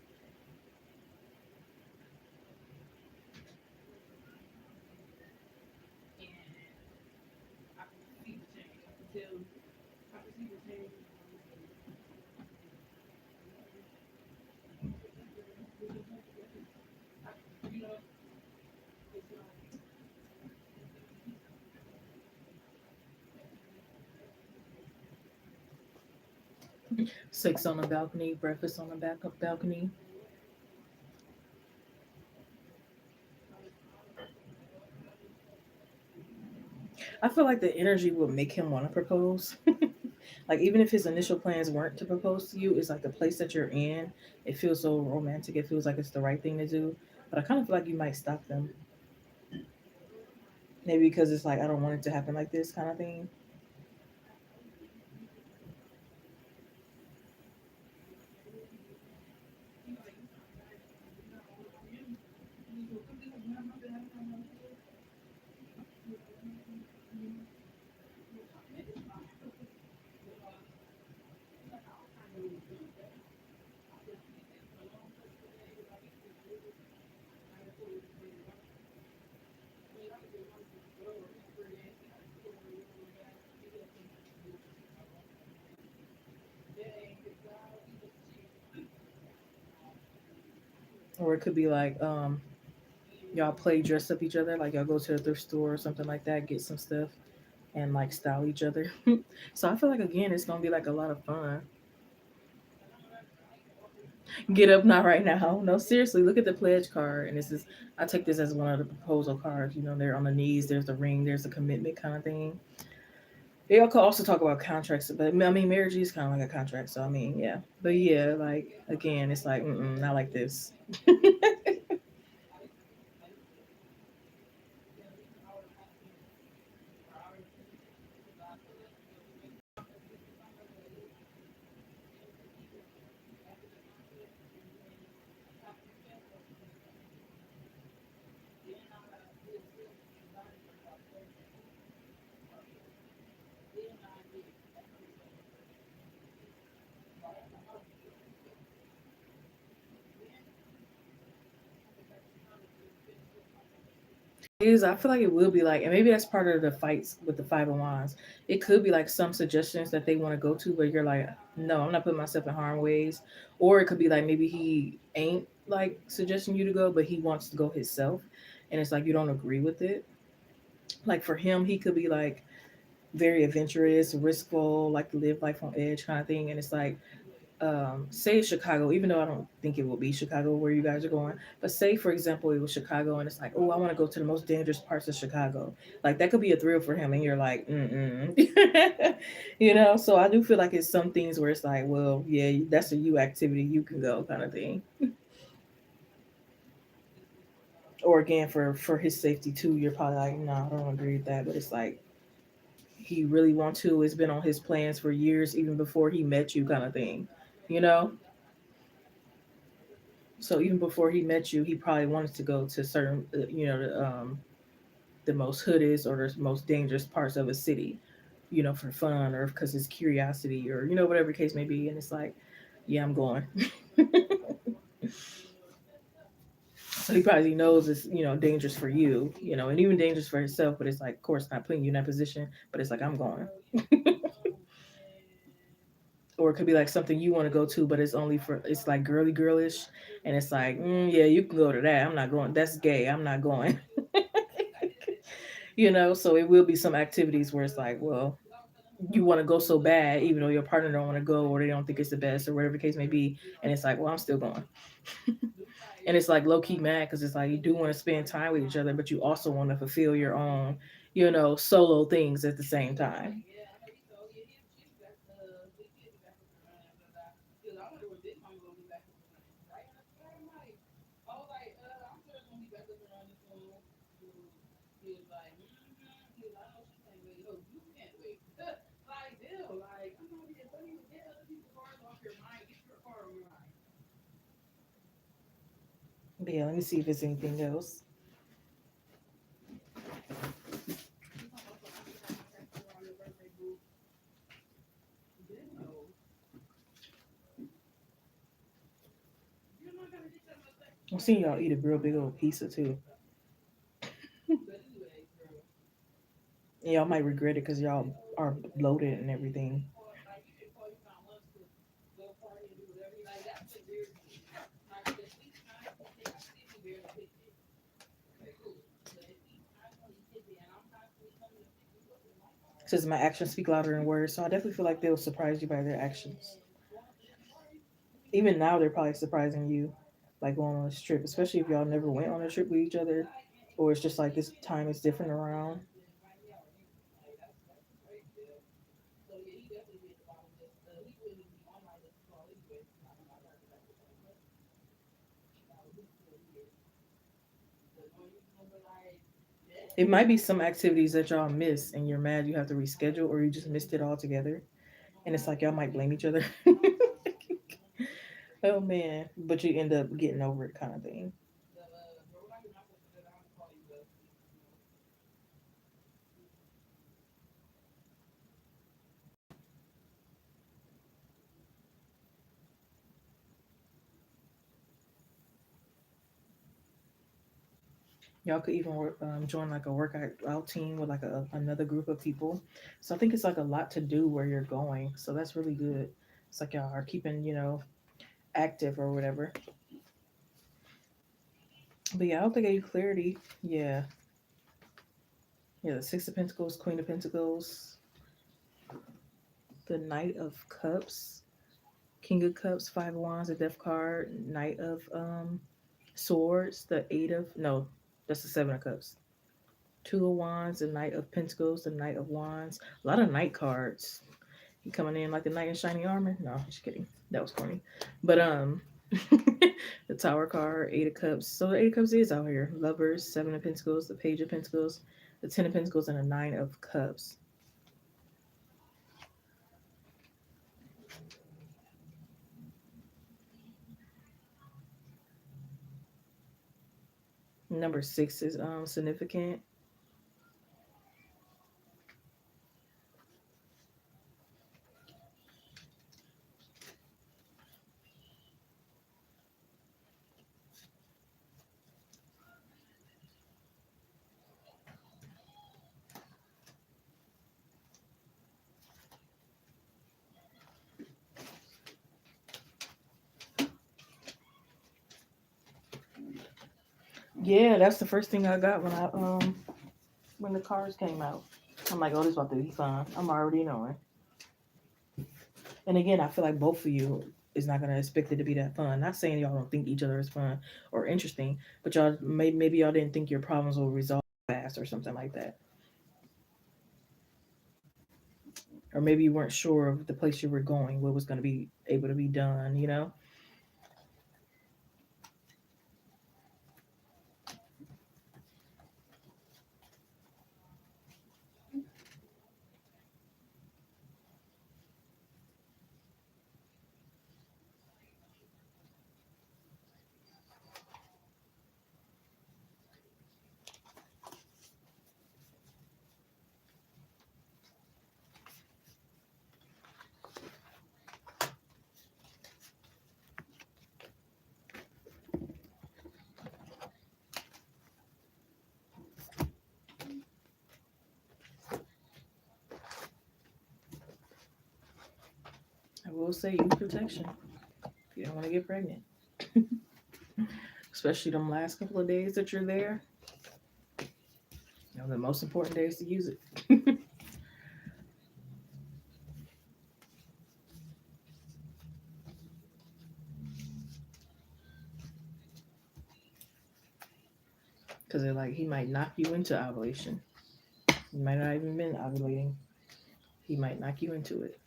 Six on the balcony, breakfast on the back of balcony. I feel like the energy will make him want to propose. Like even if his initial plans weren't to propose to you, it's like the place that you're in. It feels so romantic. It feels like it's the right thing to do. But I kind of feel like you might stop them. Maybe because it's like I don't want it to happen like this kind of thing. Or it could be like y'all play dress up each other, like y'all go to the thrift store or something like that, get some stuff and like style each other. So I feel like again it's gonna be like a lot of fun. Get up, not right now. No, seriously, look at the pledge card. And this is, I take this as one of the proposal cards. You know, they're on the knees, there's the ring, there's the commitment kind of thing. They could also talk about contracts, but I mean, marriage is kind of like a contract. So, I mean, yeah. But yeah, like, again, it's like, not like this. Is I feel like it will be like, and maybe that's part of the fights with the Five of Wands. It could be like some suggestions that they want to go to, but you're like, no, I'm not putting myself in harm ways. Or it could be like maybe he ain't like suggesting you to go, but he wants to go himself, and it's like you don't agree with it. Like for him, he could be like very adventurous, riskful, like to live life on edge kind of thing, and it's like say Chicago, even though I don't think it will be Chicago where you guys are going, but say for example it was Chicago and it's like, oh, I want to go to the most dangerous parts of Chicago. Like that could be a thrill for him, and you're like, So I do feel like it's some things where it's like, well, yeah, that's a you activity, you can go kind of thing. Or again, for his safety too, you're probably like, no, I don't agree with that, but it's like he really want to. It's been on his plans for years, even before he met you, kind of thing, you know. So even before he met you, he probably wanted to go to certain, the most hoodest or the most dangerous parts of a city, for fun or because his curiosity or whatever the case may be. And it's like, yeah, I'm going. So he probably knows it's dangerous for you, and even dangerous for himself. But it's like, of course, not putting you in that position. But it's like I'm going. Or it could be like something you want to go to, but it's only for it's like girly girlish, and it's like, yeah, you can go to that. I'm not going. That's gay. I'm not going. So it will be some activities where it's like, well, you want to go so bad, even though your partner don't want to go, or they don't think it's the best, or whatever the case may be, and it's like, well, I'm still going. And it's like low key mad because it's like you do want to spend time with each other, but you also want to fulfill your own, solo things at the same time. But yeah, let me see if there's anything else. I'm seeing y'all eat a real big old pizza too. And y'all might regret it because y'all are bloated and everything. It says my actions speak louder than words, so I definitely feel like they'll surprise you by their actions. Even now, they're probably surprising you, like going on this trip, especially if y'all never went on a trip with each other, or it's just like this time is different around. It might be some activities that y'all miss and you're mad you have to reschedule, or you just missed it altogether. And it's like y'all might blame each other. Oh man, but you end up getting over it, kind of thing. Y'all could even join like a workout out team with like another group of people. So I think it's like a lot to do where you're going. So that's really good. It's like y'all are keeping, active or whatever. But yeah, I don't think I gave you clarity. Yeah. Yeah, the Six of Pentacles, Queen of Pentacles, the Knight of Cups, King of Cups, Five of Wands, the Death card, Knight of Swords, the Eight of no, that's the Seven of Cups. Two of Wands, the Knight of Pentacles, the Knight of Wands. A lot of Knight cards. He coming in like the knight in shiny armor. No, just kidding. That was corny. But the Tower card, Eight of Cups. So the Eight of Cups is out here. Lovers, Seven of Pentacles, the Page of Pentacles, the Ten of Pentacles, and the Nine of Cups. Number six is significant. Yeah, that's the first thing I got when the cards came out. I'm like, oh, this about to be fun. I'm already knowing. And again, I feel like both of you is not gonna expect it to be that fun. Not saying y'all don't think each other is fun or interesting, but y'all maybe y'all didn't think your problems will resolve fast or something like that. Or maybe you weren't sure of the place you were going, what was gonna be able to be done. will say use protection if you don't want to get pregnant. Especially them last couple of days that you're there. The most important days to use it. Because they're like, he might knock you into ovulation. You might not even been ovulating. He might knock you into it.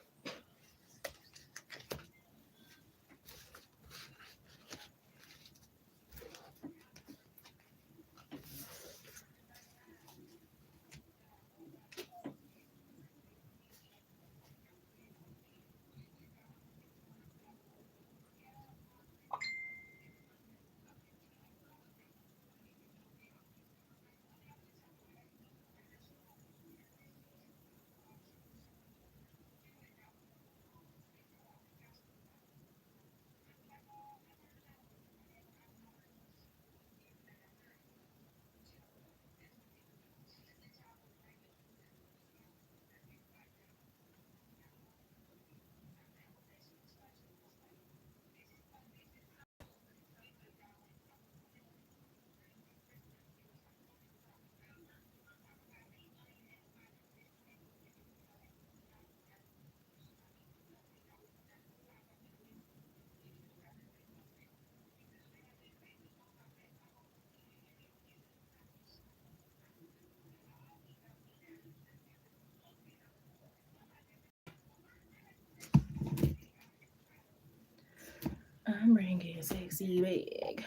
I'm bringing sexy bag.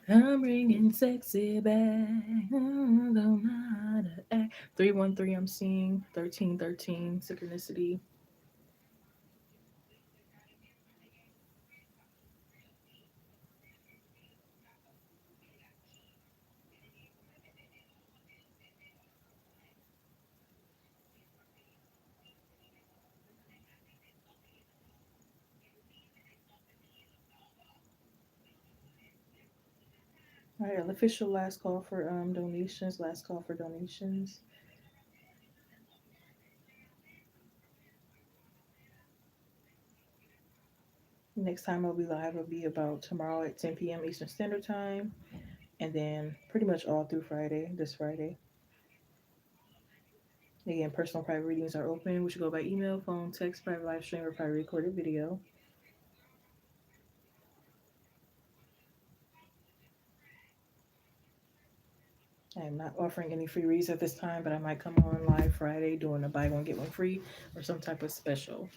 I'm bringing sexy back. I don't know how to act. 313, I'm seeing 1313 synchronicity. All right, official last call for donations. Last call for donations. Next time I'll be live will be about tomorrow at 10 p.m. Eastern Standard Time, and then pretty much all through Friday, this Friday. Again, personal private readings are open, which go by email, phone, text, private live stream, or private recorded video. I am not offering any free reads at this time, but I might come on live Friday doing a buy one get one free or some type of special.